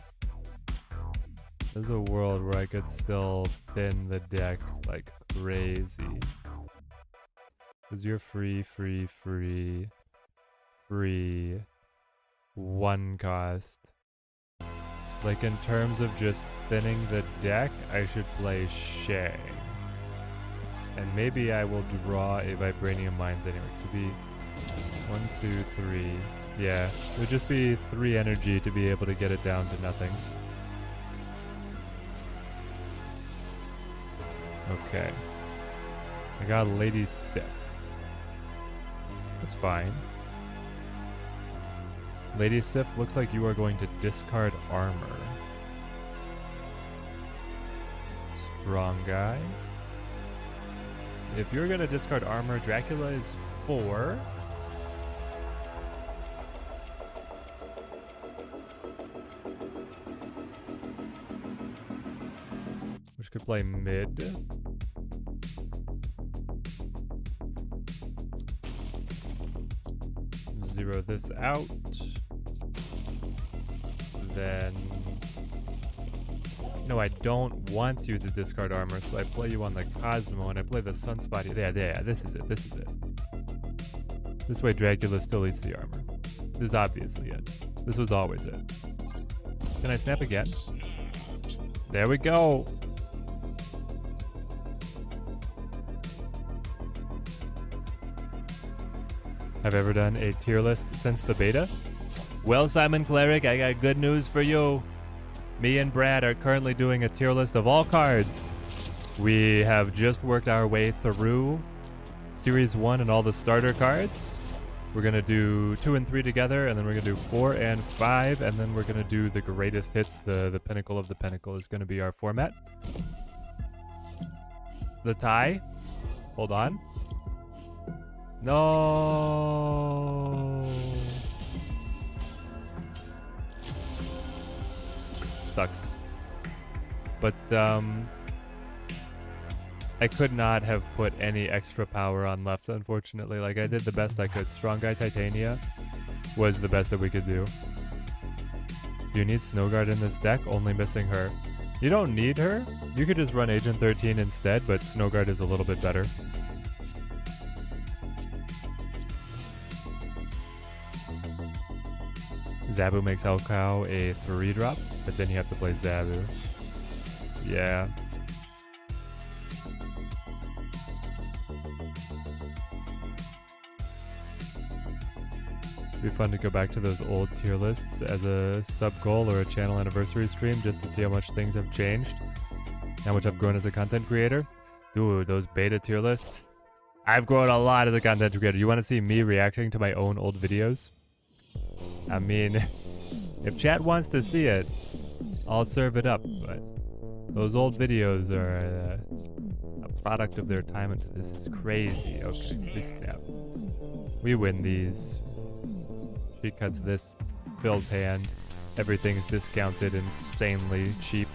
there's a world where I could still thin the deck like crazy. Because you're free. 1 cost. Like in terms of just thinning the deck, I should play Shang. And maybe I will draw a Vibranium Mines anyway. So it'd be 1, 2, 3. Yeah, it would just be 3 energy to be able to get it down to nothing. Okay. I got Lady Sif. That's fine. Lady Sif, looks like you are going to discard armor. Strong Guy. If you're going to discard armor, Dracula is 4. Which could play mid. Zero this out. Then... No, I don't want you to discard armor, so I play you on the Cosmo, and I play the Sunspot. Yeah, this is it. This way Dracula still eats the armor. This is obviously it. This was always it. Can I snap again? There we go! Have I ever done a tier list since the beta? Well, Simon Cleric, I got good news for you. Me and Brad are currently doing a tier list of all cards. We have just worked our way through Series 1 and all the starter cards. We're going to do 2 and 3 together, and then we're going to do 4 and 5, and then we're going to do the greatest hits. The pinnacle of the pinnacle is going to be our format. The tie. Hold on. No. Sucks. But I could not have put any extra power on left, unfortunately. Like, I did the best I could. Strong Guy Titania was the best that we could do. Do you need Snowguard in this deck? Only missing her. You don't need her. You could just run Agent 13 instead, but Snowguard is a little bit better. Zabu makes Hellcow a 3-drop, but then you have to play Zabu. Yeah. It'd be fun to go back to those old tier lists as a sub-goal or a channel anniversary stream just to see how much things have changed. How much I've grown as a content creator. Dude, those beta tier lists. I've grown a lot as a content creator. You want to see me reacting to my own old videos? I mean, if chat wants to see it, I'll serve it up, but those old videos are a product of their time, and this is crazy. Okay, we snap. We win these. She cuts this, Phil's hand. Everything's discounted insanely cheap.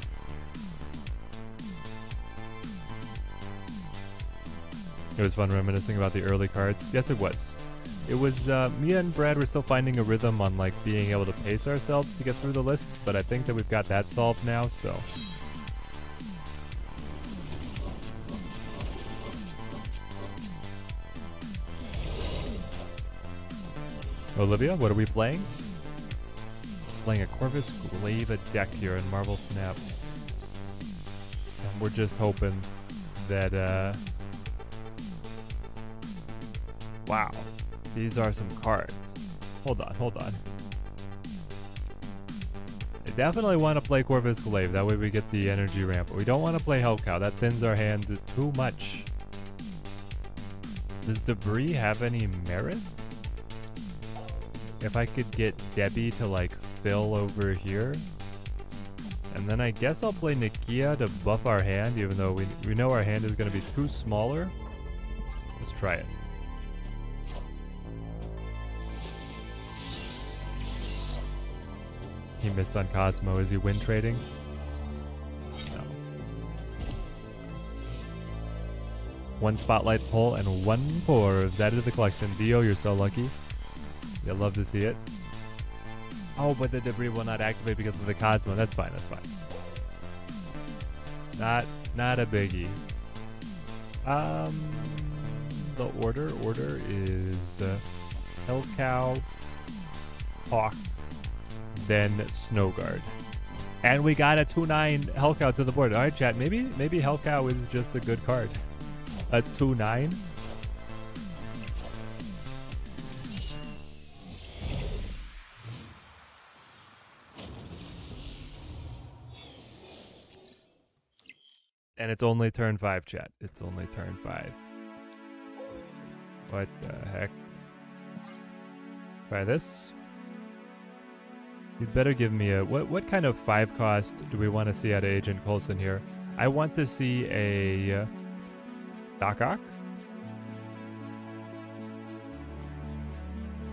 It was fun reminiscing about the early cards. Yes, it was. It was, me and Brad were still finding a rhythm on, like, being able to pace ourselves to get through the lists, but I think that we've got that solved now, so. Olivia, what are we playing? Playing a Corvus Glaive deck here in Marvel Snap. And we're just hoping that, wow. These are some cards. Hold on, hold on. I definitely want to play Corvus Glaive. That way we get the energy ramp. But we don't want to play Hellcow. That thins our hand too much. Does Debris have any merit? If I could get Debbie to, like, fill over here. And then I guess I'll play Nikia to buff our hand, even though we know our hand is going to be too smaller. Let's try it. He missed on Cosmo. Is he win trading? No. One spotlight pull and one Corvs added to the collection. Dio, you're so lucky. You'll love to see it. Oh, but the Debris will not activate because of the Cosmo. That's fine, that's fine. Not a biggie. The order is Hellcow, Hawk, then Snowguard. And we got a 2-9 Hellcow to the board. Alright, chat, maybe Hellcow is just a good card. A 2-9? And it's only turn 5, chat. It's only turn 5. What the heck? Try this. You'd better give me a... What kind of 5 cost do we want to see out of Agent Coulson here? I want to see a... Doc Ock?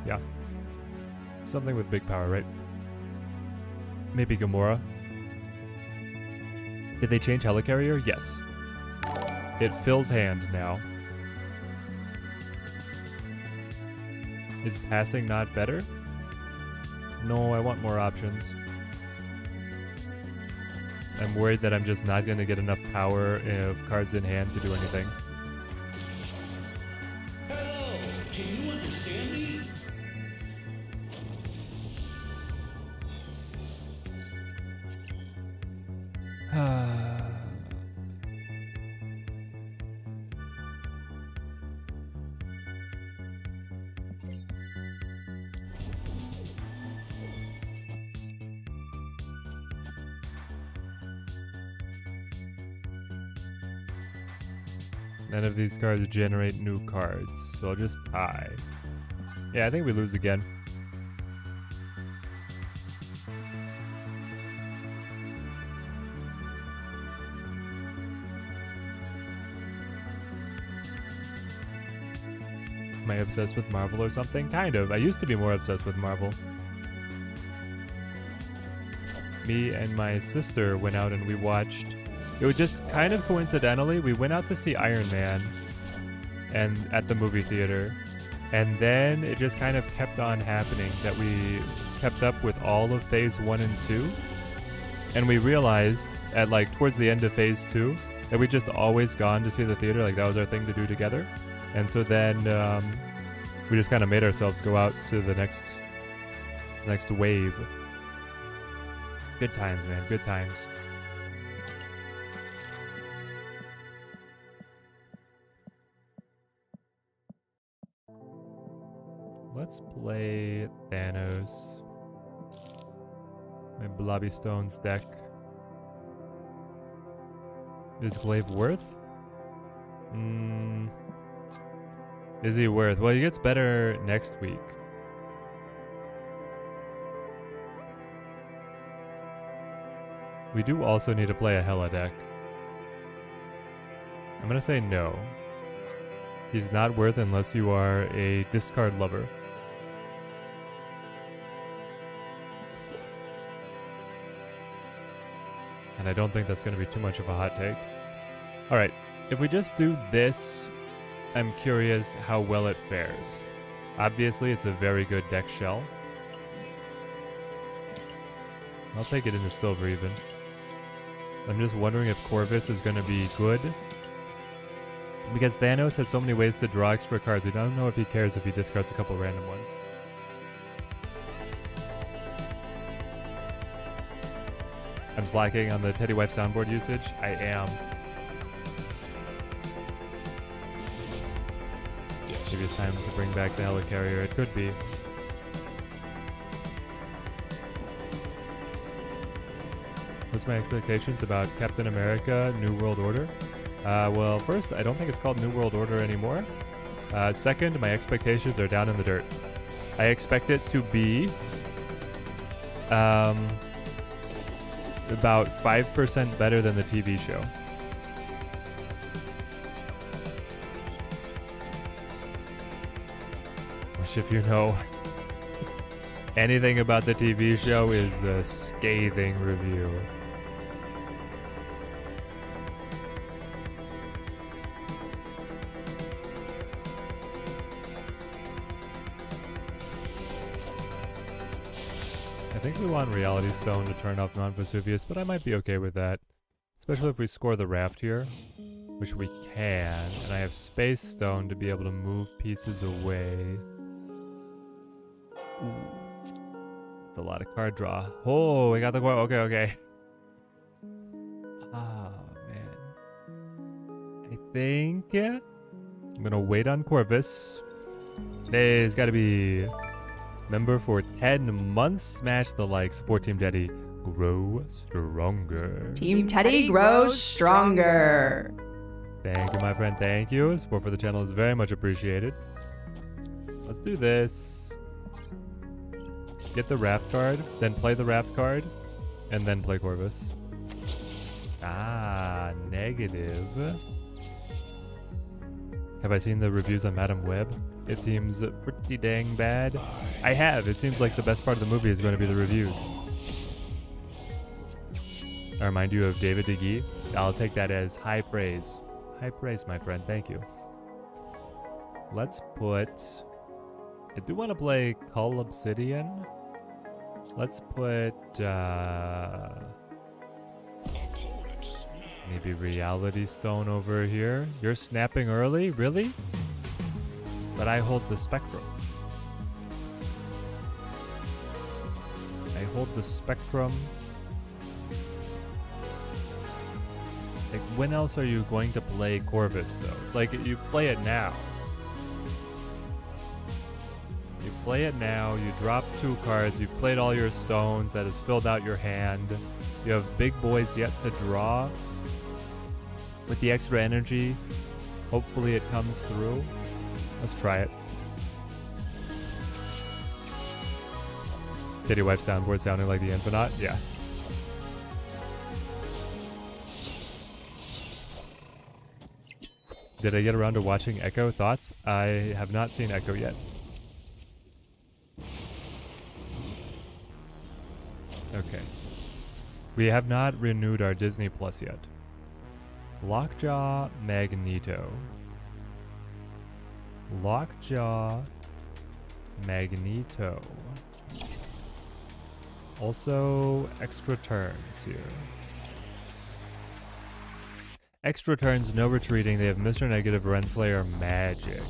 Yeah. Something with big power, right? Maybe Gamora. Did they change Helicarrier? Yes. It fills hand now. Is passing not better? No, I want more options. I'm worried that I'm just not going to get enough power of cards in hand to do anything. Hello, can you understand me? None of these cards generate new cards, so I'll just tie. Yeah, I think we lose again. My I obsessed with Marvel or something? Kind of. I used to be more obsessed with Marvel. Me and my sister went out and we watched... It was just kind of coincidentally, we went out to see Iron Man and at the movie theater. And then it just kind of kept on happening that we kept up with all of Phase 1 and 2. And we realized at like towards the end of Phase 2 that we'd just always gone to see the theater. Like that was our thing to do together. And so then we just kind of made ourselves go out to the next wave. Good times, man. Good times. Let's play Thanos. My Blobby Stones deck. Is Glaive worth? Is he worth? Well, he gets better next week. We do also need to play a Hela deck. I'm gonna say no. He's not worth unless you are a discard lover. And I don't think that's going to be too much of a hot take. Alright, if we just do this, I'm curious how well it fares. Obviously, it's a very good deck shell. I'll take it into silver even. I'm just wondering if Corvus is going to be good. Because Thanos has so many ways to draw extra cards. I don't know if he cares if he discards a couple random ones. I'm slacking on the Teddy Wife soundboard usage. I am. Maybe it's time to bring back the Helicarrier. It could be. What's my expectations about Captain America New World Order? Well, first, I don't think it's called New World Order anymore. Second, my expectations are down in the dirt. I expect it to be about 5% better than the TV show. Which, if you know anything about the TV show, is a scathing review. I think we want Reality Stone to turn off Mount Vesuvius, but I might be okay with that. Especially if we score the raft here, which we can. And I have Space Stone to be able to move pieces away. Ooh. That's a lot of card draw. Oh, we got the... Okay. Ah, man. I think... I'm gonna wait on Corvus. There's gotta be... Member for 10 months. Smash the like. Support Team Teddy. Grow stronger. Team Teddy grows stronger. Thank you, my friend. Thank you. Support for the channel is very much appreciated. Let's do this. Get the raft card, then play the raft card, and then play Corvus. Ah, negative. Have I seen the reviews on Madam Web? It seems pretty dang bad. I have. It seems like the best part of the movie is going to be the reviews. I remind you of David DeGee. I'll take that as high praise. High praise, my friend. Thank you. Let's put... I do want to play Cull Obsidian. Let's put... maybe Reality Stone over here. You're snapping early? Really? But I hold the Spectrum. I hold the Spectrum. Like, when else are you going to play Corvus, though? It's like, you play it now. You play it now, you drop 2 cards, you've played all your stones, that has filled out your hand. You have big boys yet to draw. With the extra energy, hopefully it comes through. Let's try it. Teddy Wife soundboard sounding like the Infinite? Yeah. Did I get around to watching Echo? Thoughts? I have not seen Echo yet. Okay. We have not renewed our Disney Plus yet. Lockjaw Magneto. Lockjaw Magneto. Also, extra turns here. Extra turns, no retreating. They have Mr. Negative, Renslayer, Magic.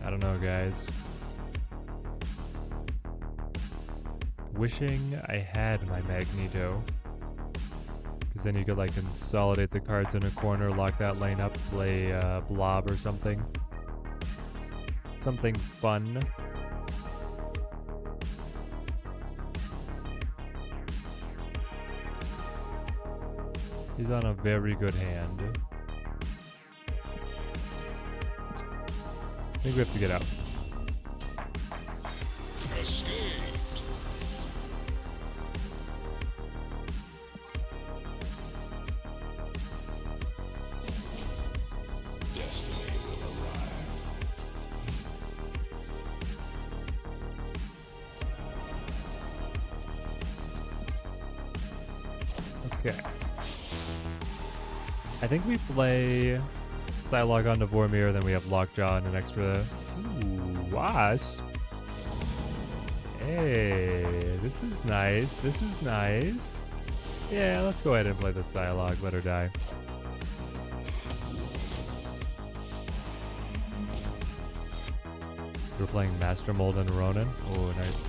I don't know, guys. Wishing I had my Magneto. Because then you could like consolidate the cards in a corner, lock that lane up, play Blob or something. Something fun. He's on a very good hand. I think we have to get out. Escaped. Destiny will arrive. Okay. I think we play Psylocke onto Vormir, then we have Lockjaw and an extra... Ooh, Wasp. Hey, this is nice. This is nice. Yeah, let's go ahead and play the Psylocke. Let her die. We're playing Master Mold and Ronin. Oh, nice.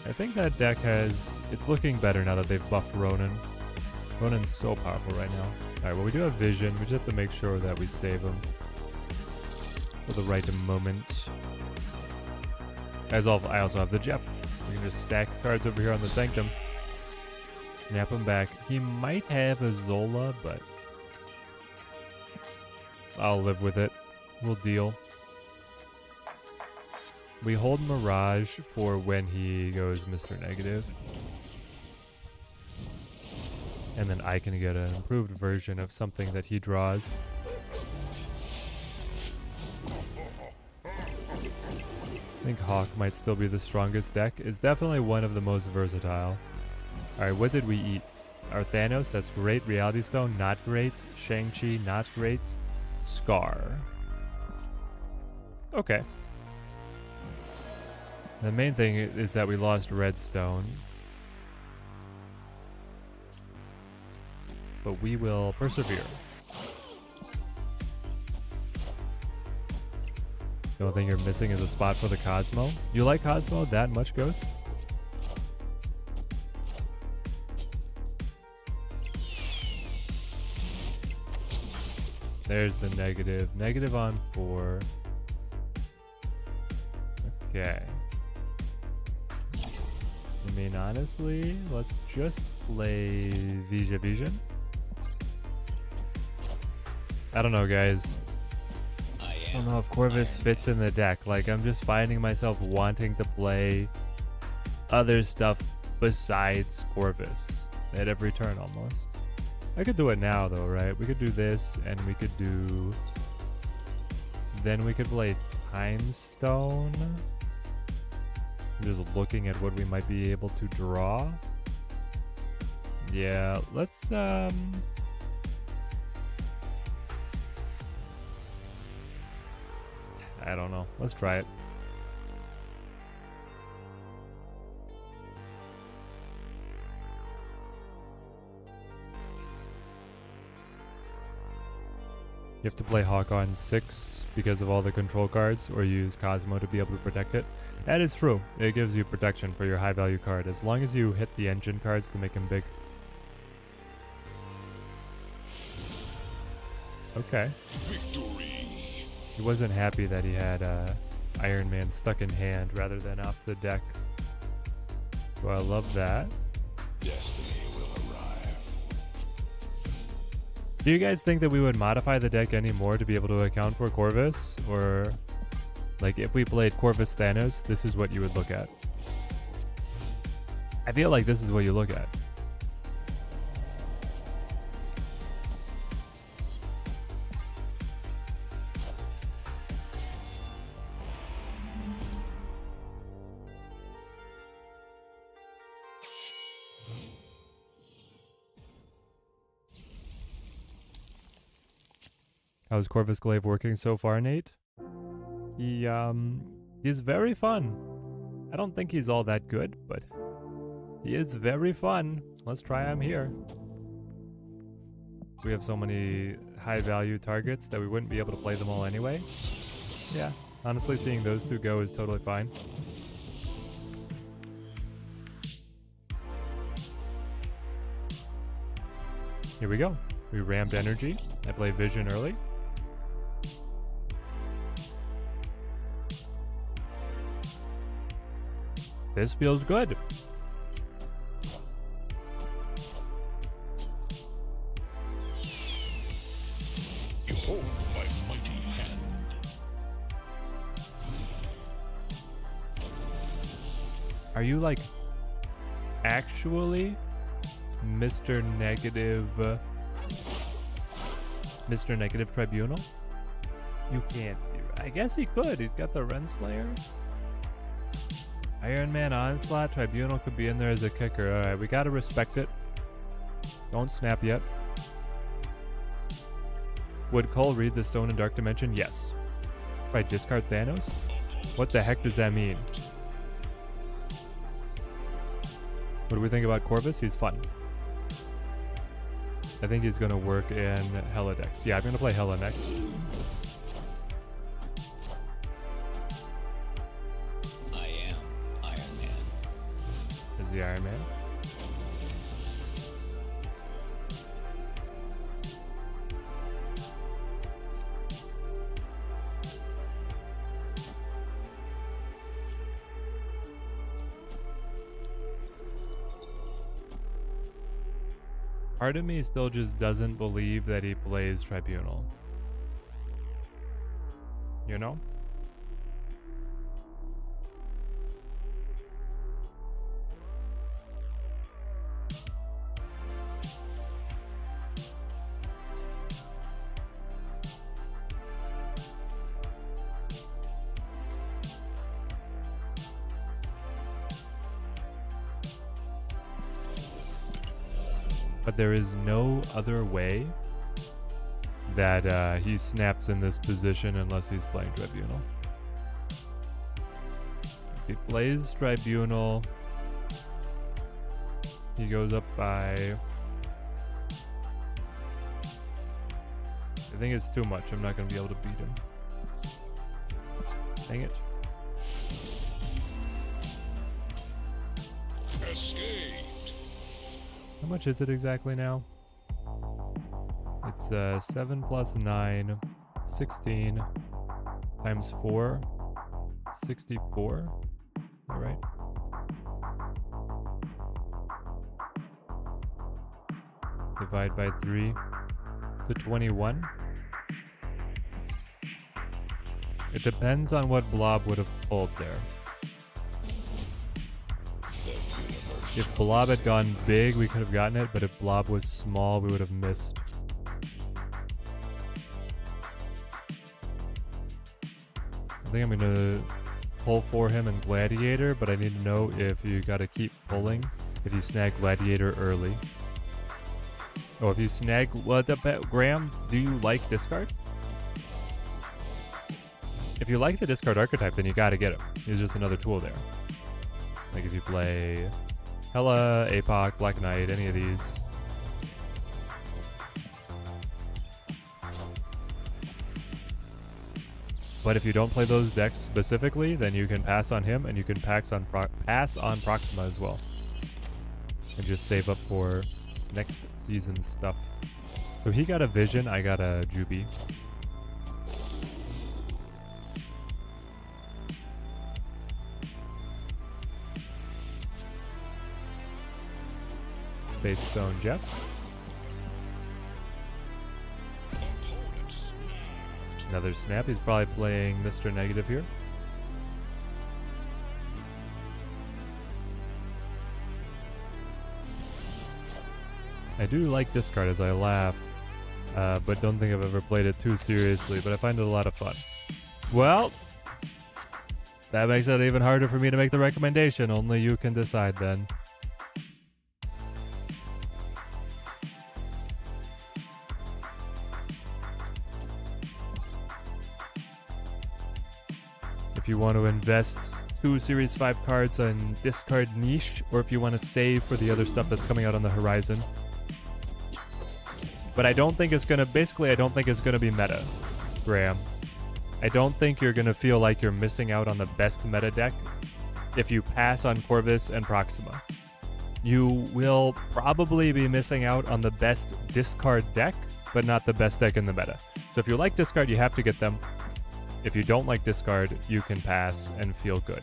I think that deck has... It's looking better now that they've buffed Ronin. Ronin's so powerful right now. Alright, well we do have vision. We just have to make sure that we save him for the right moment. I also have the Jep. We can just stack cards over here on the Sanctum. Snap him back. He might have a Zola, but I'll live with it. We'll deal. We hold Mirage for when he goes Mr. Negative. And then I can get an improved version of something that he draws. I think Hawk might still be the strongest deck. It's definitely one of the most versatile. Alright, what did we eat? Our Thanos, that's great. Reality Stone, not great. Shang-Chi, not great. Scar. Okay. The main thing is that we lost Redstone. But we will persevere. The only thing you're missing is a spot for the Cosmo. You like Cosmo that much, Ghost? There's the negative. Negative on 4. Okay. I mean, honestly, let's just play Vision. I don't know, guys. I don't know if Corvus fits in the deck. Like, I'm just finding myself wanting to play other stuff besides Corvus at every turn almost. I could do it now, though, right? We could do this, and we could do... Then we could play Time Stone. I'm just looking at what we might be able to draw. Yeah, let's, I don't know. Let's try it. You have to play Hawk on 6 because of all the control cards, or use Cosmo to be able to protect it. That is true. It gives you protection for your high value card, as long as you hit the engine cards to make him big. Okay. Victory. He wasn't happy that he had Iron Man stuck in hand rather than off the deck. So I love that. Destiny will arrive. Do you guys think that we would modify the deck anymore to be able to account for Corvus? Or, like, if we played Corvus Thanos, this is what you would look at. I feel like this is what you look at. How's Corvus Glaive working so far, Nate? He's very fun. I don't think he's all that good, but he is very fun. Let's try him here. We have so many high value targets that we wouldn't be able to play them all anyway. Yeah, honestly, seeing those two go is totally fine. Here we go. We rammed energy. I play vision early. This feels good. Behold my mighty hand. Are you like actually Mr. Negative Tribunal? You can't be. I guess he could. He's got the Renslayer. Iron Man Onslaught. Tribunal could be in there as a kicker. Alright, we gotta respect it. Don't snap yet. Would Cole read the Stone and Dark Dimension? Yes. Right, discard Thanos? What the heck does that mean? What do we think about Corvus? He's fun. I think he's gonna work in Hella decks. Yeah, I'm gonna play Hella next. I am Iron Man. Is the Iron Man? Part of me still just doesn't believe that he plays Tribunal. You know? But there is no other way that he snaps in this position unless he's playing Tribunal. If he plays Tribunal, he goes up by... I think it's too much. I'm not going to be able to beat him. Dang it. Escaped. How much is it exactly now? It's 7 plus 9, 16 times 4, 64. All right. Divide by 3 to 21. It depends on what Blob would have pulled there. If Blob had gone big, we could have gotten it, but if Blob was small, we would have missed. I think I'm gonna pull for him in Gladiator, but I need to know if you gotta keep pulling if you snag Gladiator early. Oh, if you snag... What the... Graham, do you like discard? If you like the discard archetype, then you gotta get him. He's just another tool there. Like if you play... Hella, APOC, Black Knight, any of these. But if you don't play those decks specifically, then you can pass on him and you can pass on Proxima as well. And just save up for next season's stuff. So he got a Vision, I got a Juby. Base Stone Jeff. Another snap. He's probably playing Mr. Negative here. I do like discard as I laugh, but don't think I've ever played it too seriously, but I find it a lot of fun. Well, that makes it even harder for me to make the recommendation. Only you can decide then. If you want to invest 2 Series 5 cards on discard niche, or if you want to save for the other stuff that's coming out on the horizon. But I don't think it's gonna, basically I don't think it's gonna be meta, Graham. I don't think you're gonna feel like you're missing out on the best meta deck if you pass on Corvus and Proxima. You will probably be missing out on the best discard deck, but not the best deck in the meta. So if you like discard, you have to get them. If you don't like discard, you can pass and feel good.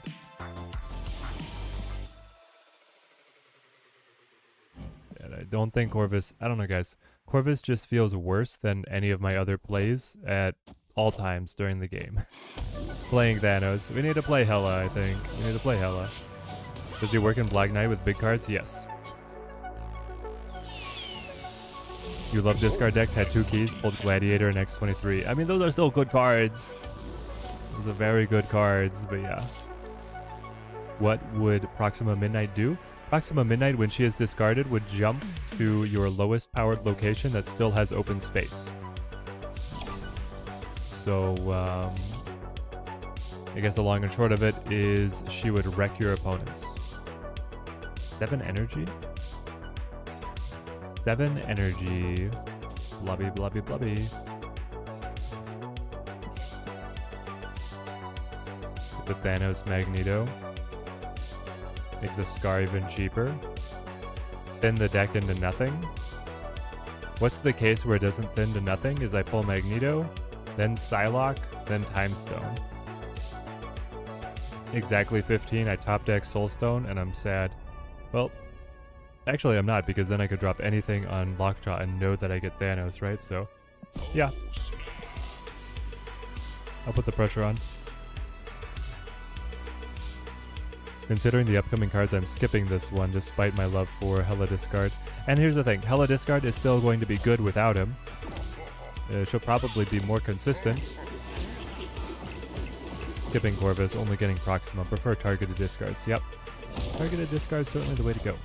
And I don't think Corvus, I don't know guys, Corvus just feels worse than any of my other plays at all times during the game. Playing Thanos. We need to play Hela, I think. We need to play Hela. Does he work in Black Knight with big cards? Yes. You love discard decks, had 2 keys, pulled Gladiator and X-23. I mean, those are still good cards. Those are very good cards, but yeah. What would Proxima Midnight do? Proxima Midnight, when she is discarded, would jump to your lowest powered location that still has open space. So, I guess the long and short of it is she would wreck your opponents. 7 energy? 7 energy. Blubby, blubby, blubby. The Thanos Magneto. Make the Scar even cheaper. Thin the deck into nothing. What's the case where it doesn't thin to nothing is I pull Magneto, then Psylocke, then Time Stone. Exactly 15, I top deck Soulstone, and I'm sad. Well, actually I'm not, because then I could drop anything on Lockjaw and know that I get Thanos, right? So, yeah. I'll put the pressure on. Considering the upcoming cards, I'm skipping this one despite my love for Hela Discard. And here's the thing, Hela Discard is still going to be good without him. She'll probably be more consistent. Skipping Corvus, only getting Proxima. Prefer targeted discards. Yep. Targeted discards certainly the way to go.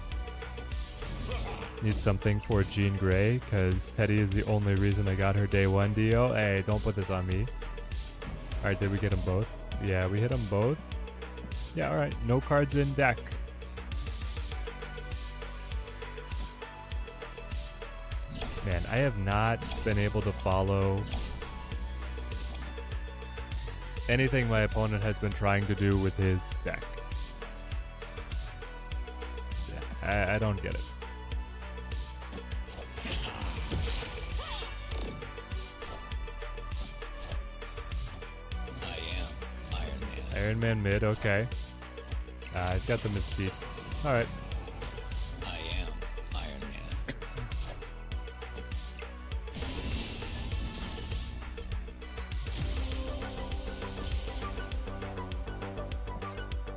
Need something for Jean Grey, because Teddy is the only reason I got her day 1 deal. Hey, don't put this on me. Alright, did we get them both? Yeah, we hit them both. Yeah, alright. No cards in deck. Man, I have not been able to follow anything my opponent has been trying to do with his deck. Yeah, I don't get it. Iron Man mid, okay. He's got the Mystique. Alright. I am Iron Man.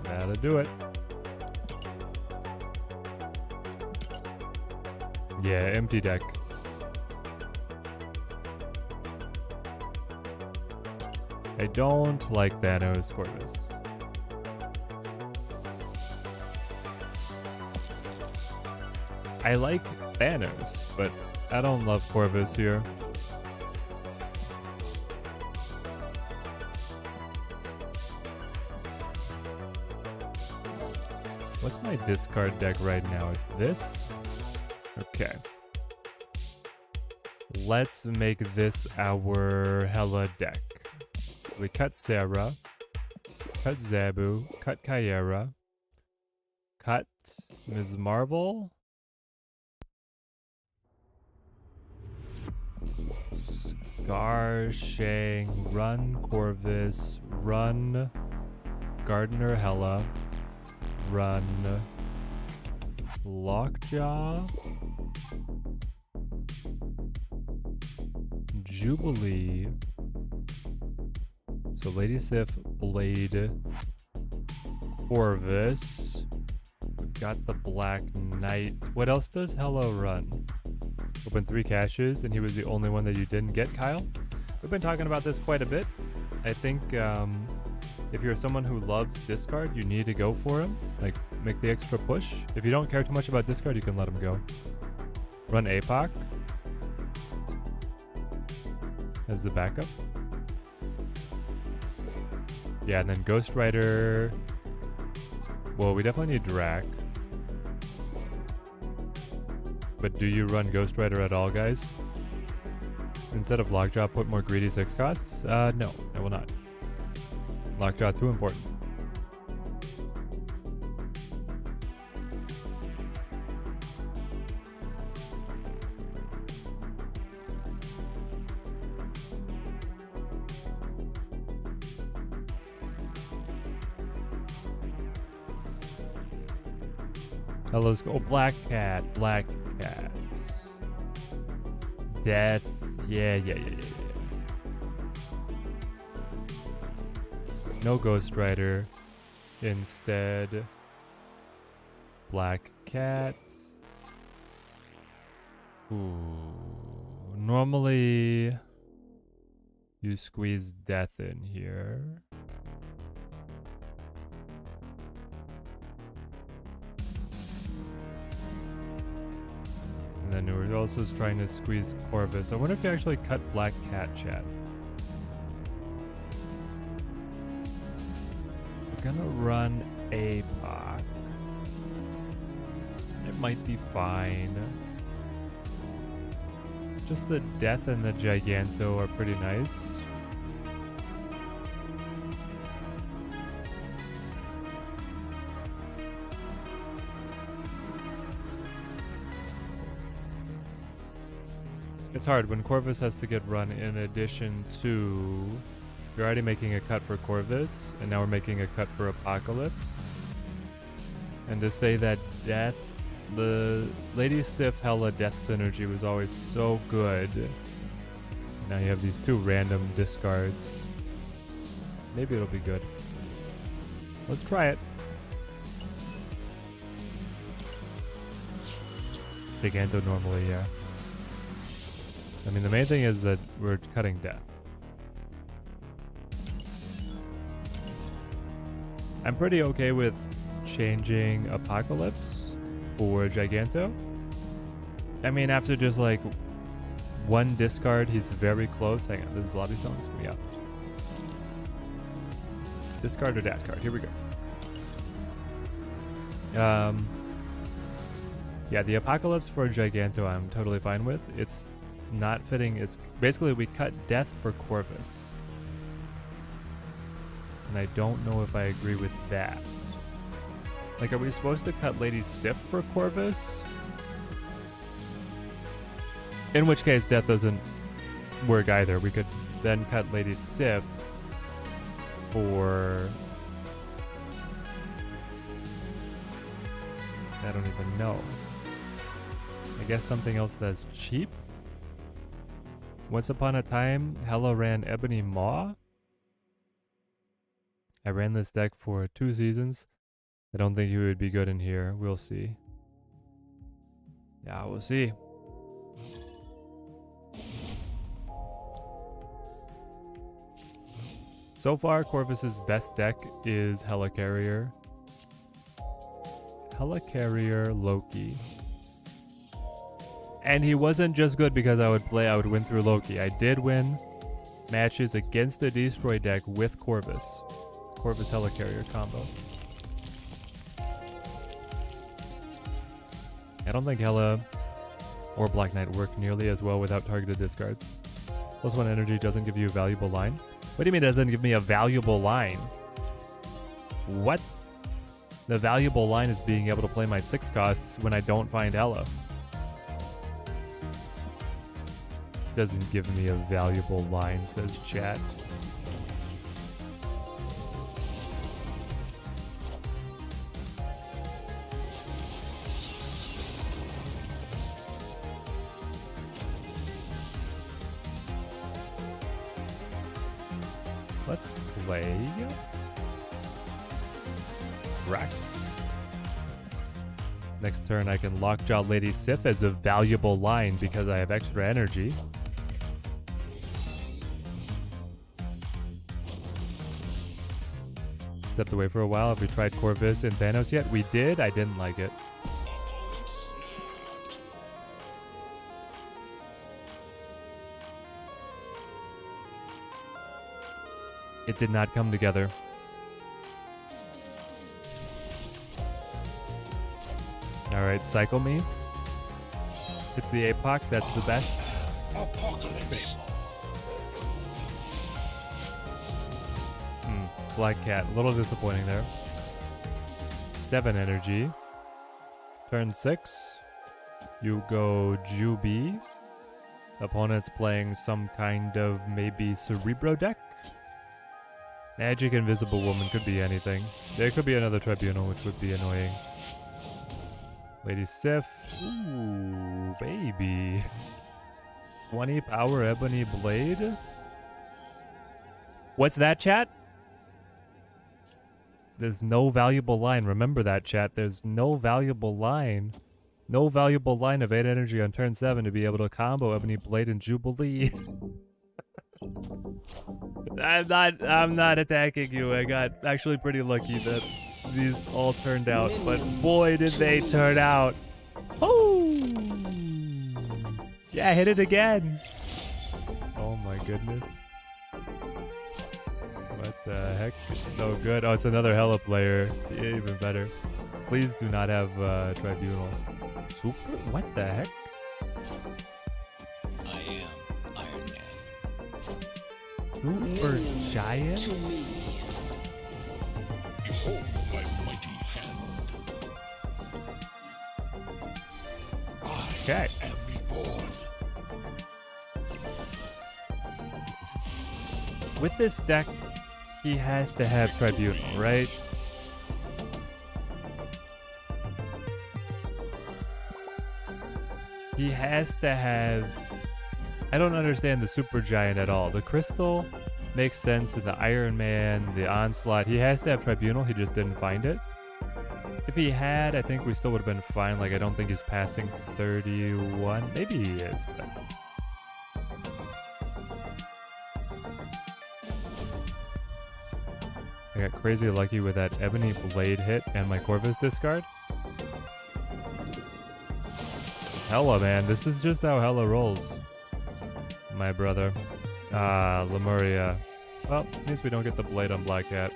That'll do it. Yeah, empty deck. I don't like Thanos Corvus. I like Thanos, but I don't love Corvus here. What's my discard deck right now? It's this? Okay. Let's make this our Hela deck. So we cut Sarah, cut Zabu, cut Kyera, cut Ms. Marvel, Scar, Shang, run Corvus, run Gardener Hela, run Lockjaw, Jubilee. So Lady Sif, Blade, Corvus. We've got the Black Knight. What else does Hela run? opened 3 caches and he was the only one that you didn't get, Kyle. We've been talking about this quite a bit. I think if you're someone who loves discard, you need to go for him. Like, make the extra push. If you don't care too much about discard, you can let him go. Run APOC as the backup. Yeah, and then Ghost Rider. Well, we definitely need Drac. But do you run Ghost Rider at all, guys? Instead of Lockjaw, put more greedy 6 costs? No, I will not. Lockjaw, too important. Let's go. Oh, Black Cat. Black Cat. Death. Yeah. No Ghost Rider. Instead, Black Cat. Ooh. Normally, you squeeze Death in here. And then we're also trying to squeeze Corvus. I wonder if you actually cut Black Cat, chat. We're gonna run APOC. It might be fine. Just the Death and the Giganto are pretty nice. It's hard when Corvus has to get run in addition to... You're already making a cut for Corvus, and now we're making a cut for Apocalypse. And to say that Death... The Lady Sif Hella Death synergy was always so good. Now you have these 2 random discards. Maybe it'll be good. Let's try it. Giganto normally, yeah. I mean, the main thing is that we're cutting Death. I'm pretty okay with changing Apocalypse for Giganto. I mean, after just like 1 discard, he's very close. Hang on, this is Blobby Stones. Yeah. Discard or dat card. Here we go. Yeah, the Apocalypse for Giganto I'm totally fine with. It's not fitting. It's basically we cut Death for Corvus. And I don't know if I agree with that. Like, are we supposed to cut Lady Sif for Corvus? In which case, Death doesn't work either. We could then cut Lady Sif for... I don't even know. I guess something else that's cheap? Once upon a time, Hella ran Ebony Maw. I ran this deck for 2 seasons. I don't think he would be good in here. We'll see. Yeah, we'll see. So far, Corvus's best deck is Helicarrier. Helicarrier Loki. And he wasn't just good because I would win through Loki. I did win matches against a Destroy deck with Corvus. Corvus Helicarrier combo. I don't think Hela or Black Knight work nearly as well without targeted discards. +1 energy doesn't give you a valuable line. What do you mean it doesn't give me a valuable line? What? The valuable line is being able to play my 6 costs when I don't find Hela. Doesn't give me a valuable line, says chat. Let's play Rack. Next turn, I can Lockjaw Lady Sif as a valuable line because I have extra energy. Stepped away for a while. Have we tried Corvus and Thanos yet? We did. I didn't like it. It did not come together. Alright, cycle me. It's the APOC, that's the best. Apocalypse. Black Cat, a little disappointing there. 7 energy. Turn 6. You go Juby. Opponent's playing some kind of maybe Cerebro deck. Magic Invisible Woman could be anything. There could be another Tribunal, which would be annoying. Lady Sif. Ooh, baby. 20 power Ebony Blade. What's that, chat? There's no valuable line. Remember that, chat. There's no valuable line. No valuable line of 8 energy on turn 7 to be able to combo Ebony Blade and Jubilee. I'm not attacking you. I got actually pretty lucky that these all turned out, but boy did they turn out. Oh! Yeah, hit it again. Oh my goodness. What the heck? It's so good. Oh, it's another Hella player. Yeah, even better. Please do not have Tribunal. Super? What the heck? I am Iron Man. Super Giant? Behold my mighty hand. Okay. I am reborn. With this deck, he has to have Tribunal, right? He has to have... I don't understand the Super Giant at all. The Crystal makes sense in the Iron Man, the Onslaught. He has to have Tribunal, he just didn't find it. If he had, I think we still would have been fine. Like, I don't think he's passing 31. Maybe he is, but... I got crazy lucky with that Ebony Blade hit and my Corvus discard. It's Hella, man. This is just how Hella rolls. My brother. Lemuria. Well, at least we don't get the Blade on Black Cat.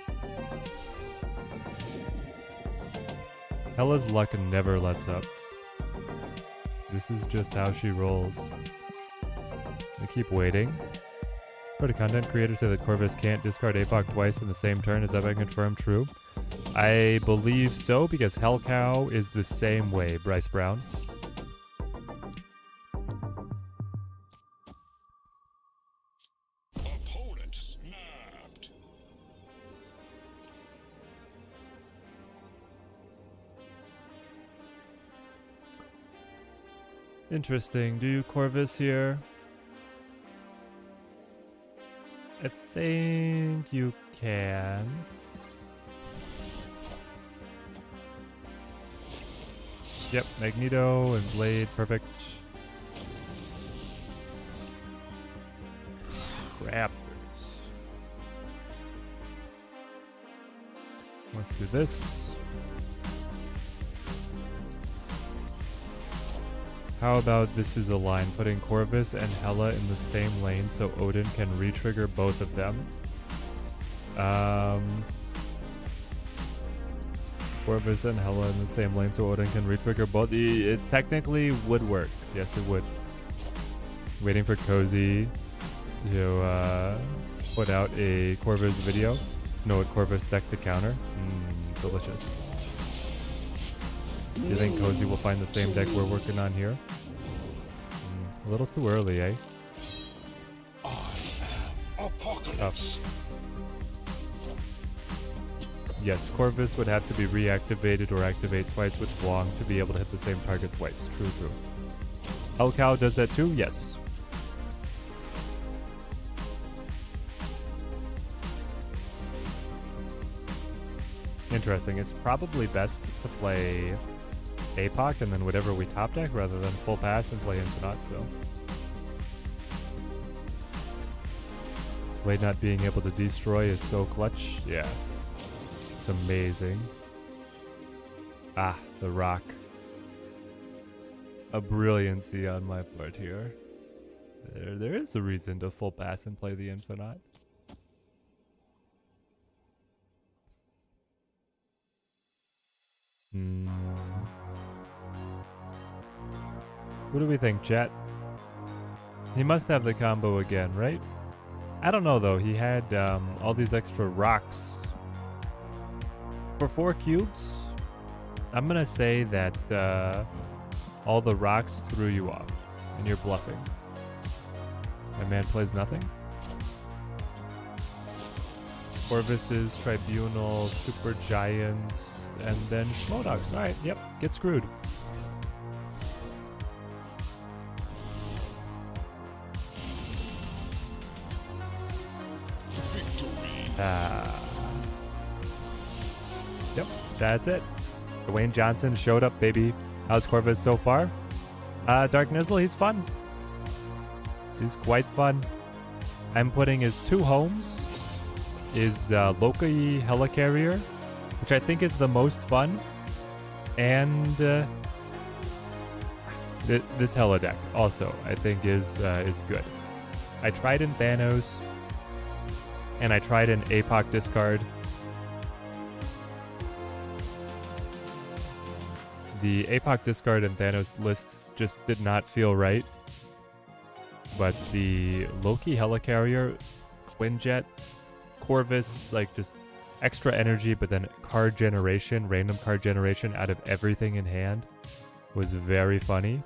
Hella's luck never lets up. This is just how she rolls. I keep waiting. For the content creators say that Corvus can't discard APOC twice in the same turn. Is that confirmed true? I believe so, because Hellcow is the same way, Bryce Brown. Opponent snapped. Interesting. Do you Corvus here? I think you can. Yep, Magneto and Blade, perfect. Raptors. Let's do this. How about this is a line, putting Corvus and Hella in the same lane so Odin can re-trigger both of them. Corvus and Hella in the same lane so Odin can re-trigger both. It technically would work. Yes, it would. Waiting for Cozy to put out a Corvus video. Know what Corvus deck to counter. Delicious. Do you think Cozy will find the same deck we're working on here? A little too early, eh? I am Apocalypse. Yes, Corvus would have to be reactivated or activate twice with Wong to be able to hit the same target twice. True, true. Hellcow does that too? Yes. Interesting. It's probably best to play APOC and then whatever we top deck rather than full pass and play Infinite, so. Blade not being able to destroy is so clutch. Yeah. It's amazing. Ah, the rock. A brilliancy on my part here. There is a reason to full pass and play the Infinite. What do we think, chat? He must have the combo again, right? I don't know though. He had all these extra rocks. For 4 cubes, I'm gonna say that all the rocks threw you off, and you're bluffing. My man plays nothing. Corvus's Tribunal, Super Giants, and then Schmodogs. Alright, yep, get screwed. Yep, that's it. Dwayne Johnson showed up, baby. How's Corvus so far? Dark Nizzle, he's fun. He's quite fun. I'm putting his 2 homes. Is Loki Helicarrier, which I think is the most fun. And this Hela deck also, I think is good. I tried in Thanos. And I tried an APOC discard. The APOC discard and Thanos lists just did not feel right. But the Loki Helicarrier, Quinjet, Corvus, like just extra energy, but then card generation, random card generation out of everything in hand was very funny.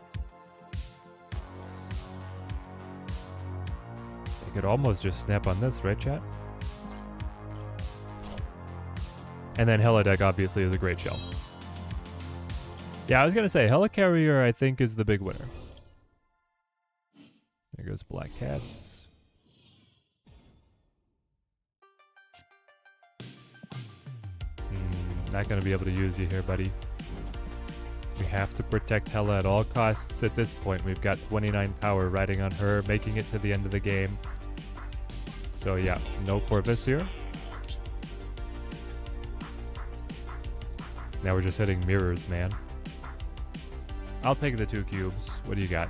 I could almost just snap on this, right, chat? And then Hela deck obviously is a great shell. Yeah, I was gonna say Helicarrier I think is the big winner. There goes Black Cats. Not gonna be able to use you here, buddy. We have to protect Hela at all costs at this point. We've got 29 power riding on her, making it to the end of the game. So yeah, no Corvus here. Now we're just hitting mirrors, man. I'll take the 2 cubes. What do you got?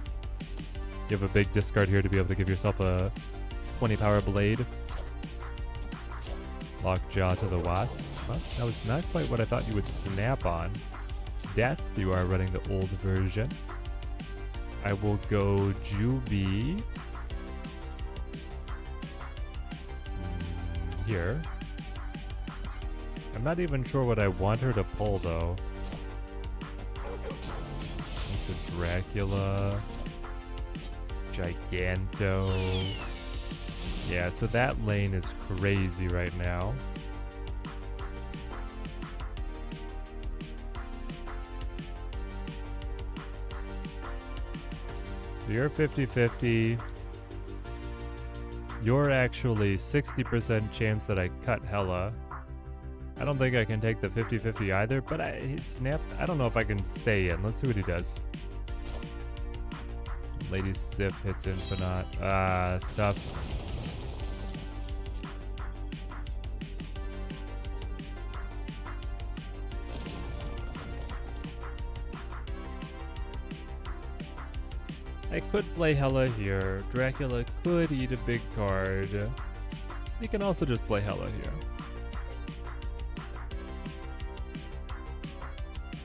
You have a big discard here to be able to give yourself a 20 power blade. Lockjaw to the Wasp. Well, that was not quite what I thought you would snap on. Death, you are running the old version. I will go Juby. Here. I'm not even sure what I want her to pull, though. It's a Dracula. Giganto. Yeah, so that lane is crazy right now. You're 50-50. You're actually 60% chance that I cut Hela. I don't think I can take the 50-50 either, but he snapped. I don't know if I can stay in. Let's see what he does. Lady Sif hits Infinite. Stuff. I could play Hela here. Dracula could eat a big card. You can also just play Hela here.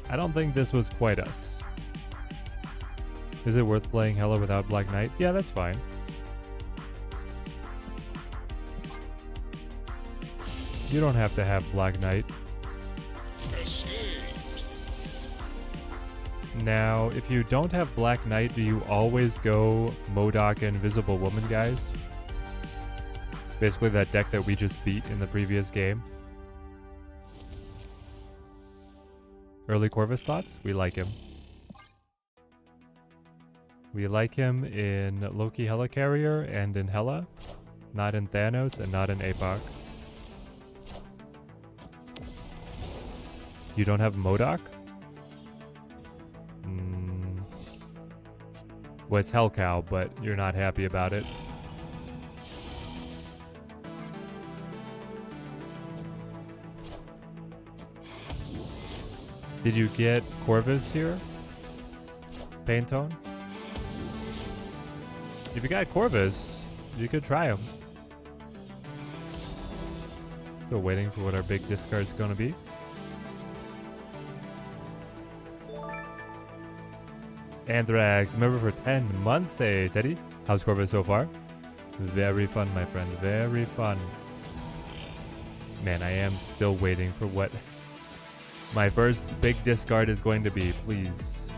I don't think this was quite us. Is it worth playing Hela without Black Knight? Yeah, that's fine. You don't have to have Black Knight. Escaped. Now, if you don't have Black Knight, do you always go MODOK Invisible Woman, guys? Basically that deck that we just beat in the previous game. Early Corvus thoughts? We like him. We like him in Loki Helicarrier and in Hela. Not in Thanos and not in APOC. You don't have MODOK? was Hell Cow, but you're not happy about it. Did you get Corvus here? Paintone? If you got Corvus, you could try him. Still waiting for what our big discard's gonna be. Anthrax, member for 10 months. Hey, Teddy. How's Corvus so far? Very fun, my friend. Very fun. Man, I am still waiting for what my first big discard is going to be, please.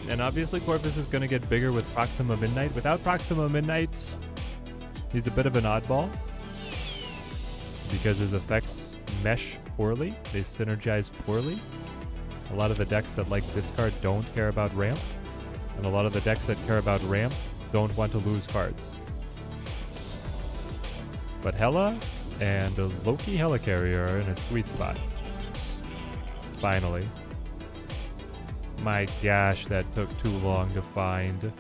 And obviously Corvus is going to get bigger with Proxima Midnight. Without Proxima Midnight, he's a bit of an oddball. Because his effects mesh poorly. They synergize poorly. A lot of the decks that like this card don't care about ramp. And a lot of the decks that care about ramp don't want to lose cards. But Hela and Loki Helicarrier are in a sweet spot. Finally. My gosh, that took too long to find.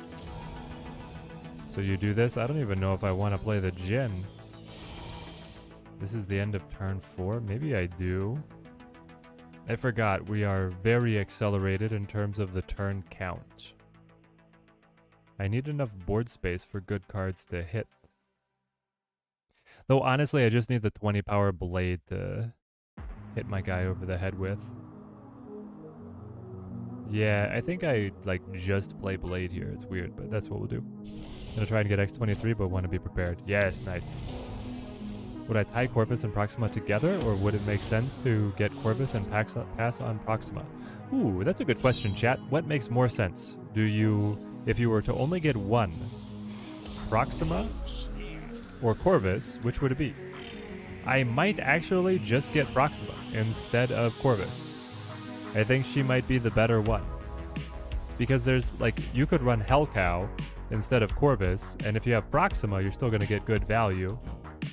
So you do this? I don't even know if I want to play the Jin. This is the end of turn 4? Maybe I do. I forgot, we are very accelerated in terms of the turn count. I need enough board space for good cards to hit. Though honestly, I just need the 20 power blade to hit my guy over the head with. Yeah, I think I like just play blade here. It's weird, but that's what we'll do. I'm gonna try and get X23, but want to be prepared. Yes, nice. Would I tie Corvus and Proxima together, or would it make sense to get Corvus and pass on Proxima? Ooh, that's a good question, chat. What makes more sense? Do you, if you were to only get one, Proxima or Corvus, which would it be? I might actually just get Proxima instead of Corvus. I think she might be the better one. Because there's, like, you could run Hellcow instead of Corvus, and if you have Proxima, you're still going to get good value.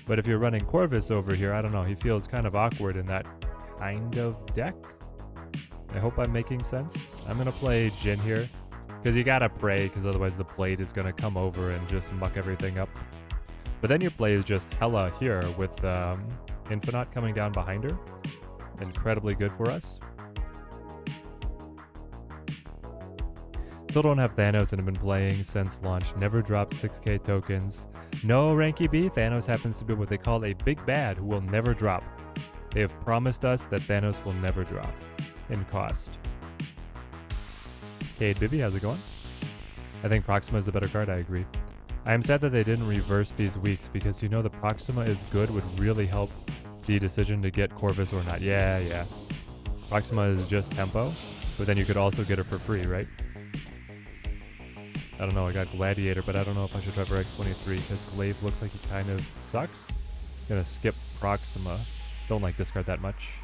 But if you're running Corvus over here, I don't know, he feels kind of awkward in that kind of deck. I hope I'm making sense. I'm going to play Jin here, because you got to pray, because otherwise the blade is going to come over and just muck everything up. But then your play is just Hela here with Infinite coming down behind her. Incredibly good for us. Still don't have Thanos and have been playing since launch. Never dropped 6k tokens. No, Ranky B, Thanos happens to be what they call a big bad who will never drop. They have promised us that Thanos will never drop in cost. Cade Bibby, how's it going? I think Proxima is the better card, I agree. I am sad that they didn't reverse these weeks because you know the Proxima is good would really help the decision to get Corvus or not. Yeah. Proxima is just tempo, but then you could also get her for free, right? I don't know, I got Gladiator, but I don't know if I should try for X23 because Glaive looks like he kind of sucks. Gonna skip Proxima. Don't like discard that much.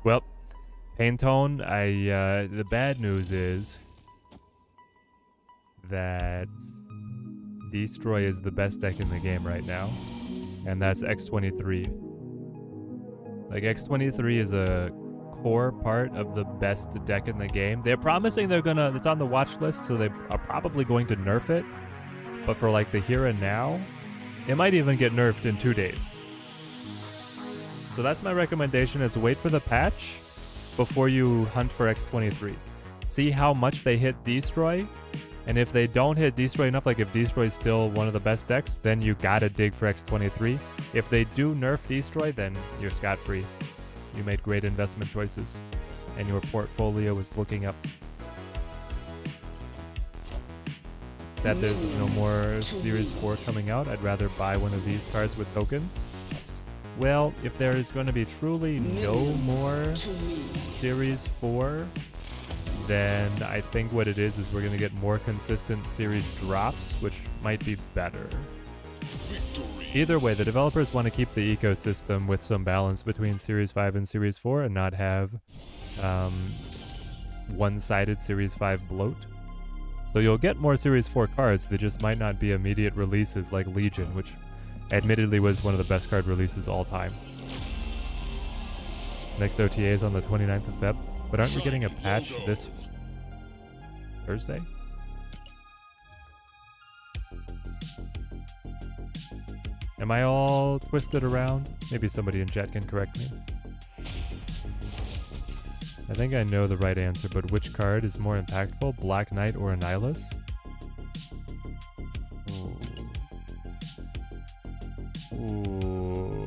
Well, Paintone, the bad news is that Destroy is the best deck in the game right now, and that's X23. Like, X23 is a core part of the best deck in the game. They're promising they're gonna, it's on the watch list, so they are probably going to nerf it. But for like the here and now, it might even get nerfed in 2 days. So that's my recommendation, is wait for the patch before you hunt for X23. See how much they hit Destroy, and if they don't hit Destroy enough, like if Destroy is still one of the best decks, then you gotta dig for X23. If they do nerf Destroy, then you're scot-free. You made great investment choices, and your portfolio is looking up. Sad there's no more Series 4 coming out. I'd rather buy one of these cards with tokens. Well, if there is going to be truly no more Series 4, then I think what it is we're going to get more consistent series drops, which might be better. Either way, the developers want to keep the ecosystem with some balance between Series 5 and Series 4 and not have one-sided Series 5 bloat. So you'll get more Series 4 cards, they just might not be immediate releases like Legion, which admittedly was one of the best card releases all time. Next OTA is on the 29th of Feb. But aren't we getting a patch this Thursday? Am I all twisted around? Maybe somebody in chat can correct me. I think I know the right answer, but which card is more impactful? Black Knight or Annihilus? Ooh.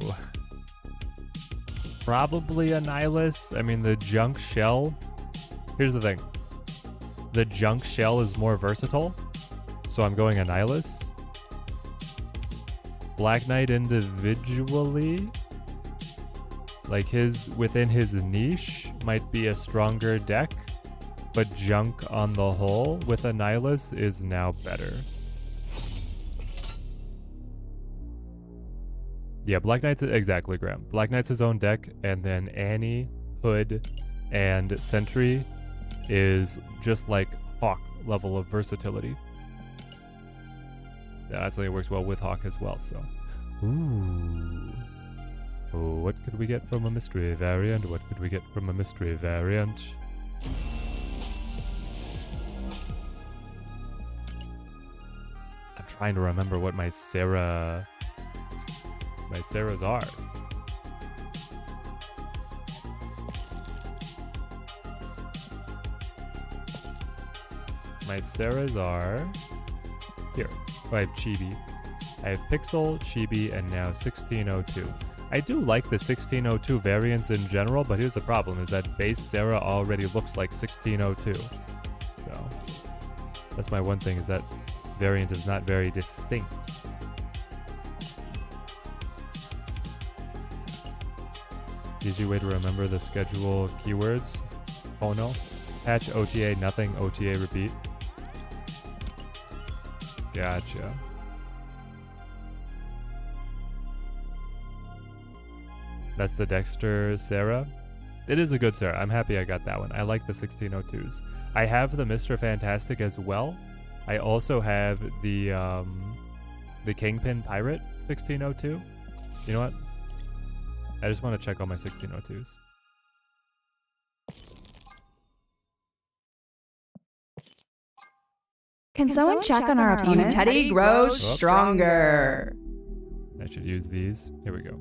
Probably Annihilus. I mean, the junk shell. Here's the thing. The junk shell is more versatile, so I'm going Annihilus. Black Knight individually, like within his niche, might be a stronger deck, but junk on the whole with Annihilus is now better. Yeah, Black Knight's exactly, Graham. Black Knight's his own deck, and then Annie, Hood, and Sentry is just like Hawk level of versatility. Yeah, that's why it works well with Hawk as well, so. Ooh. Oh, what could we get from a mystery variant? What could we get from a mystery variant? I'm trying to remember what my Sarah's are. My Sarah's are here. Oh, I have Chibi. I have Pixel, Chibi, and now 1602. I do like the 1602 variants in general, but here's the problem, is that base Sarah already looks like 1602. So, that's my one thing, is that variant is not very distinct. Easy way to remember the schedule keywords. Oh no. Patch OTA, nothing, OTA repeat. Gotcha. That's the Dexter Sarah. It is a good Sarah. I'm happy I got that one. I like the 1602s. I have the Mr. Fantastic as well. I also have the Kingpin Pirate 1602. You know what? I just want to check all my 1602s. Can someone check on our opponent? Teddy grows stronger. I should use these. Here we go.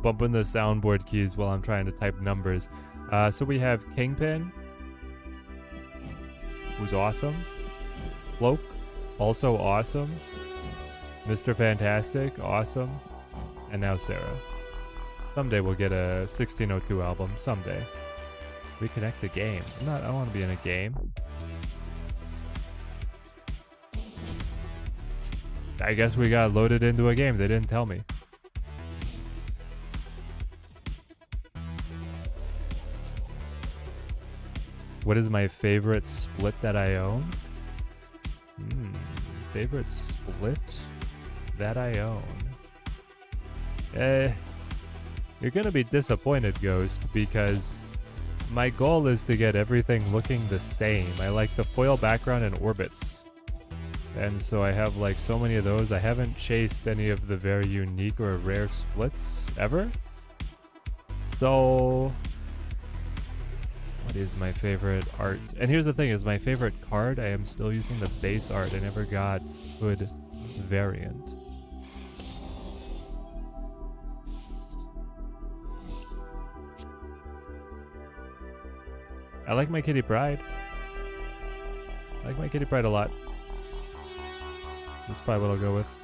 Bumping the soundboard keys while I'm trying to type numbers. So we have Kingpin, who's awesome. Cloak, also awesome. Mr. Fantastic, awesome. And now Sarah. Someday we'll get a 1602 album. Someday. Reconnect a game. I don't want to be in a game. I guess we got loaded into a game. They didn't tell me. What is my favorite split that I own? Favorite split that I own. You're gonna be disappointed, Ghost, because my goal is to get everything looking the same. I like the foil background and orbits. And so I have like so many of those. I haven't chased any of the very unique or rare splits ever. So what is my favorite art? And here's the thing, is my favorite card, I am still using the base art. I never got Hood variant. I like my Kitty Pryde. I like my Kitty Pryde a lot. That's probably what I'll go with.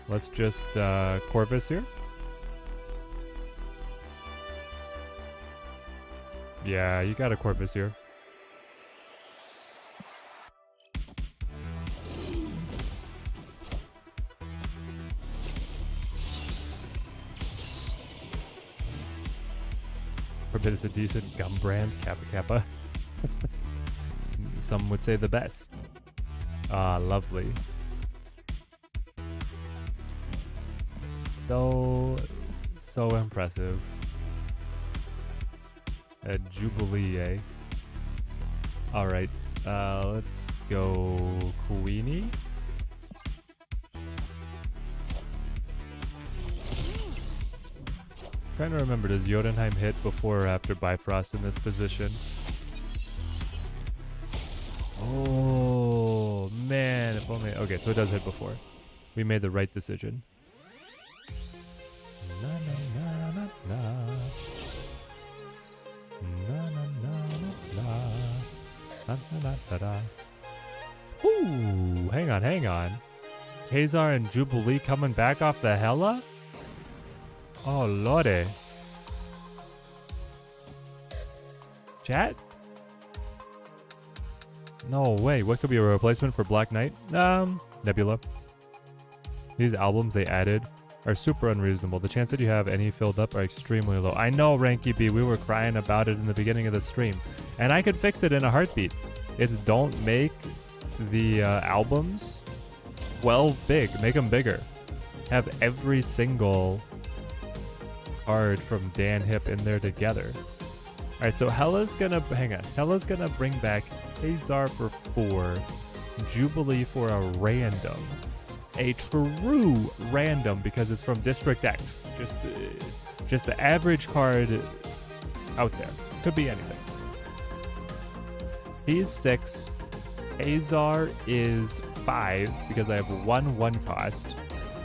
Let's just Corvus here. Yeah, you got a Corvus here. Corbett is a decent gum brand, Kappa Kappa. Some would say the best. Ah, lovely. So impressive. A Jubilee, eh? Alright, let's go Queenie. Trying to remember, does Jotunheim hit before or after Bifrost in this position? Oh, man. If only... Okay, so it does hit before. We made the right decision. Na, na, na, na, na. Na, na, na, na, na. Na, na, na, na, na. Ooh, hang on. Hazar and Jubilee coming back off the Hella? Oh, lordy. Chat? No way. What could be a replacement for Black Knight? Nebula. These albums they added are super unreasonable. The chance that you have any filled up are extremely low. I know, Ranky B. We were crying about it in the beginning of the stream. And I could fix it in a heartbeat. It's don't make the albums 12 big. Make them bigger. Have every single card from Dan Hip in there together. Alright, so Hella's gonna bring back Hazar for 4, Jubilee for a random. A true random because it's from District X. Just the average card out there. Could be anything. He's 6. Hazar is 5 because I have 1 cost.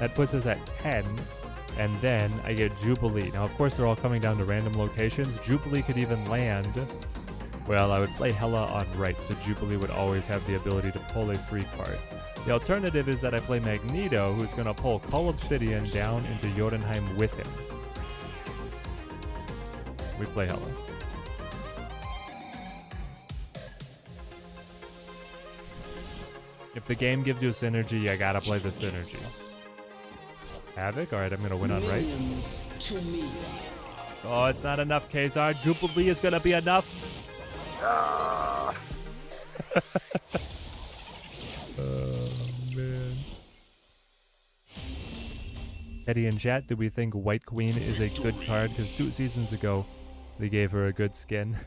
That puts us at 10. And then I get Jubilee. Now, of course, they're all coming down to random locations. Jubilee could even land. Well, I would play Hella on right, so Jubilee would always have the ability to pull a free card. The alternative is that I play Magneto, who's going to pull Cull Obsidian down into Jotunheim with him. We play Hella. If the game gives you a synergy, I gotta play the synergy. Havoc? Alright, I'm gonna win on right. Oh, it's not enough, Kazar. Jubilee is gonna be enough. Oh, man. Eddie in chat, do we think White Queen is a good card? Because 2 seasons ago, they gave her a good skin.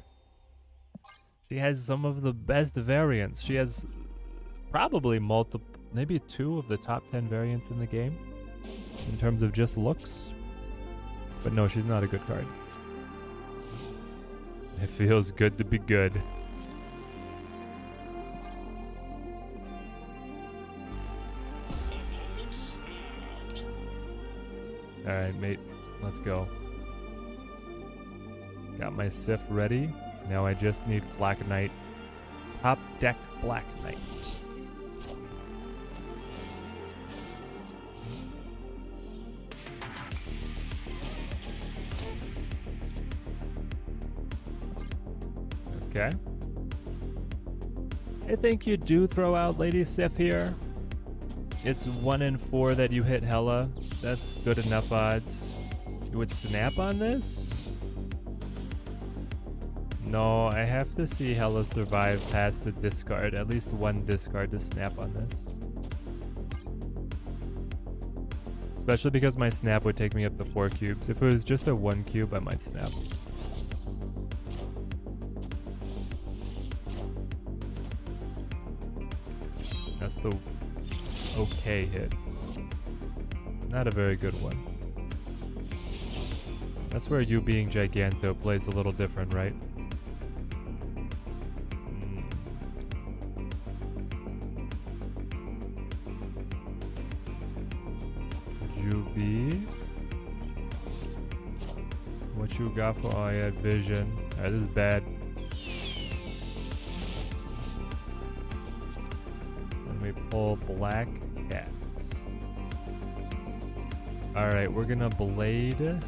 She has some of the best variants. She has probably maybe 2 of the top 10 variants in the game. In terms of just looks. But no, she's not a good card. It feels good to be good. Alright, mate. Let's go. Got my Sif ready. Now I just need Black Knight. Top deck Black Knight. Okay. I think you do throw out Lady Sif here. It's 1 in 4 that you hit Hella. That's good enough odds. You would snap on this? No, I have to see Hella survive past the discard. At least 1 discard to snap on this. Especially because my snap would take me up to 4 cubes. If it was just a 1 cube, I might snap. That's the okay hit. Not a very good one. That's where you being Giganto plays a little different, right? Juby. What you got for? Oh, yeah, vision. Alright, this is bad. Pull Black Cats. Alright, we're gonna Blade the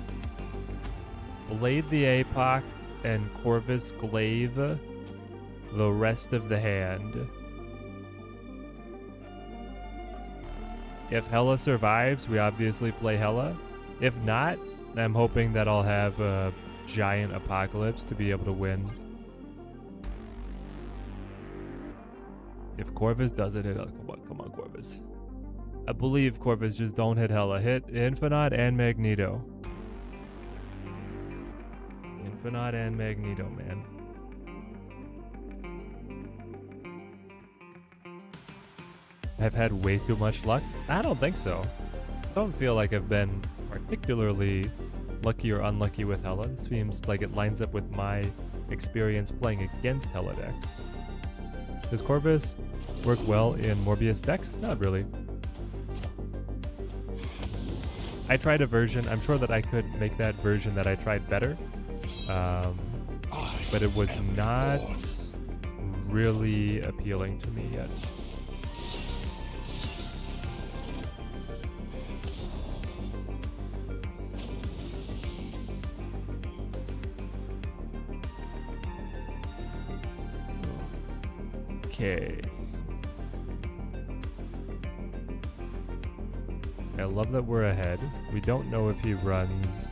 APOC and Corvus Glaive the rest of the hand. If Hella survives, we obviously play Hella. If not, I'm hoping that I'll have a giant Apocalypse to be able to win. If Corvus doesn't hit, come on, Corvus. I believe Corvus, just don't hit Hella. Hit Infinite and Magneto. Infinite and Magneto, man. I've had way too much luck? I don't think so. I don't feel like I've been particularly lucky or unlucky with Hela. It seems like it lines up with my experience playing against Hela decks. Does Corvus work well in Morbius decks? Not really. I tried a version. I'm sure that I could make that version that I tried better. But it was not really appealing to me yet. Okay. I love that we're ahead. We don't know if he runs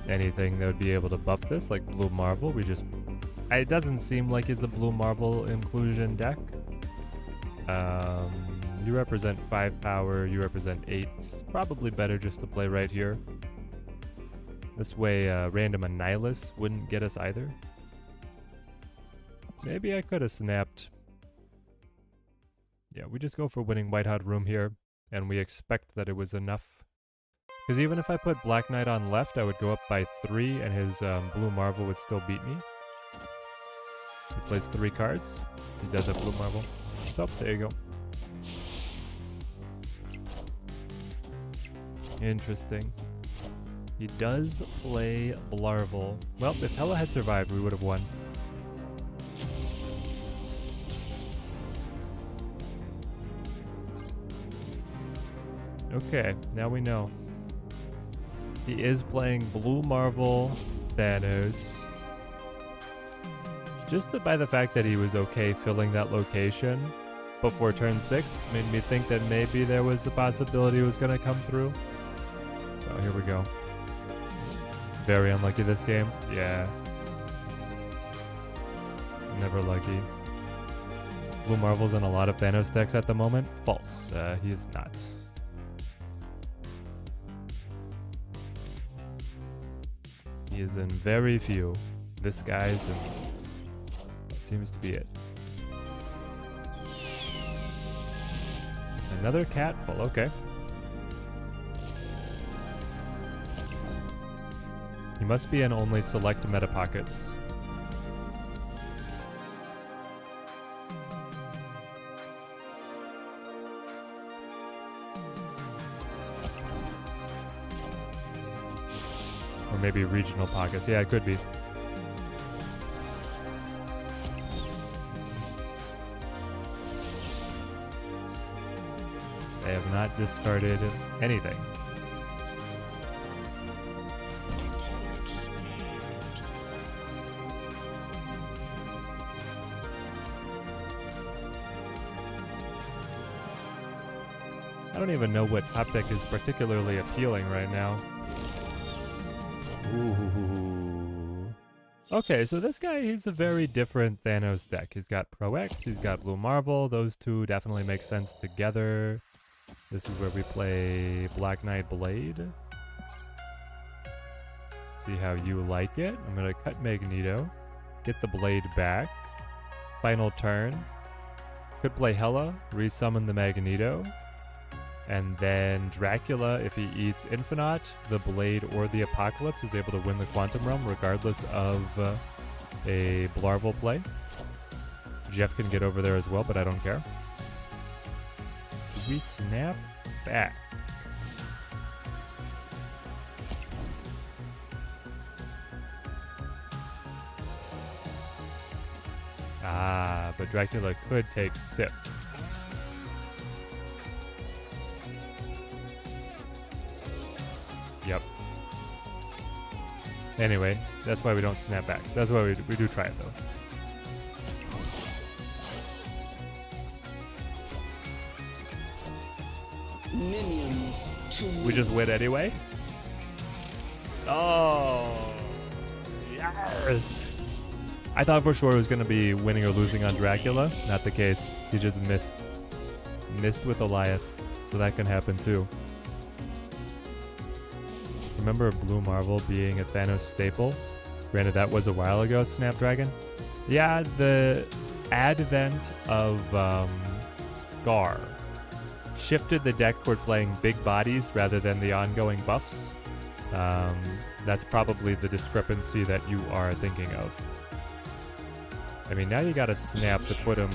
anything that would be able to buff this, like Blue Marvel. It doesn't seem like it's a Blue Marvel inclusion deck. You represent 5 power, you represent 8. It's probably better just to play right here. This way, random Annihilus wouldn't get us either. Maybe I could have snapped. Yeah, we just go for winning White Hot Room here, and we expect that it was enough. Because even if I put Black Knight on left, I would go up by 3, and his Blue Marvel would still beat me. He plays 3 cards. He does have Blue Marvel. So, there you go. Interesting. He does play Blarvel. Well, if Hela had survived, we would have won. Okay, now we know. He is playing Blue Marvel Thanos. Just by the fact that he was okay filling that location before turn 6 made me think that maybe there was a possibility it was going to come through. So here we go. Very unlucky this game. Yeah. Never lucky. Blue Marvel's in a lot of Thanos decks at the moment. False. He is not. He is in very few. This guy's in. That seems to be it. Another cat pull, okay. He must be in only select meta pockets. Or maybe regional pockets. Yeah, it could be. They have not discarded anything. I don't even know what top deck is particularly appealing right now. Ooh. Okay, so this guy, he's a very different Thanos deck. He's got Pro X, he's got Blue Marvel. Those two definitely make sense together. This is where we play Black Knight Blade. See how you like it. I'm going to cut Magneto. Get the Blade back. Final turn. Could play Hela, resummon the Magneto. And then Dracula, if he eats Infinite, the Blade, or the Apocalypse, is able to win the Quantum Realm regardless of a Blarvel play. Jeff can get over there as well, but I don't care. We snap back. Ah, but Dracula could take Sif. Yep. Anyway, that's why we don't snap back. That's why we do try it though. Minions to We just win anyway? Oh, yes. I thought for sure it was going to be winning or losing on Dracula. Not the case. He just missed. Missed with Goliath. So that can happen too. Remember Blue Marvel being a Thanos staple? Granted, that was a while ago, Snapdragon. Yeah, the advent of Scar shifted the deck toward playing big bodies rather than the ongoing buffs. That's probably the discrepancy that you are thinking of. I mean, now you gotta snap to put him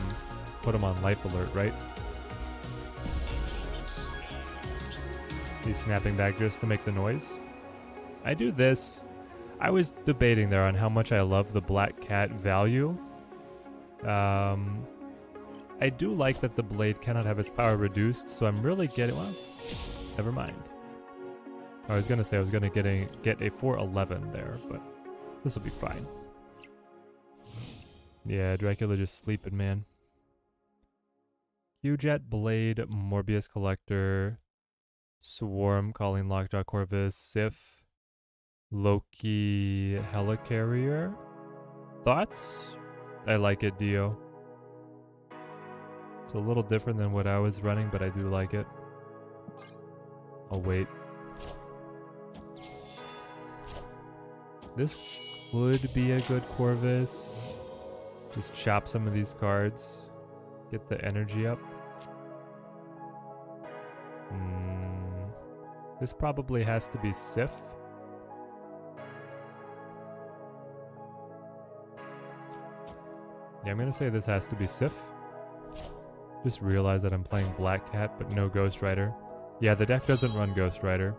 on life alert, right? He's snapping back just to make the noise. I do this. I was debating there on how much I love the black cat value. I do like that the blade cannot have its power reduced, so I'm really getting... Well, never mind. I was gonna say I was gonna get a 411 there, but this will be fine. Yeah, Dracula just sleeping, man. Q-Jet, Blade, Morbius Collector, Swarm, Calling Lockjaw, Corvus, Sif, Loki, Helicarrier. Thoughts? I like it, Dio. It's a little different than what I was running, but I do like it. I'll wait. This would be a good Corvus. Just chop some of these cards. Get the energy up. This probably has to be Sif. Yeah, I'm gonna say this has to be Sif. Just realized that I'm playing Black Cat, but no Ghost Rider. Yeah, the deck doesn't run Ghost Rider.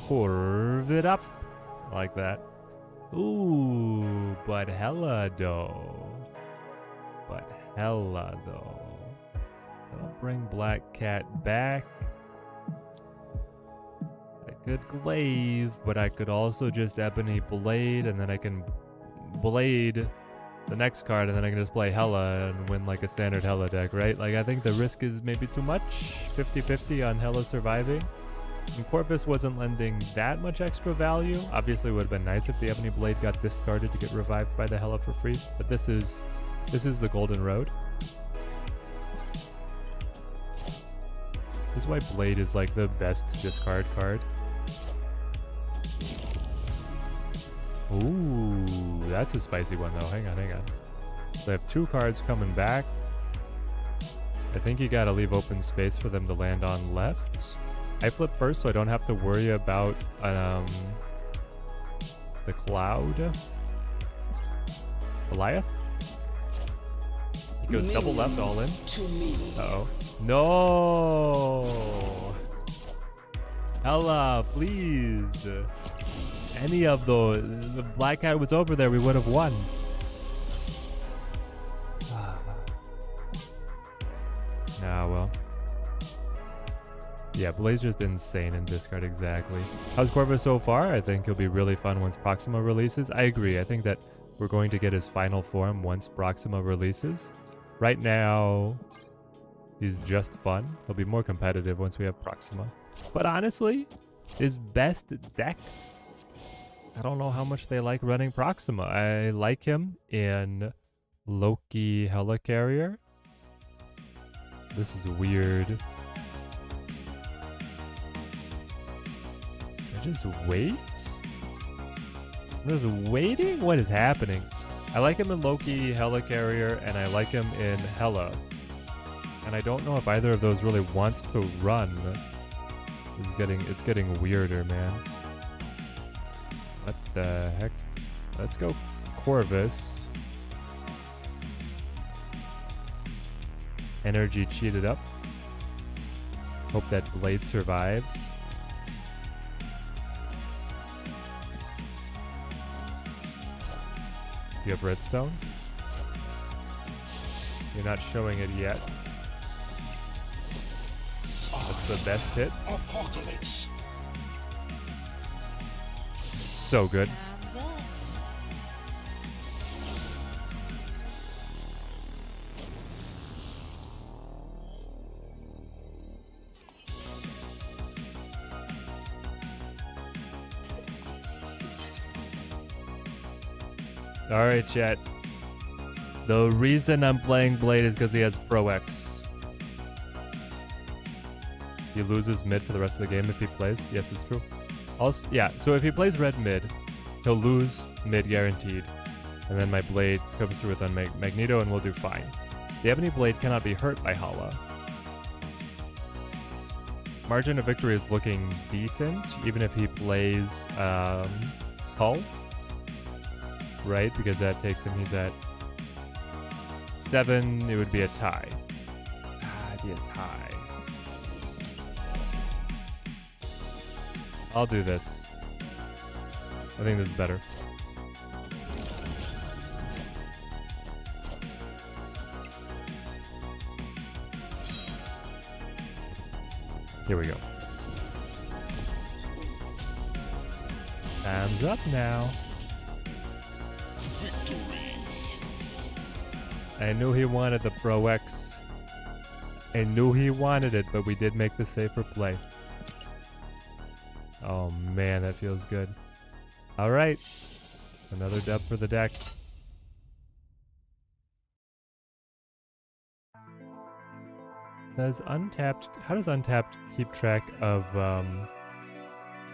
Curve it up. Like that. Ooh, but hella though. But hella though. I'll bring Black Cat back. I could Glaive, but I could also just Ebony Blade, and then I can Blade the next card, and then I can just play Hella and win like a standard Hella deck, right? Like, I think the risk is maybe too much. 50-50 on Hella surviving. And Corvus wasn't lending that much extra value. Obviously, it would have been nice if the Ebony Blade got discarded to get revived by the Hella for free. But this is the golden road. This is why Blade is like the best discard card. Ooh, that's a spicy one though. Hang on. So I have 2 cards coming back. I think you gotta leave open space for them to land on left. I flip first, so I don't have to worry about the cloud. Goliath? He goes double left, all in. Uh-oh. No! Hella, please. Any of those. The Black Cat was over there, we would have won. Nah, well. Yeah, Blade's just insane in discard, exactly. How's Corvus so far? I think he'll be really fun once Proxima releases. I agree. I think that we're going to get his final form once Proxima releases. Right now, he's just fun. He'll be more competitive once we have Proxima. But honestly, his best decks, I don't know how much they like running Proxima. I like him in Loki Helicarrier. This is weird. I just wait? I'm just waiting? What is happening? I like him in Loki Helicarrier, and I like him in Hella. And I don't know if either of those really wants to run. It's getting weirder, man. What the heck? Let's go Corvus. Energy cheated up. Hope that Blade survives. You have Redstone? You're not showing it yet. That's the best hit. Apocalypse. So good. Alright, chat. The reason I'm playing Blade is because he has Pro X. He loses mid for the rest of the game if he plays. Yes, it's true. Also, yeah, so if he plays red mid, he'll lose mid guaranteed. And then my Blade comes through with Magneto and we'll do fine. The Ebony Blade cannot be hurt by Hala. Margin of victory is looking decent, even if he plays Hull. Right, because that takes him, he's at 7, it would be a tie. It'd be a tie. I'll do this. I think this is better. Here we go. Time's up now. Victory. I knew he wanted the Pro X. I knew he wanted it, but we did make the safer play. Oh man, that feels good. Alright. Another dub for the deck. Does Untapped... How does Untapped keep track of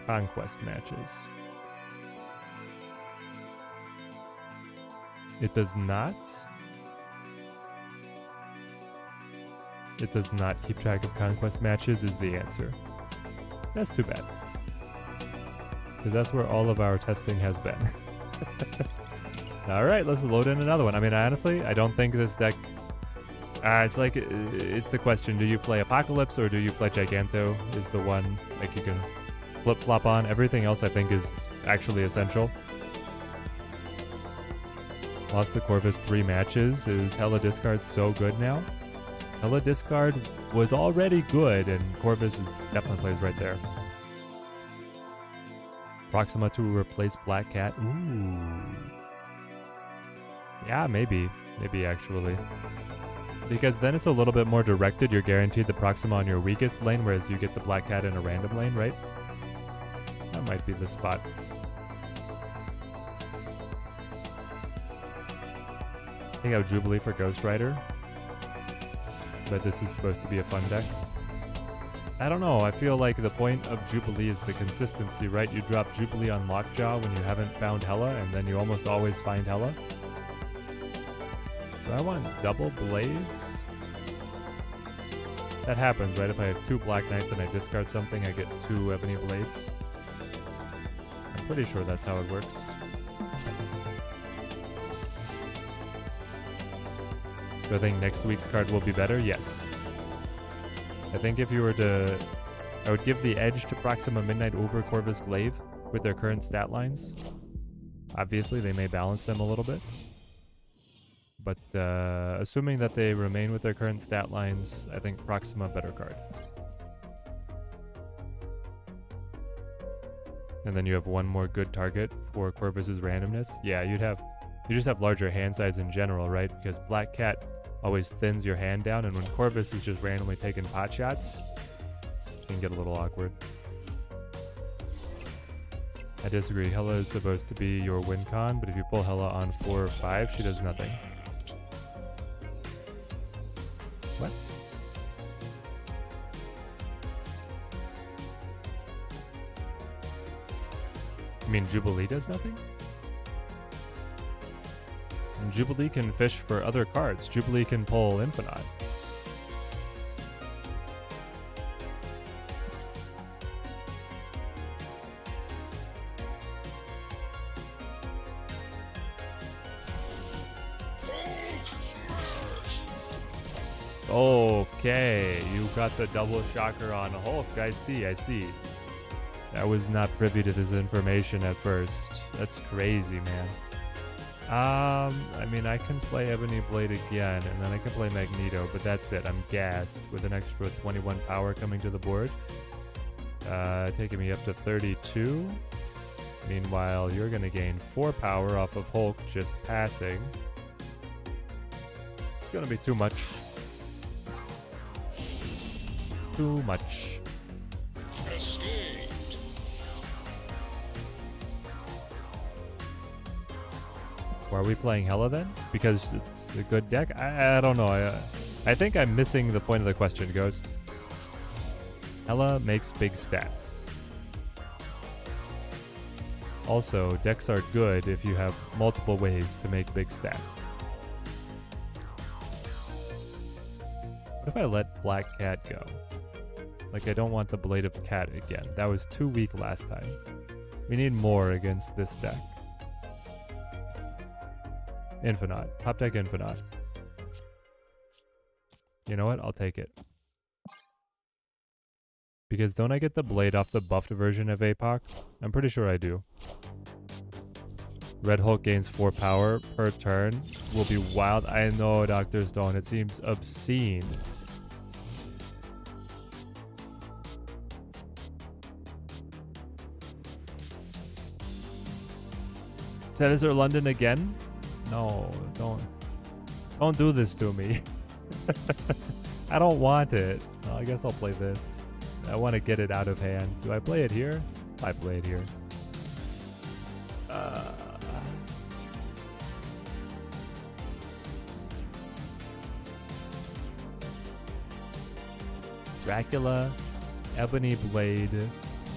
Conquest matches? It does not. It does not keep track of Conquest matches is the answer. That's too bad. Because that's where all of our testing has been. Alright, let's load in another one. I mean, honestly, I don't think this deck... it's like, it's the question, do you play Apocalypse or do you play Giganto is the one, like, you can flip-flop on. Everything else I think is actually essential. Lost to Corvus 3 matches. Is Hella Discard so good now? Hella Discard was already good, and Corvus is definitely plays right there. Proxima to replace Black Cat. Ooh. Yeah, maybe. Maybe, actually. Because then it's a little bit more directed. You're guaranteed the Proxima on your weakest lane, whereas you get the Black Cat in a random lane, right? That might be the spot. Take out Jubilee for Ghost Rider. But this is supposed to be a fun deck. I don't know, I feel like the point of Jubilee is the consistency, right? You drop Jubilee on Lockjaw when you haven't found Hella, and then you almost always find Hella. Do I want double blades? That happens, right? If I have 2 Black Knights and I discard something, I get 2 Ebony Blades. I'm pretty sure that's how it works. Do I think next week's card will be better? Yes. I think if you were to... I would give the edge to Proxima Midnight over Corvus Glaive with their current stat lines. Obviously, they may balance them a little bit. But assuming that they remain with their current stat lines, I think Proxima better card. And then you have one more good target for Corvus's randomness. Yeah, you just have larger hand size in general, right? Because Black Cat always thins your hand down, and when Corvus is just randomly taking pot shots, it can get a little awkward. I disagree. Hella is supposed to be your win con, but if you pull Hella on 4 or 5, she does nothing. What? You mean Jubilee does nothing? And Jubilee can fish for other cards. Jubilee can pull Infinite. Okay, you got the double shocker on Hulk. I see. I was not privy to this information at first. That's crazy, man. I mean, I can play Ebony Blade again, and then I can play Magneto, but that's it. I'm gassed with an extra 21 power coming to the board. Taking me up to 32. Meanwhile, you're going to gain 4 power off of Hulk just passing. It's going to be too much. Too much. Escaped. Why are we playing Hella then? Because it's a good deck? I don't know. I think I'm missing the point of the question, Ghost. Hella makes big stats. Also, decks are good if you have multiple ways to make big stats. if I let Black Cat go? Like, I don't want the Blade of Cat again. That was too weak last time. We need more against this deck. Infinite. Top deck Infinite. You know what? I'll take it. Because don't I get the blade off the buffed version of APOC? I'm pretty sure I do. Red Hulk gains 4 power per turn. Will be wild. I know, Dr. Stone. It seems obscene. Senator London again? No, don't do this to me. I don't want it. Well, I guess I'll play this. I want to get it out of hand. Do I play it here? I play it here. Dracula, Ebony Blade,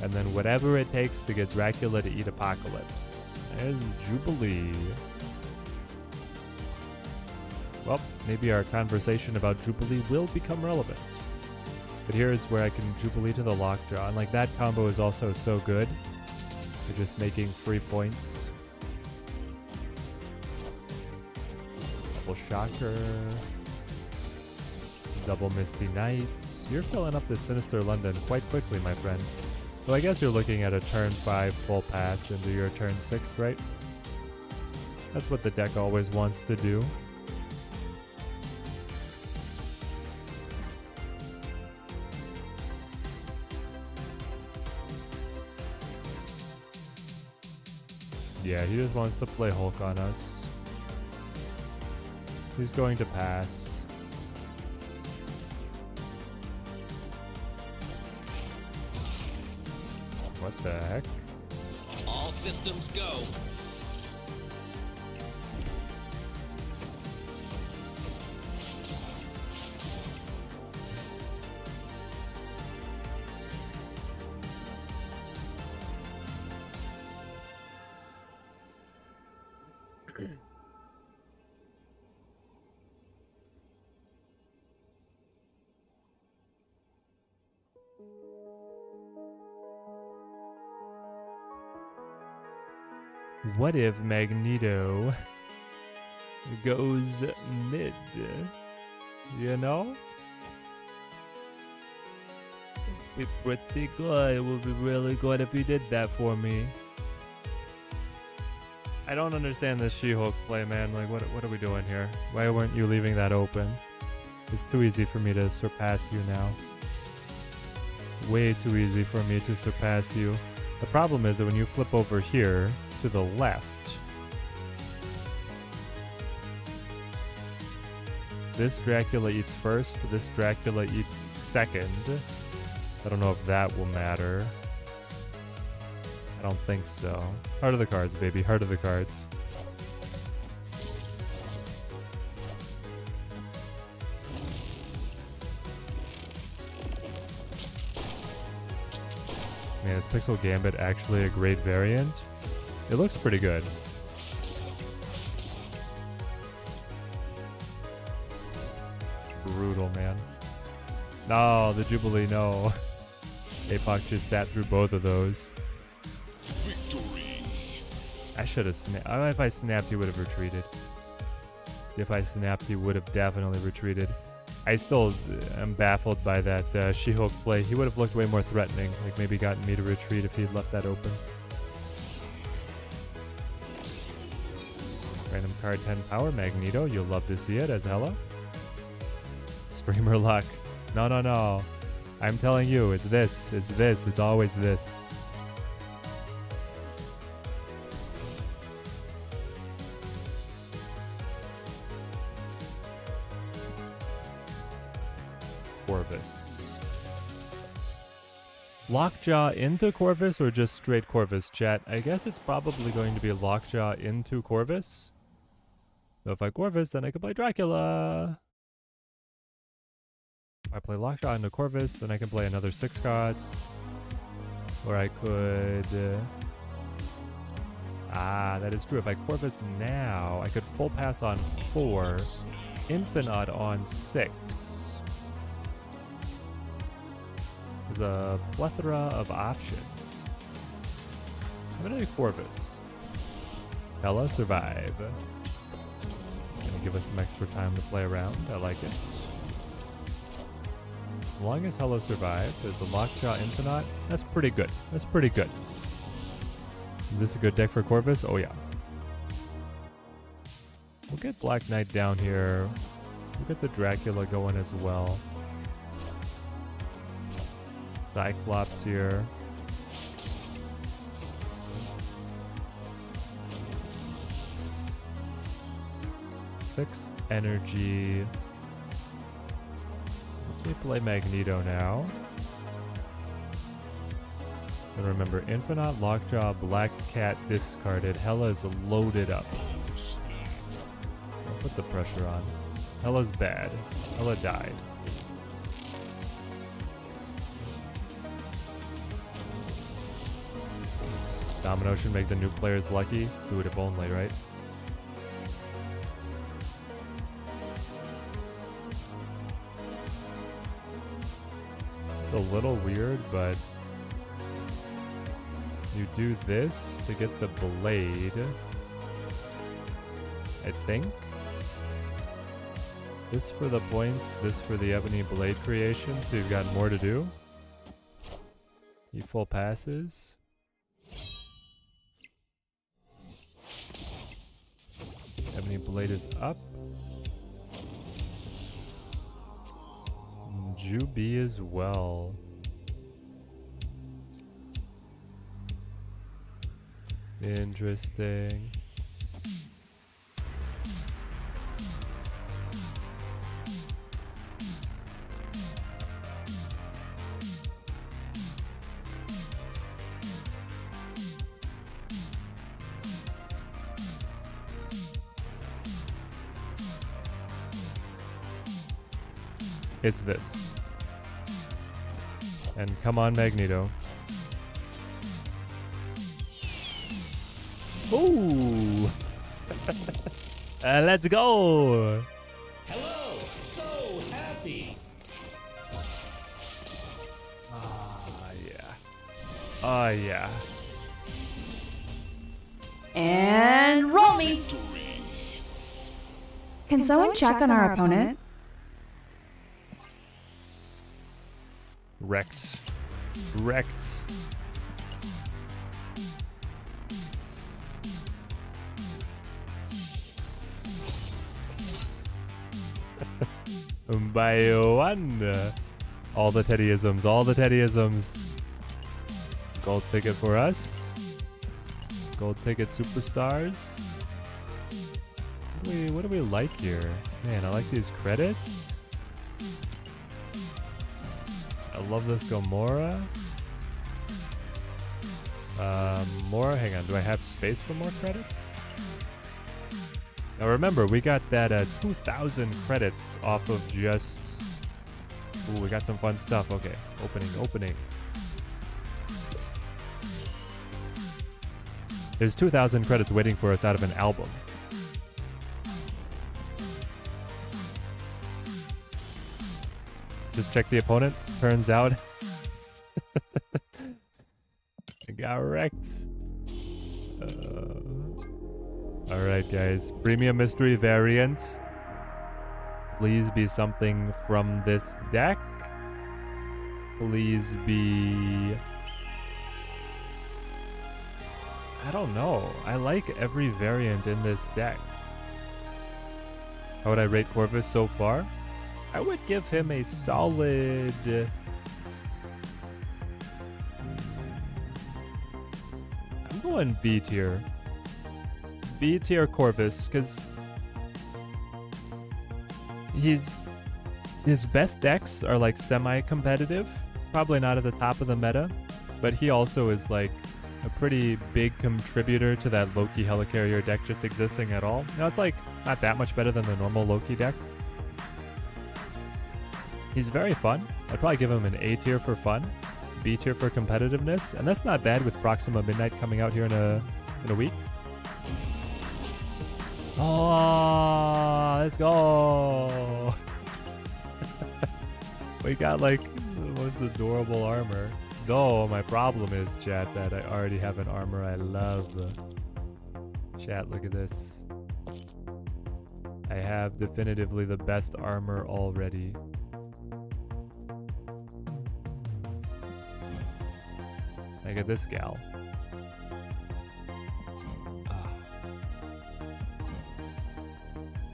and then whatever it takes to get Dracula to eat Apocalypse. There's Jubilee. Well, maybe our conversation about Jubilee will become relevant. But here's where I can Jubilee to the Lockjaw. And like that combo is also so good. You're just making free points. Double Shocker. Double Misty Knight. You're filling up this Sinister London quite quickly, my friend. So I guess you're looking at a turn 5 full pass into your turn 6, right? That's what the deck always wants to do. Yeah, he just wants to play Hulk on us. He's going to pass. What the heck? All systems go. What if Magneto goes mid? You know? Be pretty good. It would be really good if he did that for me. I don't understand this She-Hulk play, man. Like, what are we doing here? Why weren't you leaving that open? It's too easy for me to surpass you now. Way too easy for me to surpass you. The problem is that when you flip over here to the left, this Dracula eats first, this Dracula eats second. I don't know if that will matter. I don't think so. Heart of the cards, baby. Heart of the cards. Man, is Pixel Gambit actually a great variant? It looks pretty good. Brutal, man. No, the Jubilee, no. APOC just sat through both of those. Victory. I should have snapped. If I snapped, he would have retreated. If I snapped, he would have definitely retreated. I still am baffled by that She-Hulk play. He would have looked way more threatening, like maybe gotten me to retreat if he'd left that open. Random card 10 power, Magneto. You'll love to see it as hella. Streamer luck. No, no, no. I'm telling you, it's this, it's always this. Corvus. Lockjaw into Corvus or just straight Corvus, chat? I guess it's probably going to be Lockjaw into Corvus. So if I Corvus, then I can play Dracula. If I play Lockjaw into Corvus, then I can play another 6 cards. Or I could... that is true. If I Corvus now, I could full pass on 4, Infinite on 6. has a plethora of options. I'm gonna do Corvus. Hella survive. Gonna give us some extra time to play around. I like it. As long as Hella survives, there's a Lockjaw Infinite. That's pretty good. That's pretty good. Is this a good deck for Corvus? Oh yeah. We'll get Black Knight down here. We'll get the Dracula going as well. Cyclops here. Fix energy. Let's me play Magneto now. And remember, Infinite, Lockjaw, Black Cat discarded. Hella is loaded up. I'll put the pressure on. Hella's bad. Hella died. Domino should make the new players lucky. Do it if only, right? It's a little weird, but you do this to get the blade, I think. This for the points, this for the ebony blade creation, so you've got more to do. He full passes. Ebony blade is up. Juby as well. Interesting. It's this. And come on, Magneto. Ooh! Let's go! Hello, so happy. Yeah. Oh, yeah. And roll me. Victory. Can someone check on our opponent? Wrecked. Wrecked. By one. All the Teddyisms, all the Teddyisms. Gold ticket for us. Gold ticket superstars. What do we like here? Man, I like these credits. I love this Gomorrah. More, hang on, do I have space for more credits? Now remember, we got that 2,000 credits off of just... Ooh, we got some fun stuff. Okay, opening. There's 2,000 credits waiting for us out of an album. Just check the opponent. Turns out I got wrecked. Alright guys, premium mystery variant. Please be something from this deck. Please be... I don't know. I like every variant in this deck. How would I rate Corvus so far? I would give him a solid... I'm going B tier. B tier Corvus, because his best decks are like semi-competitive. Probably not at the top of the meta, but he also is like a pretty big contributor to that Loki Helicarrier deck just existing at all. Now it's like not that much better than the normal Loki deck. He's very fun. I'd probably give him an A tier for fun, B tier for competitiveness, and that's not bad with Proxima Midnight coming out here in a week. Oh, let's go! We got like most adorable armor. Though my problem is, chat, that I already have an armor I love. Chat, look at this. I have definitively the best armor already. Look at this gal.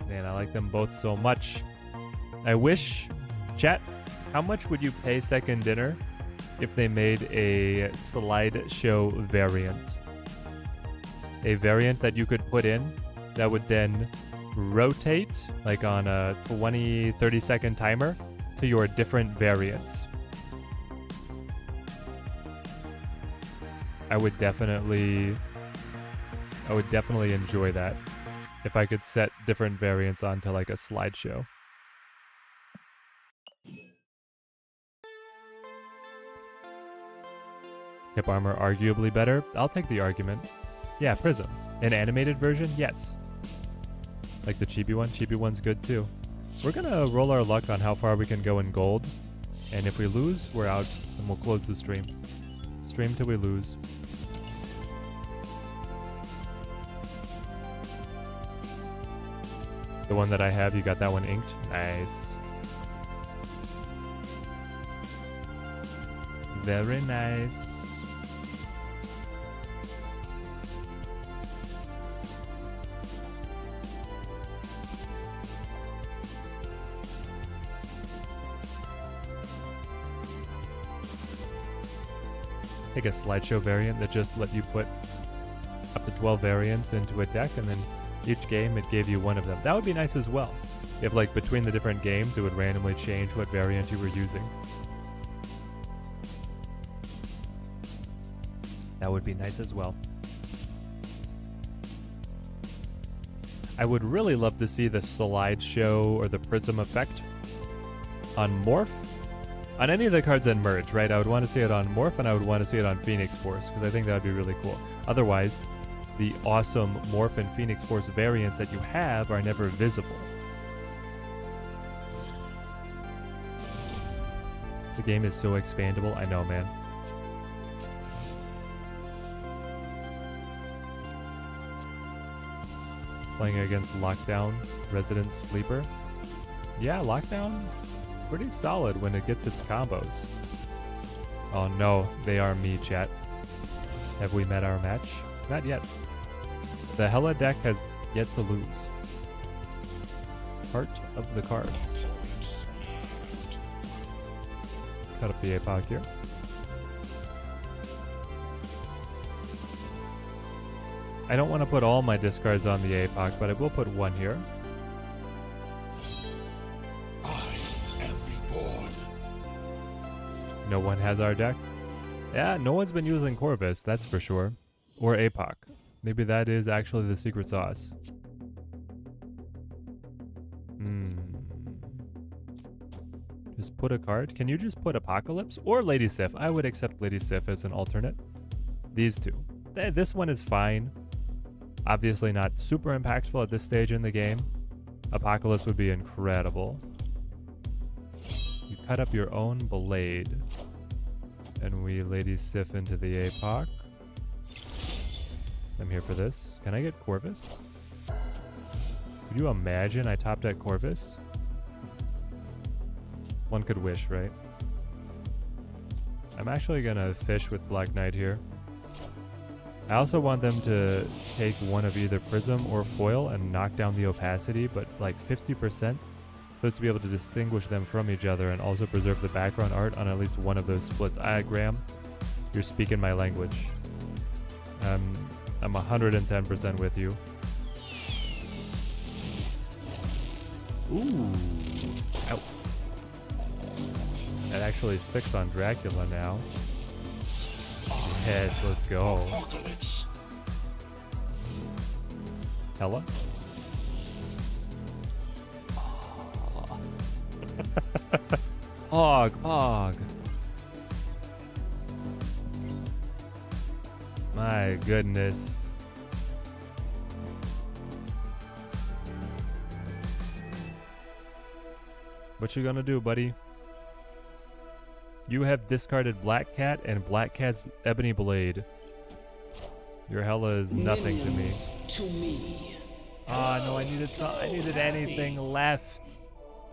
Man, I like them both so much. I wish, chat, how much would you pay Second Dinner if they made a slideshow variant? A variant that you could put in that would then rotate, like on a 20-30 second timer, to your different variants. I would definitely enjoy that if I could set different variants onto like a slideshow. Hip armor arguably better. I'll take the argument. Yeah, Prism. An animated version? Yes. Like the chibi one? Chibi one's good too. We're gonna roll our luck on how far we can go in gold. And if we lose, we're out and we'll close the stream. Stream till we lose. The one that I have, you got that one inked? Nice. Very nice. Take a slideshow variant that just let you put up to 12 variants into a deck, and then each game it gave you one of them. That would be nice as well. If like between the different games it would randomly change what variant you were using. That would be nice as well. I would really love to see the slideshow or the prism effect on Morph. On any of the cards that merge, right? I would want to see it on Morph, and I would want to see it on Phoenix Force, because I think that would be really cool. Otherwise, the awesome Morph and Phoenix Force variants that you have are never visible. The game is so expandable. I know, man. Playing against Lockdown, Resident Sleeper. Yeah, Lockdown, pretty solid when it gets its combos. Oh no, they are me, chat. Have we met our match? Not yet. The Hella deck has yet to lose. Heart of the cards. Cut up the APOC here. I don't want to put all my discards on the APOC, but I will put one here. No one has our deck. Yeah, no one's been using Corvus, that's for sure. Or APOC. Maybe that is actually the secret sauce. Just put a card. Can you just put Apocalypse or Lady Sif? I would accept Lady Sif as an alternate. These two. This one is fine. Obviously not super impactful at this stage in the game. Apocalypse would be incredible. You cut up your own blade. And we Lady Sif into the APOC. I'm here for this. Can I get Corvus? Could you imagine I top deck Corvus? One could wish, right? I'm actually gonna fish with Black Knight here. I also want them to take one of either Prism or Foil and knock down the opacity, but like 50%. Supposed to be able to distinguish them from each other and also preserve the background art on at least one of those splits. Graham, you're speaking my language. I'm 110% with you. Ooh, out. That actually sticks on Dracula now. Yes, let's go. Hella? Pog. My goodness. What you gonna do, buddy? You have discarded Black Cat and Black Cat's Ebony Blade. Your hella is nothing to me. Minions to me. Oh no, I needed anything left.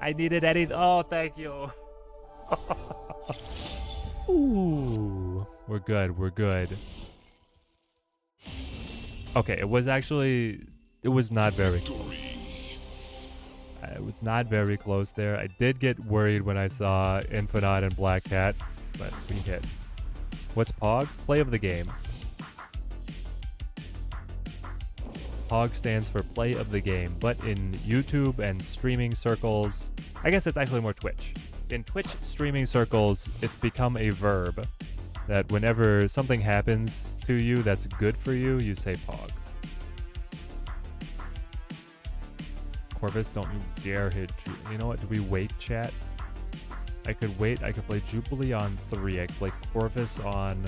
I needed anything. Oh, thank you. Ooh, we're good. We're good. Okay, it was not very close. It was not very close there. I did get worried when I saw Infinite and Black Cat, but we hit. What's POG? Play of the game. POG stands for play of the game, but in YouTube and streaming circles, I guess it's actually more Twitch. In Twitch streaming circles, it's become a verb that whenever something happens to you that's good for you, you say POG. Corvus, don't you dare hit you know what, do we wait, chat? I could wait, I could play Jubilee on 3, I could play Corvus on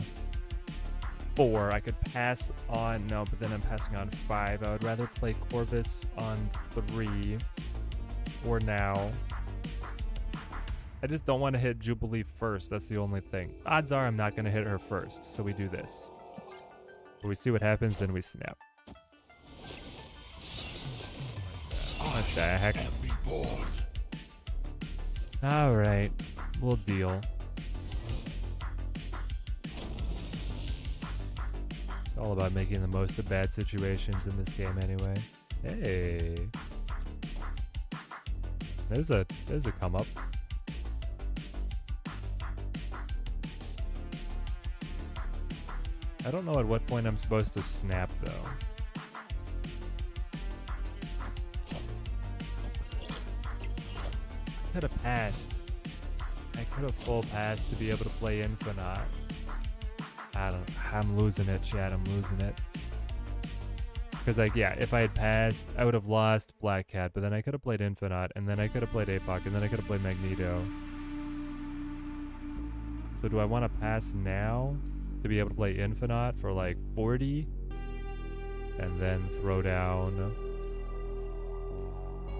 4, I could pass on, no, but then I'm passing on 5. I would rather play Corvus on 3, or now. I just don't want to hit Jubilee first, that's the only thing. Odds are I'm not going to hit her first, so we do this. But we see what happens, then we snap. What the heck? Alright, we'll deal. It's all about making the most of bad situations in this game anyway. Hey. There's a come up. I don't know at what point I'm supposed to snap though. I could have passed. I could have full passed to be able to play Infinite. I'm losing it, chat. I'm losing it. Because, like, yeah, if I had passed, I would have lost Black Cat, but then I could have played Infinite, and then I could have played Apoc, and then I could have played Magneto. So do I want to pass now to be able to play Infinite for, like, 40? And then throw down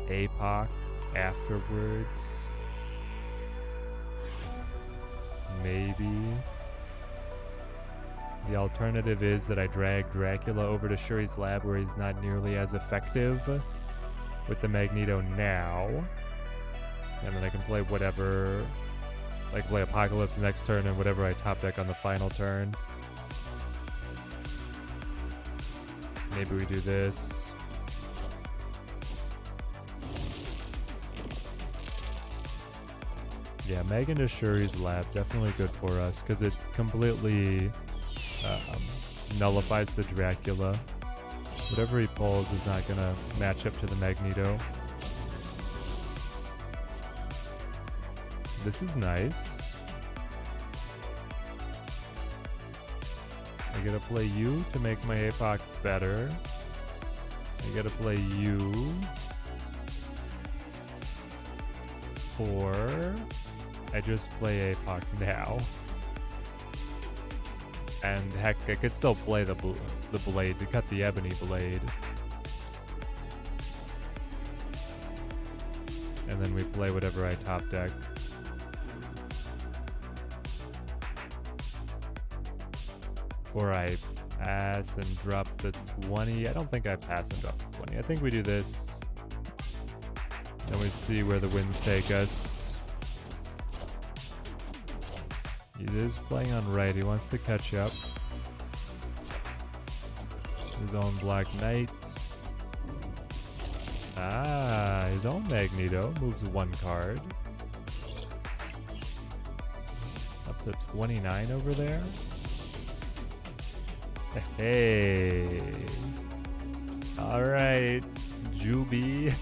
Apoc afterwards? Maybe. The alternative is that I drag Dracula over to Shuri's lab where he's not nearly as effective with the Magneto now. And then I can play whatever, like play Apocalypse next turn and whatever I top deck on the final turn. Maybe we do this. Yeah, Meg into Shuri's lab, definitely good for us because it completely nullifies the Dracula. Whatever he pulls is not going to match up to the Magneto. This is nice. I gotta play you to make my Apoc better. I gotta play you. Or I just play Apoc now. And heck, I could still play the blade to cut the ebony blade. And then we play whatever I top deck. Or I pass and drop the 20. I don't think I pass and drop the 20. I think we do this. Then we see where the winds take us. He is playing on right. He wants to catch up. His own Black Knight. Ah, his own Magneto moves 1 card. Up to 29 over there. Hey. Alright, Juby.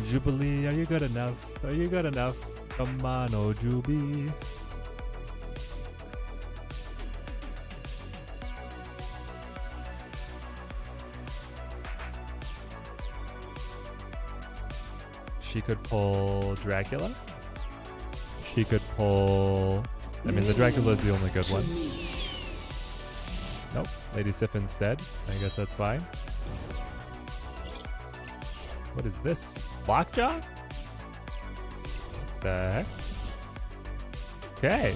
Jubilee, are you good enough? Are you good enough? Come on, oh Juby. She could pull Dracula. She could pull... I mean, the Dracula is the only good one. Nope, Lady Sif instead. I guess that's fine. What is this? Lockjaw? The heck? Okay.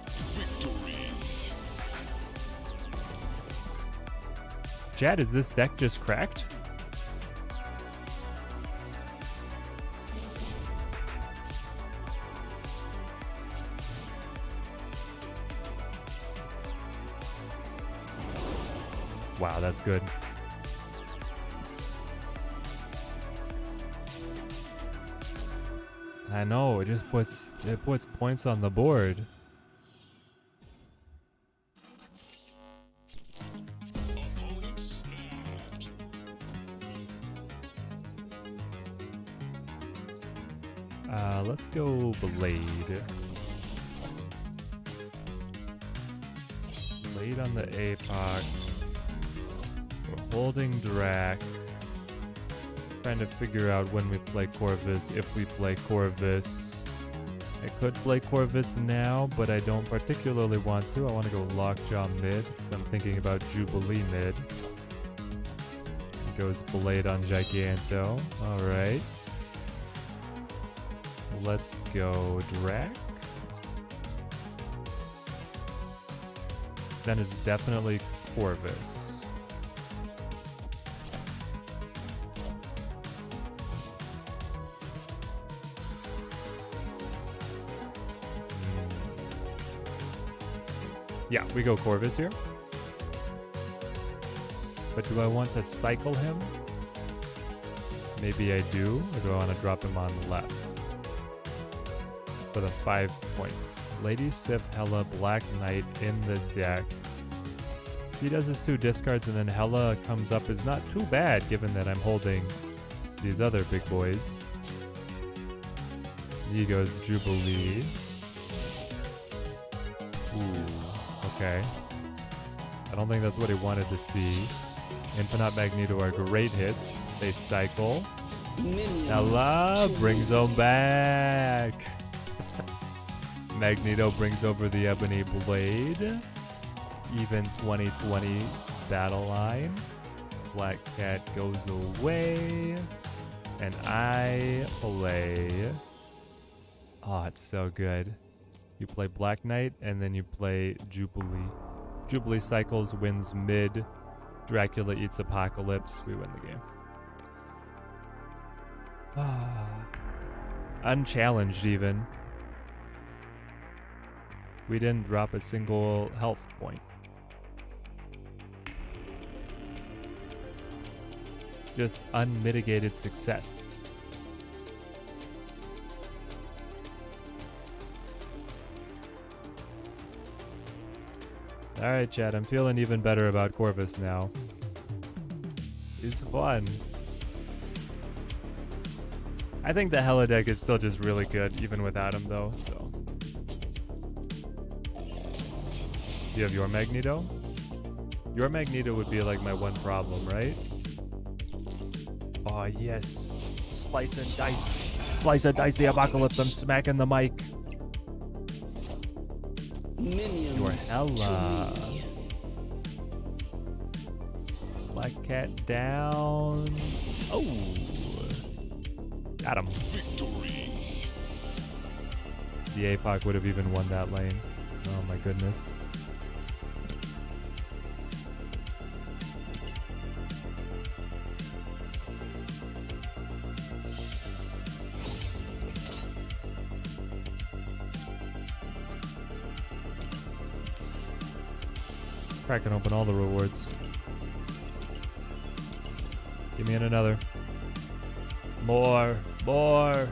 Victory. Chad, is this deck just cracked? Wow, that's good. I know, it just puts points on the board. Opponent snapped. Let's go Blade. Blade on the APOC. We're holding Drac. Trying to figure out when we play Corvus, if we play Corvus. I could play Corvus now, but I don't particularly want to. I want to go Lockjaw mid, because I'm thinking about Jubilee mid. Goes Blade on Giganto. Alright. Let's go Drac. Then it's definitely Corvus. Yeah, we go Corvus here. But do I want to cycle him? Maybe I do. Or do I want to drop him on left? For the 5 points. Lady Sif, Hela, Black Knight in the deck. He does his 2 discards and then Hela comes up is not too bad given that I'm holding these other big boys. He goes Jubilee. Ooh, okay. I don't think that's what he wanted to see. Infinite Magneto are great hits. They cycle. Minions Hela to brings me. them back. Magneto brings over the Ebony Blade. Even 2020 battle line. Black Cat goes away. And I play. Oh, it's so good. You play Black Knight and then you play Jubilee. Jubilee cycles, wins mid. Dracula eats Apocalypse. We win the game. Unchallenged even. We didn't drop a single health point. Just unmitigated success. Alright, Chad, I'm feeling even better about Corvus now. It's fun. I think the Hela deck is still just really good, even without him, though, so. Do you have your Magneto? Your Magneto would be like my one problem, right? Oh, yes. Slice and dice. Slice and dice the Apocalypse. I'm smacking the mic. Minions Your to Hela. me. Black Cat down. Oh. Got him. Victory. The APOC would have even won that lane. Oh my goodness. Cracking open all the rewards. Give me another. More. More.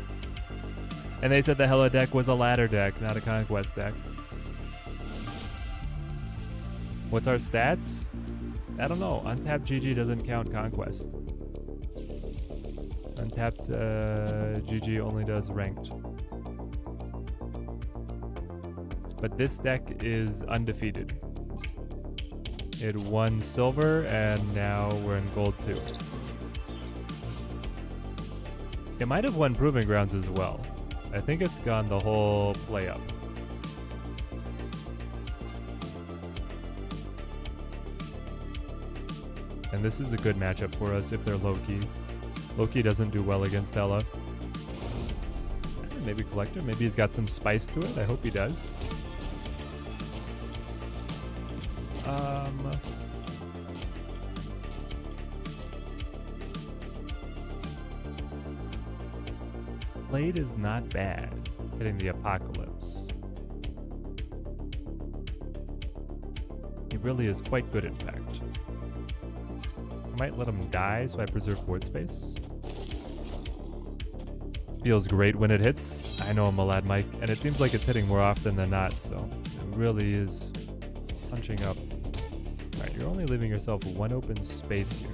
And they said the Hela deck was a ladder deck, not a Conquest deck. What's our stats? I don't know. Untapped GG doesn't count Conquest. Untapped GG only does ranked. But this deck is undefeated. It won silver, and now we're in gold 2. It might have won Proving Grounds as well. I think it's gone the whole play up. And this is a good matchup for us if they're Loki. Loki doesn't do well against Hela. maybe collector. Maybe he's got some spice to it. I hope he does. Blade is not bad. Hitting the apocalypse. He really is quite good, in fact. I might let him die so I preserve board space. Feels great when it hits. I know I'm a lad, Mike, and it seems like it's hitting more often than not, so it really is punching up. Alright, you're only leaving yourself one open space here.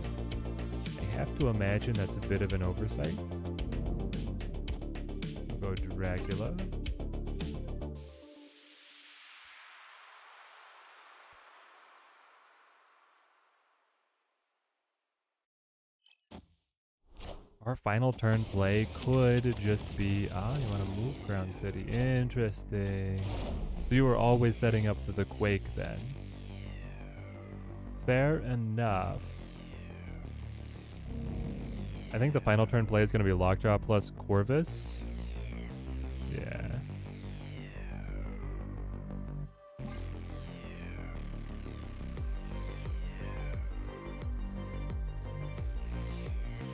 I have to imagine that's a bit of an oversight. We'll go Dracula. Our final turn play could just be, you want to move Crown City. Interesting. So you were always setting up for the Quake then. Fair enough. I think the final turn play is going to be Lockjaw plus Corvus. Yeah.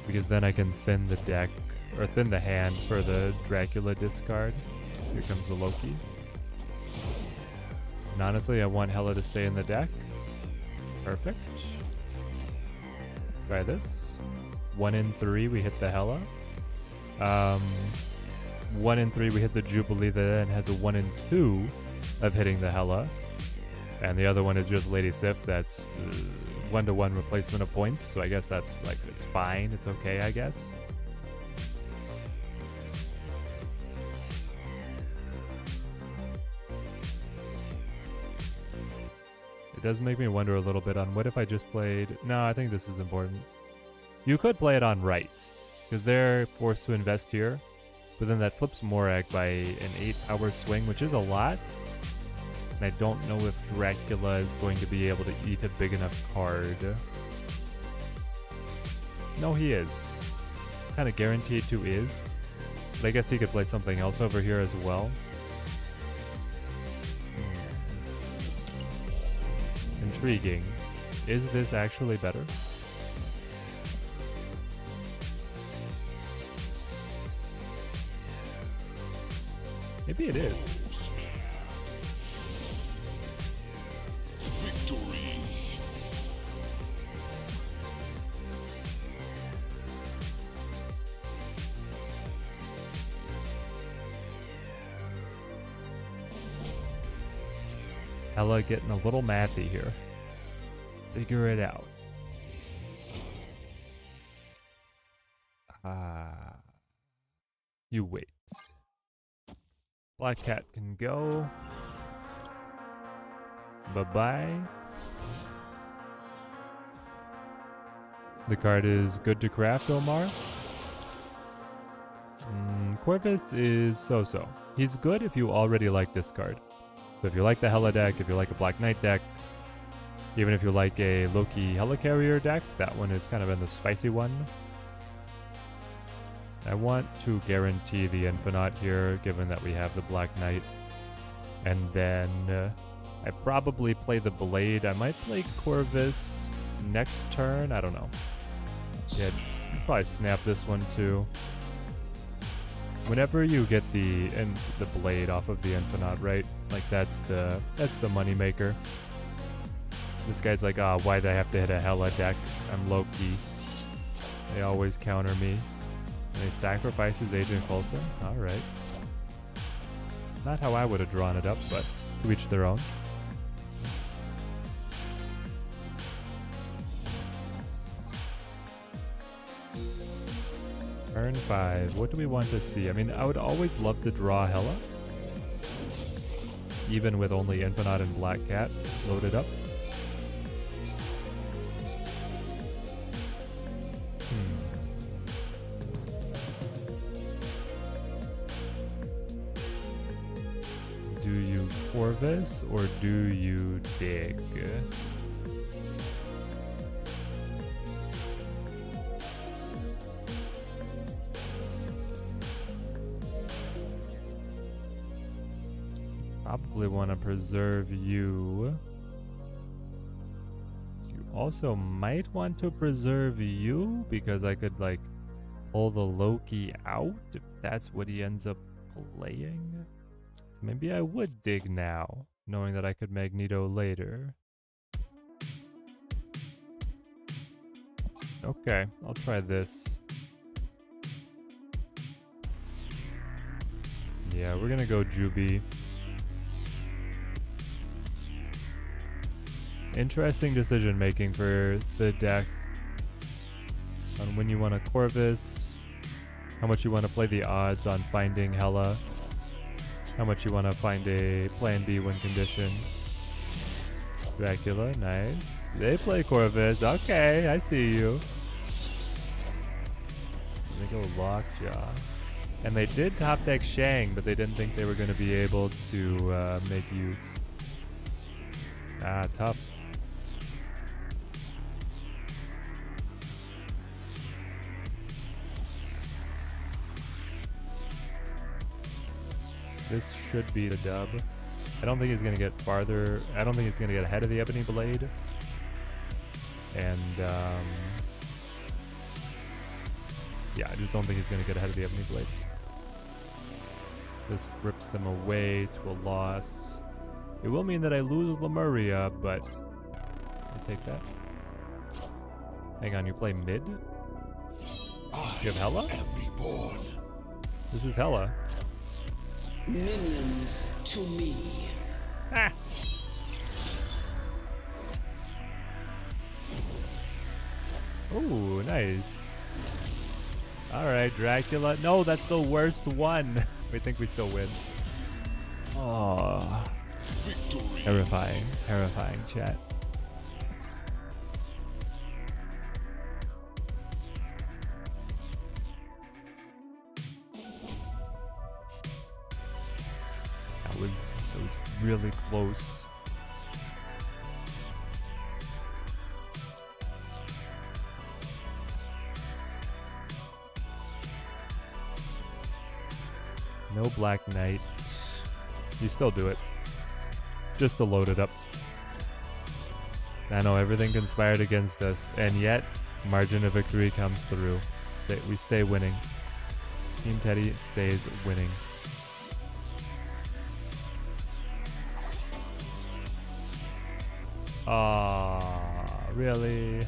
Because then I can thin the deck, or thin the hand for the Dracula discard. Here comes the Loki. And honestly, I want Hela to stay in the deck. Perfect. Try this. 1 in 3, we hit the Hela. 1 in 3, we hit the Jubilee that then has a 1 in 2 of hitting the Hela. And the other one is just Lady Sif, that's 1-to-1 replacement of points, so I guess that's like, it's fine, it's okay, I guess. It does make me wonder a little bit on what if I just played... No, I think this is important. You could play it on right, because they're forced to invest here, but then that flips Morag by an 8-hour swing, which is a lot. And I don't know if Dracula is going to be able to eat a big enough card. No, he is. Kind of guaranteed to is. But I guess he could play something else over here as well. Intriguing. Is this actually better? Maybe it is. Victory. Hela getting a little mathy here. Figure it out. You wait. Black Cat can go. Bye-bye. The card is good to craft, Omar. Corvus is so-so. He's good if you already like this card. So if you like the Hela deck, if you like a Black Knight deck, even if you like a Loki Helicarrier deck, that one is kind of in the spicy one. I want to guarantee the Infinite here, given that we have the Black Knight. And then I probably play the Blade. I might play Corvus next turn. I don't know. Yeah, probably snap this one too. Whenever you get the Blade off of the Infinite, right? Like that's the money maker. This guy's like, why'd I have to hit a Hela deck? I'm low-key. They always counter me. And he sacrifices Agent Coulson? Alright. Not how I would have drawn it up, but to each their own. Turn 5. What do we want to see? I mean, I would always love to draw Hela. Even with only Infinite and Black Cat loaded up. Do you Corvus or do you dig? definitely want to preserve you. You also might want to preserve you because I could like pull the Loki out if that's what he ends up playing. Maybe I would dig now, knowing that I could Magneto later. Okay, I'll try this. Yeah, we're gonna go Juby. Interesting decision making for the deck on when you want a Corvus, how much you want to play the odds on finding Hela, how much you want to find a plan B win condition. Dracula, nice. They play Corvus. Okay, I see you. They go Lockjaw. And they did top deck Shang, but they didn't think they were going to be able to make use. Ah, tough. This should be the dub. I don't think he's going to get farther. I don't think he's going to get ahead of the Ebony Blade. And, yeah, I just don't think he's going to get ahead of the Ebony Blade. This rips them away to a loss. It will mean that I lose Lemuria, but I'll take that. Hang on, you play mid? You have Hela? Reborn. This is Hela. Minions to me. Ah! Ooh, nice. Alright, Dracula. No, that's the worst one. We think we still win. Oh, Victory. terrifying, terrifying chat. That was really close. No Black Knight. You still do it. Just to load it up. I know everything conspired against us, and yet margin of victory comes through. We stay winning. Team Teddy stays winning. Ah, really?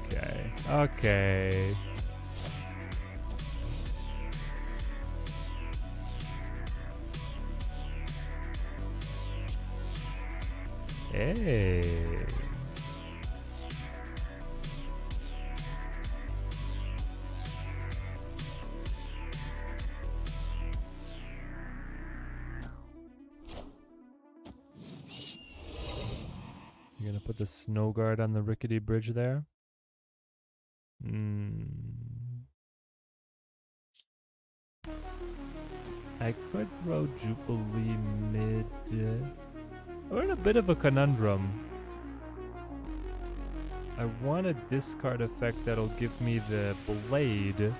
Okay. Okay. Hey. You're gonna put the snow guard on the rickety bridge there? I could throw Jubilee mid. We're in a bit of a conundrum. I want a discard effect that'll give me the blade,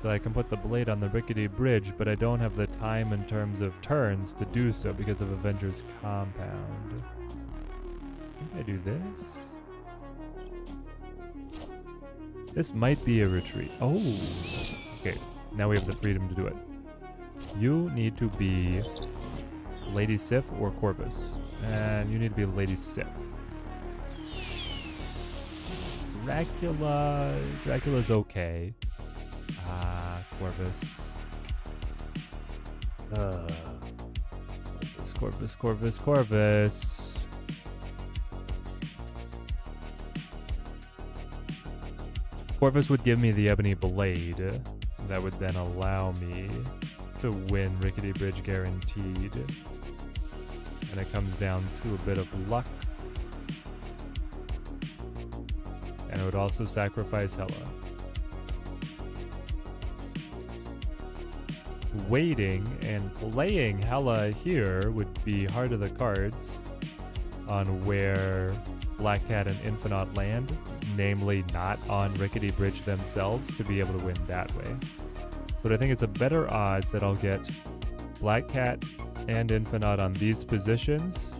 so I can put the blade on the rickety bridge, but I don't have the time in terms of turns to do so because of Avengers Compound. I think I do this. This might be a retreat. Oh, okay. Now we have the freedom to do it. You need to be Lady Sif or Corvus. And you need to be Lady Sif. Dracula's okay. Corvus. Corvus. Corvus would give me the Ebony Blade. That would then allow me to win Rickety Bridge guaranteed. And it comes down to a bit of luck. And it would also sacrifice Hela. Waiting and playing Hela here would be heart of the cards on where Black Cat and Infinite land, namely not on Rickety Bridge themselves, to be able to win that way. But I think it's a better odds that I'll get Black Cat and Infinite on these positions,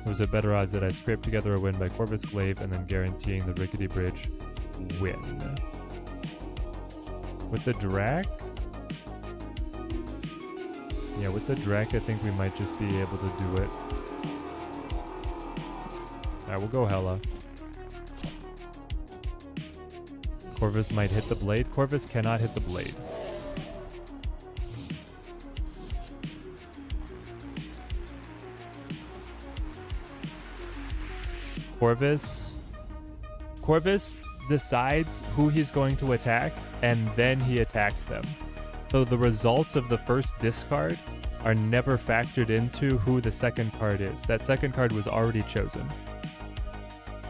there's a better odds that I scrape together a win by Corvus Glaive and then guaranteeing the Rickety Bridge win. With the Drac? Yeah, with the Drac, I think we might just be able to do it. Alright, we'll go Hella. Corvus might hit the blade. Corvus cannot hit the blade. Corvus decides who he's going to attack, and then he attacks them. So the results of the first discard are never factored into who the second card is. That second card was already chosen.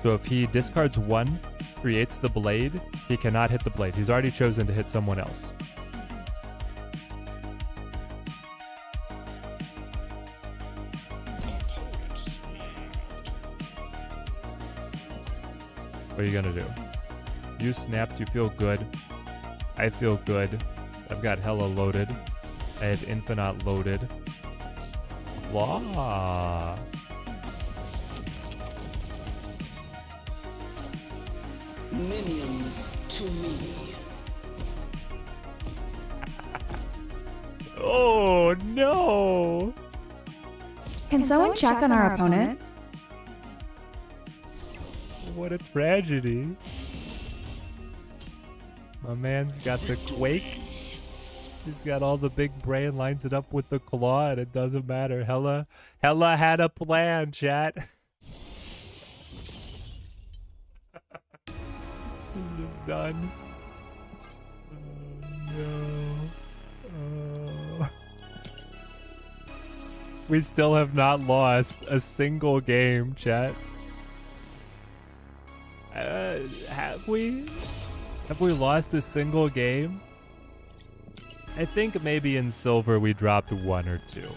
So if he discards one, creates the blade, he cannot hit the blade. He's already chosen to hit someone else. What are you gonna do? You snapped, you feel good. I feel good. I've got Hella loaded. I have Infinite loaded. Claw. Minions to me. Oh no! Can someone check on our opponent? What a tragedy. My man's got the Quake. He's got all the big brain, lines it up with the claw, and it doesn't matter. Hella had a plan, chat. He's just done. Oh, no. We still have not lost a single game, chat. Have we? Have we lost a single game? I think maybe in silver we dropped one or two.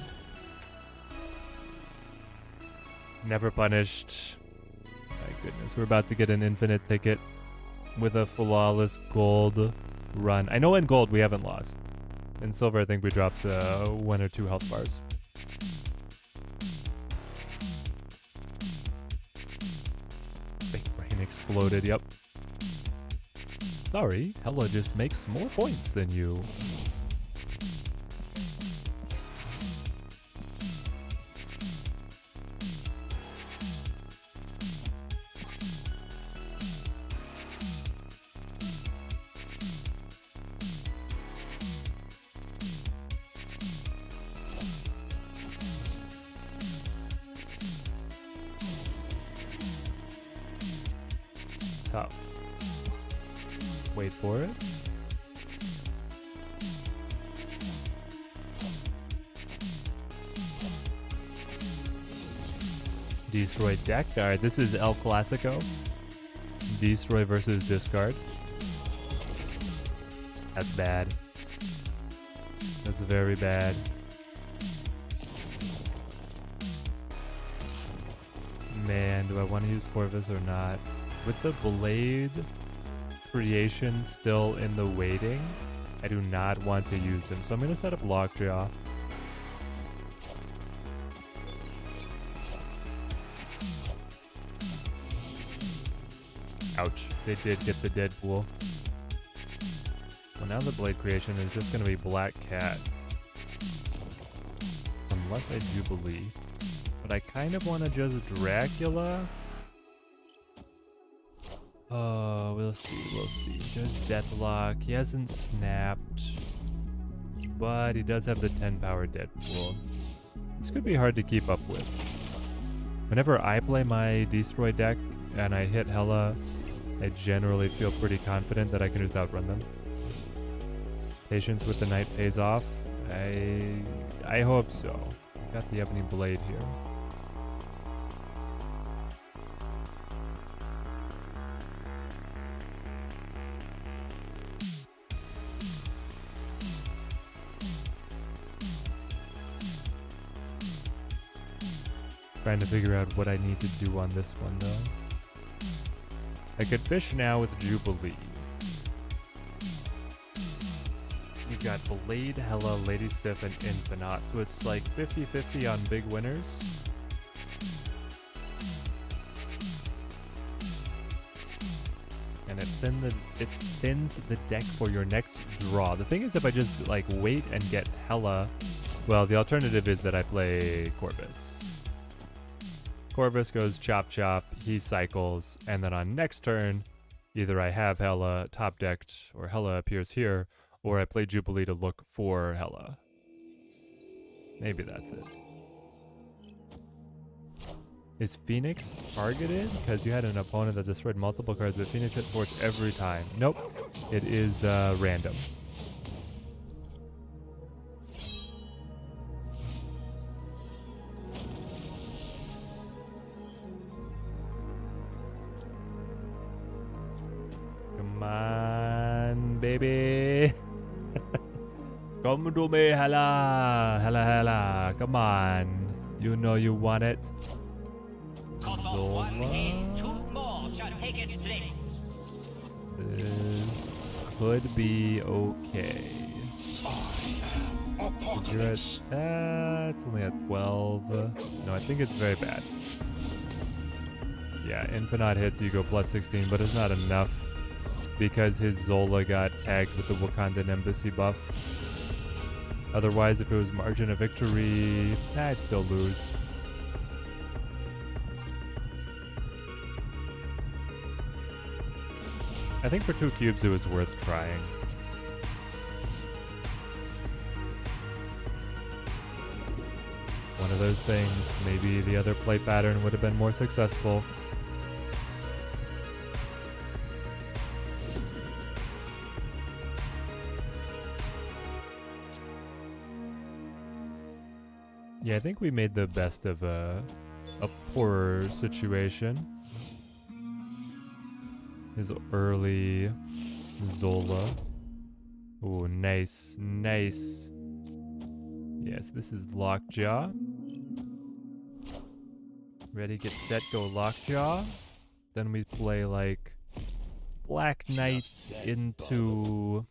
Never punished. My goodness, we're about to get an infinite ticket with a flawless gold run. I know in gold we haven't lost. In silver I think we dropped one or two health bars. Big brain exploded, yep. Sorry, Hella just makes more points than you. Tough. Wait for it. Destroy deck. Alright, this is El Clasico. Destroy versus discard. That's bad. That's very bad. Man, do I want to use Corvus or not? With the blade creation still in the waiting, I do not want to use him. So I'm going to set up Lockjaw. Ouch. They did get the Deadpool. Well, now the blade creation is just going to be Black Cat. Unless I Jubilee. But I kind of want to just Dracula. Oh, we'll see, we'll see. There's Deathlock. He hasn't snapped. But he does have the 10 power Deadpool. This could be hard to keep up with. Whenever I play my Destroy deck and I hit Hella, I generally feel pretty confident that I can just outrun them. Patience with the Knight pays off. I hope so. Got the Ebony Blade here. Trying to figure out what I need to do on this one though. I could fish now with Jubilee. You got Blade, Hella, Lady Sif, and Infinite. So it's like 50-50 on big winners. And it thins the deck for your next draw. The thing is, if I just like wait and get Hella, well, the alternative is that I play Corvus. Corvus goes chop chop, he cycles, and then on next turn, either I have Hella top decked or Hella appears here, or I play Jubilee to look for Hella. Maybe that's it. Is Phoenix targeted? Because you had an opponent that destroyed multiple cards, but Phoenix hit Torch every time. Nope. It is random. Come on, baby. Come to me, Hella. Hella, Hella. Come on. You know you want it. Two more shall take its place. This could be okay. You're at, it's only at 12. No, I think it's very bad. Yeah, Infinite hits, you go plus 16, but it's not enough because his Zola got tagged with the Wakandan Embassy buff. Otherwise, if it was margin of victory, I'd still lose. I think for 2 cubes it was worth trying. One of those things, maybe the other play pattern would have been more successful. Yeah, I think we made the best of a poorer situation. His early Zola. Ooh, nice, nice. Yes, this is Lockjaw. Ready, get set, go Lockjaw. Then we play like Black Knight into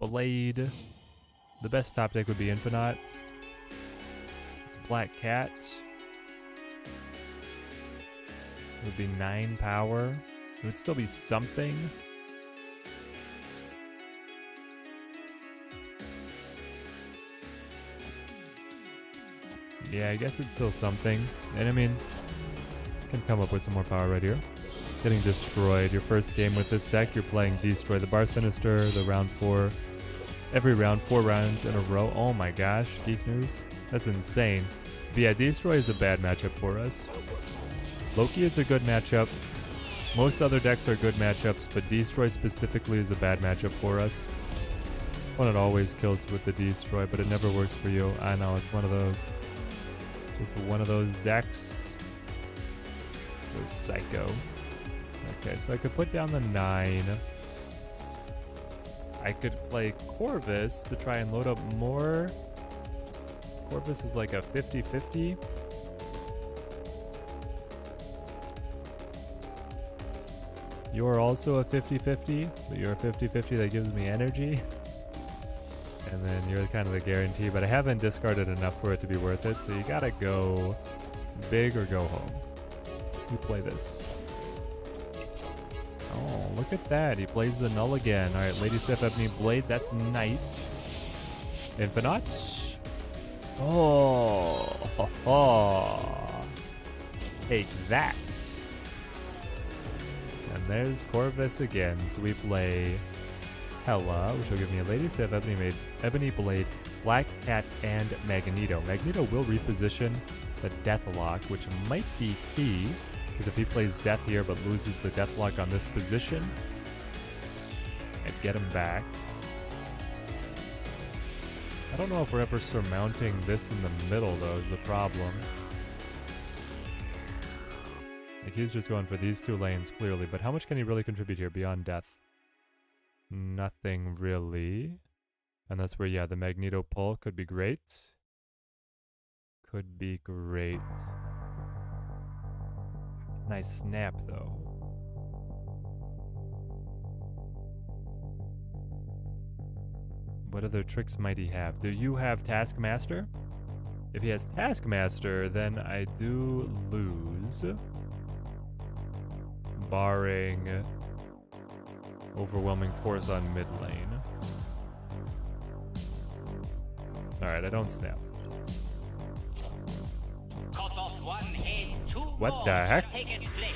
Blade. The best top deck would be Infinite. It's Black Cat. It would be 9 power. It would still be something. Yeah, I guess it's still something. And I mean, can come up with some more power right here. Getting destroyed. Your first game with this deck, you're playing Destroy the Bar Sinister, the round 4. Every round, 4 rounds in a row. Oh my gosh, Geek News. That's insane. But yeah, Destroy is a bad matchup for us. Loki is a good matchup. Most other decks are good matchups, but Destroy specifically is a bad matchup for us. One it always kills with the Destroy, but it never works for you. I know, it's one of those. Just one of those decks. Goes Psycho. Okay, so I could put down the 9. I could play Corvus to try and load up more. Corvus is like a 50-50. You're also a 50-50, but you're a 50-50 that gives me energy. And then you're kind of the guarantee, but I haven't discarded enough for it to be worth it, so you gotta go big or go home. You play this. Oh, look at that. He plays the null again. Alright, Lady Sif, Ebony Blade, that's nice. Infinite. Oh, ho, ho. Take that. And there's Corvus again. So we play Hella, which will give me a Lady Sif, Ebony Blade, Black Cat, and Magneto. Magneto will reposition the Deathlock, which might be key, because if he plays Death here but loses the Deathlock on this position, I'd get him back. I don't know if we're ever surmounting this in the middle, though, is the problem. Like, he's just going for these 2 lanes, clearly, but how much can he really contribute here beyond Death? Nothing really. And that's where, yeah, the Magneto pull could be great. Could be great. Nice snap, though. What other tricks might he have? Do you have Taskmaster? If he has Taskmaster, then I do lose. Barring overwhelming force on mid lane. Alright, I don't snap. Cut off one head, two What more the shall heck? take its place.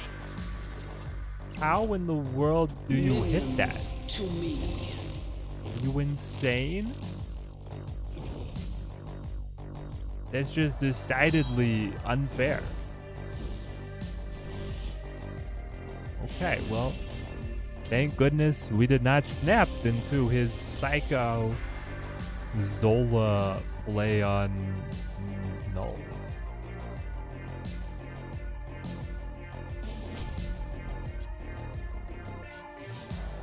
How in the world do you hit that? Minions to me. Are you insane? That's just decidedly unfair. Okay, well, thank goodness we did not snap into his Psycho Zola play on Null.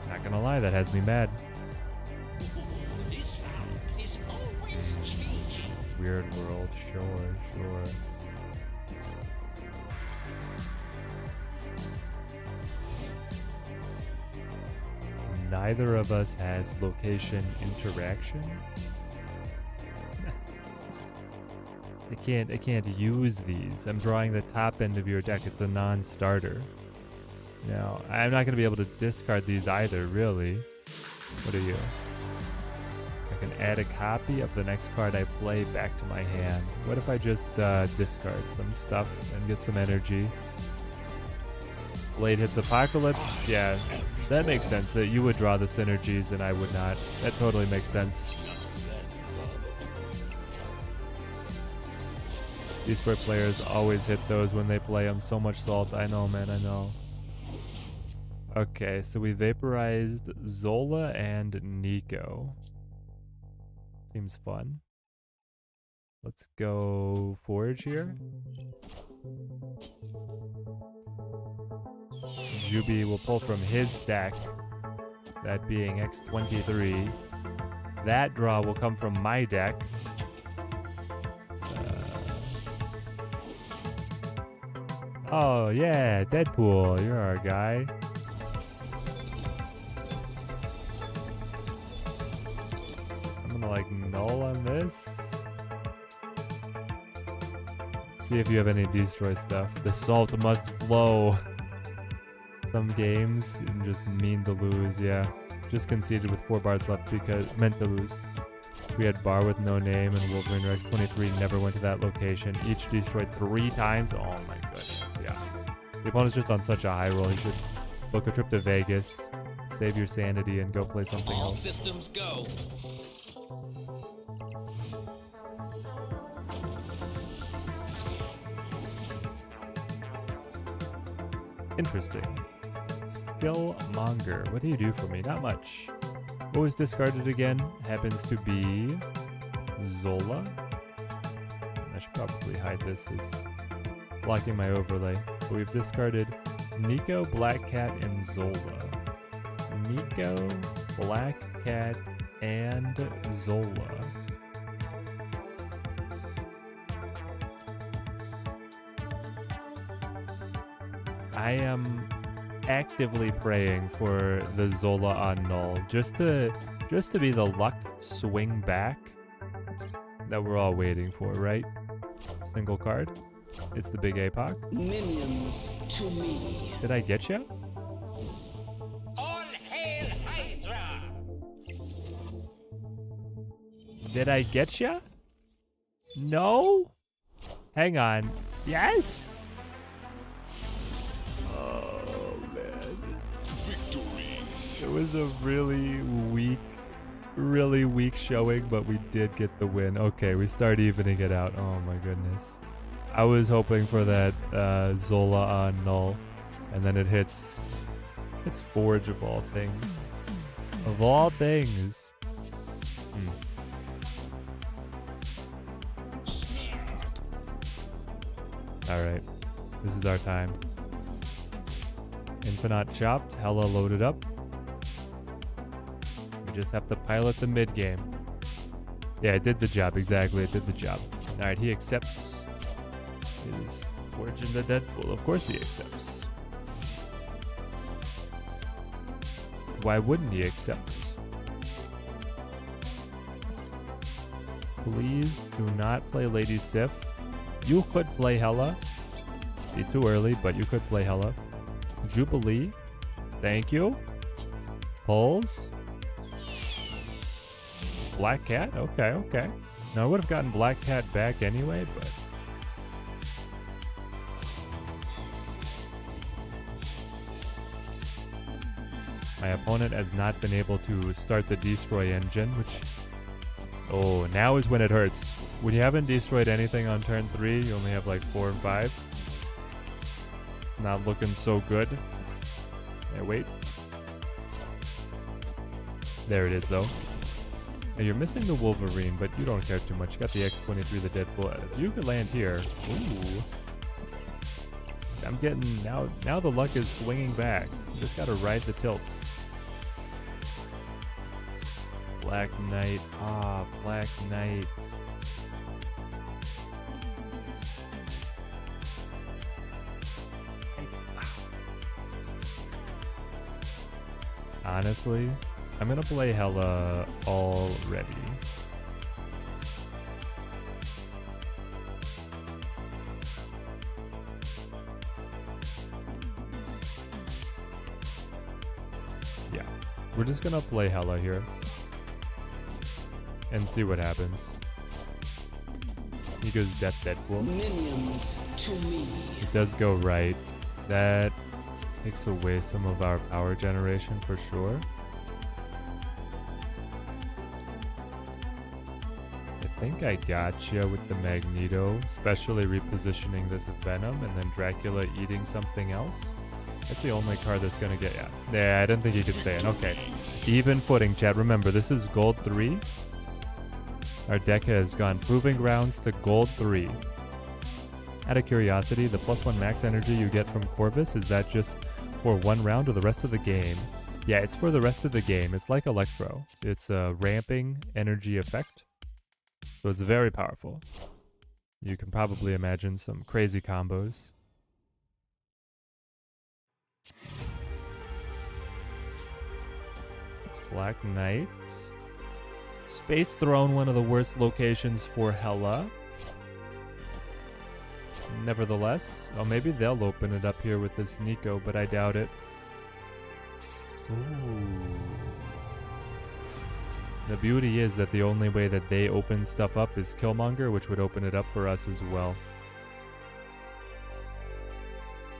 Not gonna lie, that has me mad. This round is always changing. Weird world, sure. Neither of us has location interaction. I can't use these. I'm drawing the top end of your deck. It's a non-starter. Now, I'm not going to be able to discard these either, really. What are you? I can add a copy of the next card I play back to my hand. What if I just discard some stuff and get some energy? Blade hits Apocalypse. Yeah, that makes sense that you would draw the synergies and I would not. That totally makes sense. Destroy players always hit those when they play them. So much salt. I know, man, I know. Okay, so we vaporized Zola and Nico. Seems fun. Let's go Forge here. Juby will pull from his deck, that being X23. That draw will come from my deck. Oh yeah, Deadpool, you're our guy. I'm gonna like null on this. See if you have any destroy stuff. The salt must blow. Some games just mean to lose, yeah. Just conceded with 4 bars left because meant to lose. We had Bar with no name and Wolverine Rex 23 never went to that location. Each destroyed 3 times. Oh my goodness, yeah. The opponent's just on such a high roll. He should book a trip to Vegas, save your sanity, and go play something All else. systems go. Interesting. Skillmonger. What do you do for me? Not much. What was discarded again? Happens to be Zola. I should probably hide this as blocking my overlay. But we've discarded Nico, Black Cat, and Zola. Nico, Black Cat, and Zola. I am actively praying for the Zola on null, just to be the luck swing back that we're all waiting for, right? Single card. It's the big APOC. Minions to me. Did I get you? All hail Hydra! Did I get you? No? Hang on. Yes? Oh man. Victory. It was a really weak showing, but we did get the win. Okay, we start evening it out. Oh my goodness. I was hoping for that Zola on null, and then it hits. It's Forge of all things. Of all things. Alright, this is our time. Infinite chopped, Hella loaded up. We just have to pilot the mid game. Yeah, it did the job, exactly, it did the job. Alright, he accepts his Fortune to Deadpool. Of course he accepts. Why wouldn't he accept? Please do not play Lady Sif. You could play Hela. Be too early, but you could play Hela. Jubilee. Thank you. Pulls. Black Cat? Okay, okay. Now I would have gotten Black Cat back anyway, but... my opponent has not been able to start the Destroy engine, which... oh, now is when it hurts. When you haven't destroyed anything on turn 3, you only have like 4 and 5. Not looking so good. Hey, wait. There it is, though. Now, you're missing the Wolverine, but you don't care too much. You got the X-23, the Deadpool. If you could land here... ooh. I'm getting... Now the luck is swinging back. You just gotta ride the tilts. Black Knight. Ah, Black Knight. Honestly, I'm gonna play Hela already. Yeah, we're just gonna play Hela here and see what happens. He goes Death Deadpool. Minions to me. It does go right. That takes away some of our power generation for sure. I think I gotcha with the Magneto, especially repositioning this Venom and then Dracula eating something else. That's the only card that's gonna get... yeah, I didn't think he could stay in. Okay. Even footing, chat. Remember, this is gold 3. Our deck has gone Proving Grounds to gold 3. Out of curiosity, the +1 max energy you get from Corvus, is that just for 1 round or the rest of the game? Yeah, it's for the rest of the game. It's like Electro. It's a ramping energy effect. So it's very powerful. You can probably imagine some crazy combos. Black Knight. Space Throne, one of the worst locations for Hela. Nevertheless, oh, maybe they'll open it up here with this Nico, but I doubt it. Ooh. The beauty is that the only way that they open stuff up is Killmonger, which would open it up for us as well.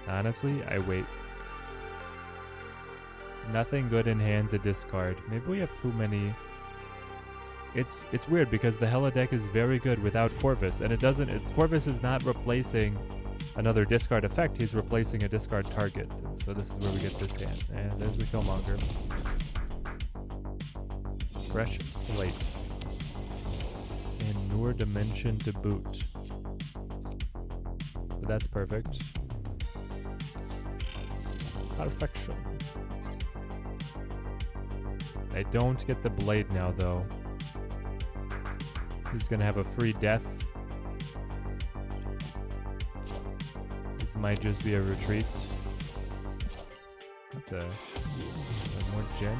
Honestly, I wait. Nothing good in hand to discard. Maybe we have too many... It's weird because the Hela deck is very good without Corvus, and it doesn't... Corvus is not replacing another discard effect, he's replacing a discard target. So this is where we get this hand. And there's the Killmonger. Fresh Slate. And Newer Dimension to boot. But that's perfect. Perfection. I don't get the blade now, though. He's gonna have a free death. This might just be a retreat. What the? More gen?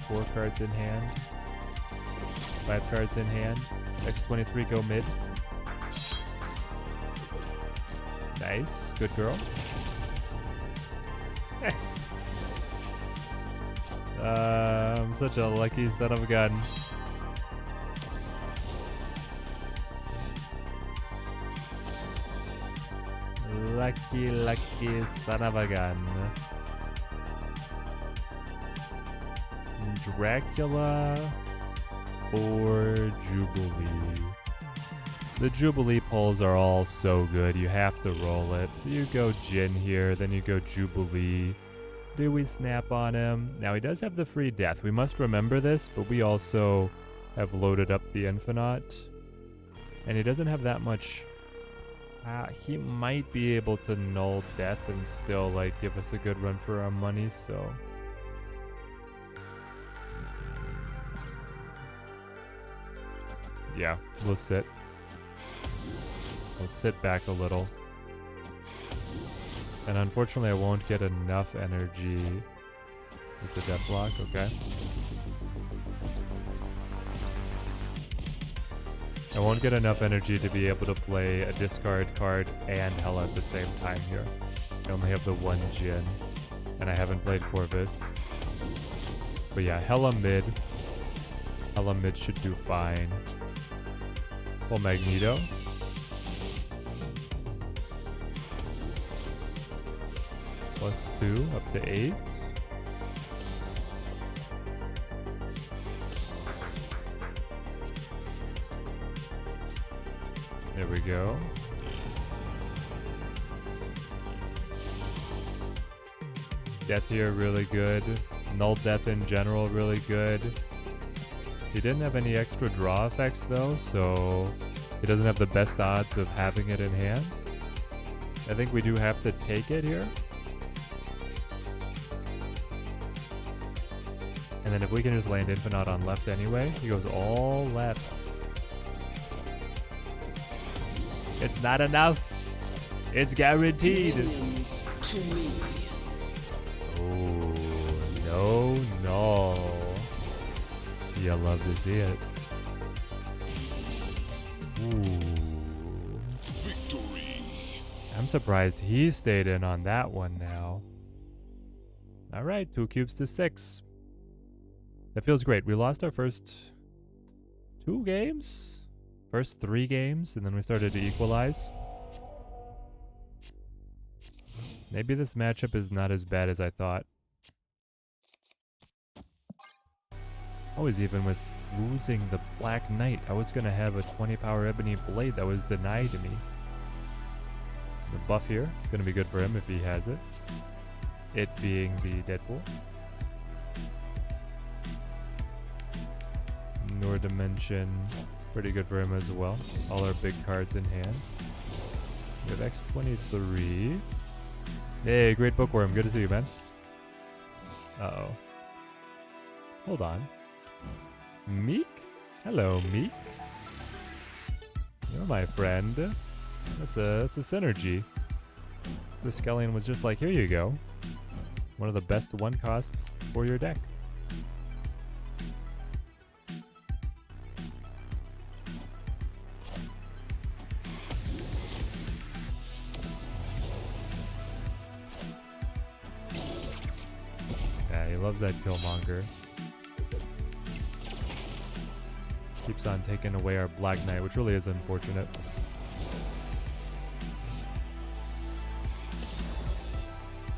4 cards in hand. 5 cards in hand. X-23 go mid. Nice. Good girl. I'm such a lucky son of a gun. Lucky son of a gun. Dracula or Jubilee? The Jubilee pulls are all so good, you have to roll it. So you go Jin here, then you go Jubilee. Do we snap on him? Now he does have the free death. We must remember this, but we also have loaded up the Infinite. And he doesn't have that much... he might be able to null death and still like give us a good run for our money, so... yeah, we'll sit. We'll sit back a little. And unfortunately I won't get enough energy. Is the death block? Okay. I won't get enough energy to be able to play a discard card and Hela at the same time here. I only have the one Jin, and I haven't played Corvus. But yeah, Hela mid. Hela mid should do fine. Full Magneto. +2 up to 8. There we go. Death here really good. Null Death in general really good. He didn't have any extra draw effects though, so he doesn't have the best odds of having it in hand. I think we do have to take it here. And then if we can just land Infinite on left anyway, he goes all left. It's not enough. It's guaranteed. Minions to me. Oh, no, no. You'll love to see it. Ooh. Victory. I'm surprised he stayed in on that one now. All right, 2 cubes to 6. That feels great. We lost our first 2 games? First 3 games, and then we started to equalize. Maybe this matchup is not as bad as I thought. I was even with losing the Black Knight. I was going to have a 20 power Ebony Blade that was denied to me. The buff here is going to be good for him if he has it. It being the Deadpool. Nor Dimension, pretty good for him as well. All our big cards in hand. We have X23. Hey, great bookworm. Good to see you, man. Uh-oh. Hold on. Meek? Hello, Meek. You're my friend. That's a synergy. The Skellion was just like, here you go. One of the best 1 costs for your deck. He loves that Killmonger. Keeps on taking away our Black Knight, which really is unfortunate.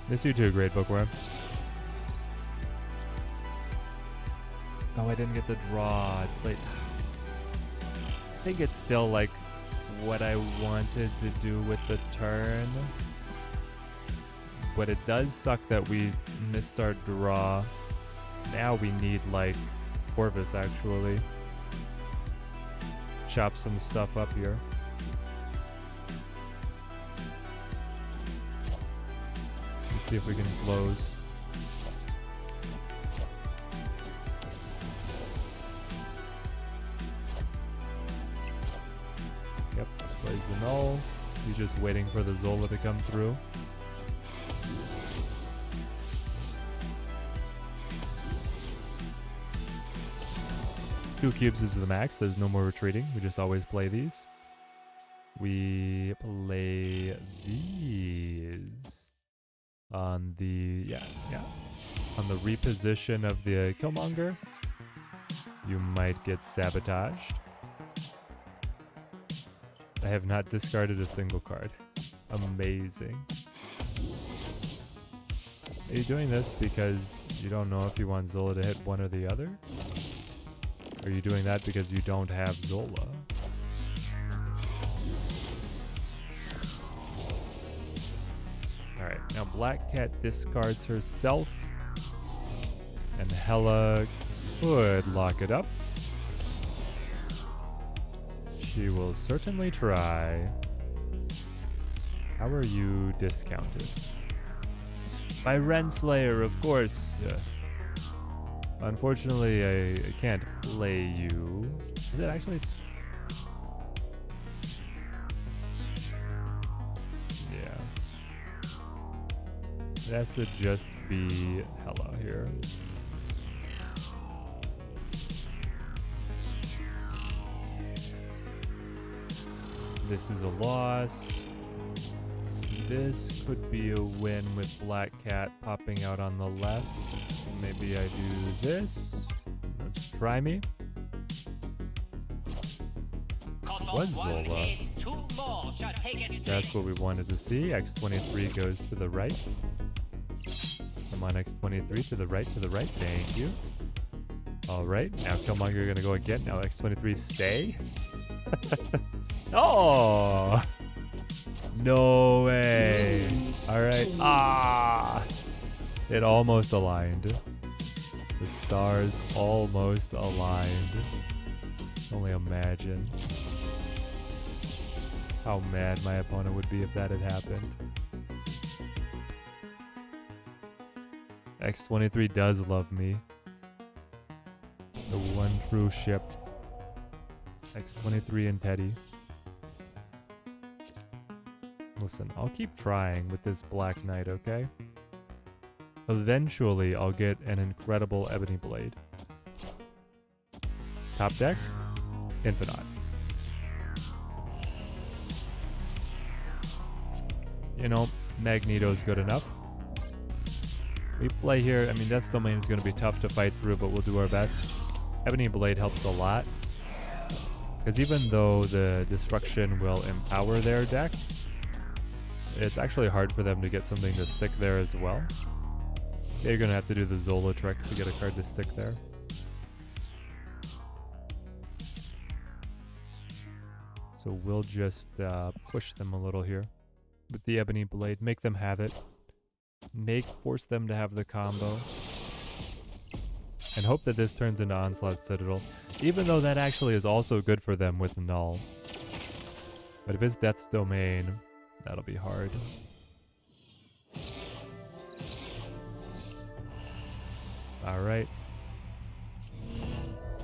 Miss you too, Great Bookworm. Oh, I didn't get the draw. But I think it's still like what I wanted to do with the turn. But it does suck that we missed our draw. Now we need like Corvus actually. Chop some stuff up here. Let's see if we can close. Yep, plays the null. He's just waiting for the Zola to come through. Two cubes is the max. There's no more retreating. We just always play these. We play these on the on the reposition of the Killmonger. You might get sabotaged. I have not discarded a single card. Amazing. Are you doing this because you don't know if you want Zola to hit one or the other? Or are you doing that because you don't have Zola? Alright, now Black Cat discards herself. And Hela could lock it up. She will certainly try. How are you discounted? By Renslayer, of course. Unfortunately, I can't play you. Is it actually? Yeah. It has to just be Hela here. This is a loss. This could be a win with Black Cat popping out on the left. Maybe I do this. Let's try me. Was Zola? That's what we wanted to see. X23 goes to the right. Come on, X23 to the right, to the right. Thank you. All right, now Killmonger gonna go again. Now X23 stay. Oh, no way. All right. Ah, it almost aligned. The stars almost aligned. Only imagine how mad my opponent would be if that had happened. X23 does love me. The one true ship. X23 and Teddy. Listen, I'll keep trying with this Black Knight, okay? Eventually, I'll get an incredible Ebony Blade. Top deck, Infinite. You know, Magneto's good enough. We play here, I mean, Death's Domain is going to be tough to fight through, but we'll do our best. Ebony Blade helps a lot. Because even though the destruction will empower their deck, it's actually hard for them to get something to stick there as well. Yeah, you're going to have to do the Zola trick to get a card to stick there. So we'll just push them a little here with the Ebony Blade. Make them have it. Force them to have the combo. And hope that this turns into Onslaught Citadel. Even though that actually is also good for them with Null. But if it's Death's Domain, that'll be hard. Alright.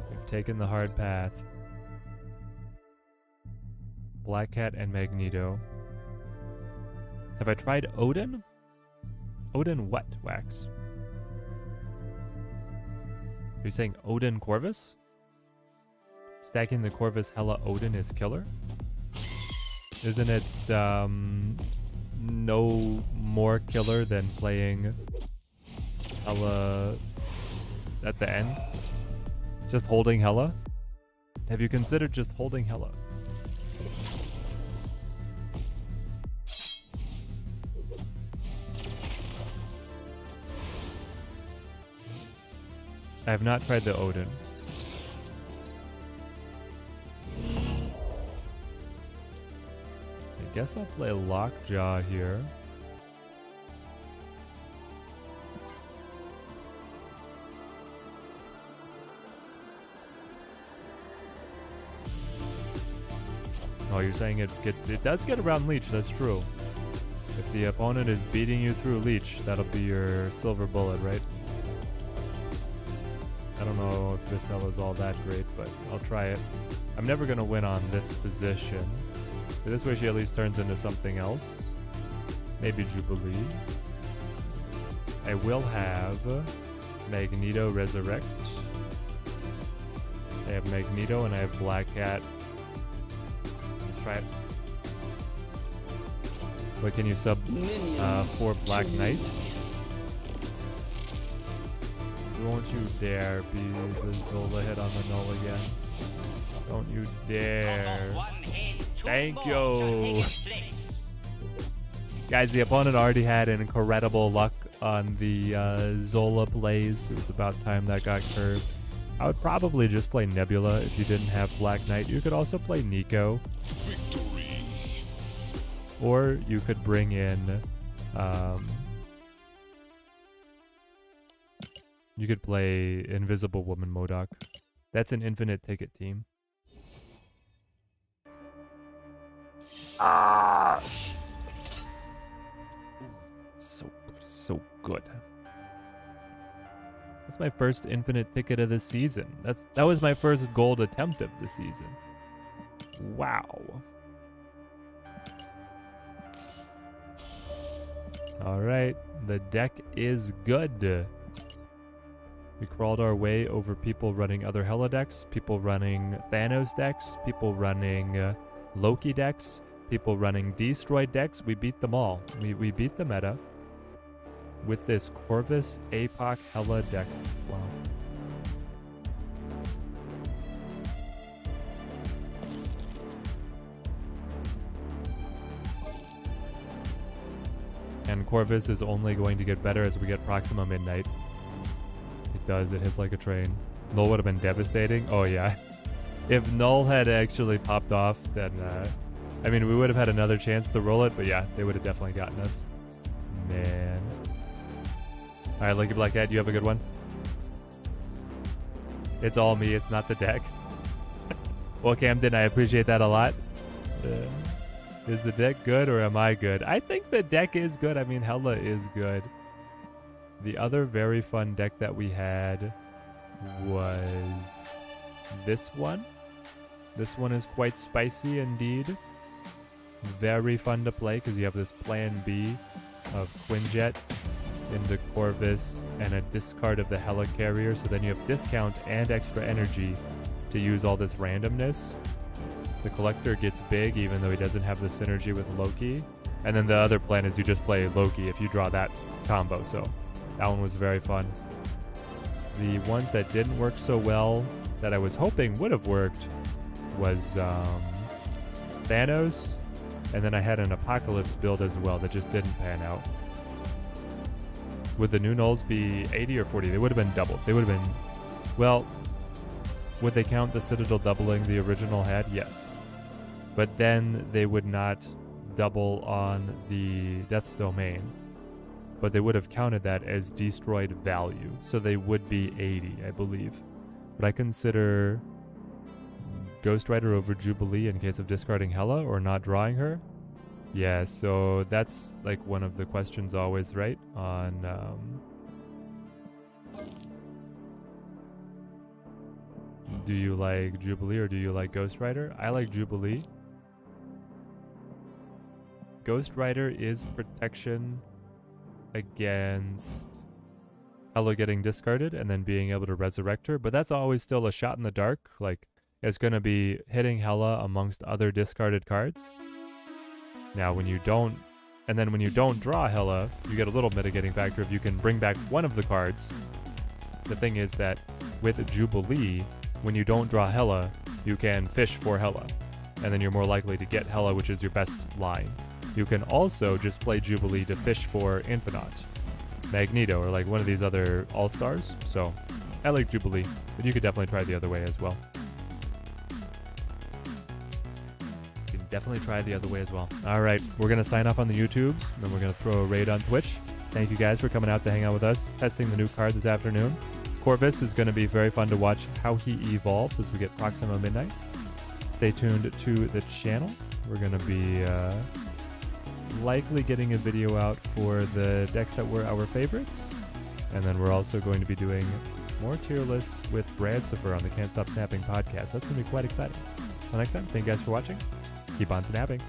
We've taken the hard path. Black Cat and Magneto. Have I tried Odin? Odin what, Wax? Are you saying Odin Corvus? Stacking the Corvus Hella Odin is killer? Isn't it no more killer than playing Hella at the end? Just holding Hella? Have you considered just holding Hella? I have not tried the Odin. I guess I'll play Lockjaw here. Oh, you're saying it does get around Leech, that's true. If the opponent is beating you through Leech, that'll be your silver bullet, right? I don't know if this L is all that great, but I'll try it. I'm never going to win on this position. But this way she at least turns into something else. Maybe Jubilee. I will have Magneto Resurrect. I have Magneto and I have Black Cat. Let's try it. What can you sub for Black Knight? Don't you dare be the Zola hit on the null again. Don't you dare. Thank you. Guys, the opponent already had an incredible luck on the Zola plays. It was about time that got curved. I would probably just play Nebula if you didn't have Black Knight. You could also play Nico. Victory. Or you could bring in... you could play Invisible Woman MODOK. That's an infinite ticket team. Ah! So good, so good. That's my first infinite ticket of the season. That was my first gold attempt of the season. Wow. Alright, the deck is good. We crawled our way over people running other Hella decks, people running Thanos decks, people running Loki decks, people running destroyed decks. We beat them all. We beat the meta with this Corvus APOC Hella deck. Wow. And Corvus is only going to get better as we get Proxima Midnight. It does. It hits like a train. Null would have been devastating. Oh, yeah. If Null had actually popped off, then, I mean, we would have had another chance to roll it, but yeah, they would have definitely gotten us. Man. All right, Lucky Black Cat, you have a good one? It's all me. It's not the deck. Well, Camden, I appreciate that a lot. Is the deck good or am I good? I think the deck is good. I mean, Hella is good. The other very fun deck that we had was this one. This one is quite spicy indeed. Very fun to play because you have this plan B of Quinjet into Corvus and a discard of the Hella carrier. So then you have discount and extra energy to use all this randomness. The collector gets big even though he doesn't have the synergy with Loki. And then the other plan is you just play Loki if you draw that combo. So that one was very fun. The ones that didn't work so well that I was hoping would have worked was Thanos. And then I had an Apocalypse build as well that just didn't pan out. Would the new nulls be 80 or 40? They would have been doubled. They would have been... Well, would they count the Citadel doubling the original had? Yes. But then they would not double on the Death's Domain. But they would have counted that as destroyed value. So they would be 80, I believe. Would I consider Ghost Rider over Jubilee in case of discarding Hella or not drawing her? Yeah, so that's like one of the questions always, right? On do you like Jubilee or do you like Ghost Rider? I like Jubilee. Ghost Rider is protection against Hella getting discarded and then being able to resurrect her, but that's always still a shot in the dark. Like, it's going to be hitting Hella amongst other discarded cards. Now, when you don't, and then when you don't draw Hella, you get a little mitigating factor if you can bring back one of the cards. The thing is that with Jubilee, when you don't draw Hella, you can fish for Hella, and then you're more likely to get Hella, which is your best line. You can also just play Jubilee to fish for Infinite, Magneto, or like one of these other All-Stars. So I like Jubilee, but you could definitely try the other way as well. You can definitely try the other way as well. All right, we're going to sign off on the YouTubes, and then we're going to throw a raid on Twitch. Thank you guys for coming out to hang out with us, testing the new card this afternoon. Corvus is going to be very fun to watch how he evolves as we get Proxima Midnight. Stay tuned to the channel. We're going to be likely getting a video out for the decks that were our favorites. And then we're also going to be doing more tier lists with Brad Siffer on the Can't Stop Snapping podcast. That's going to be quite exciting. Until next time, thank you guys for watching. Keep on snapping.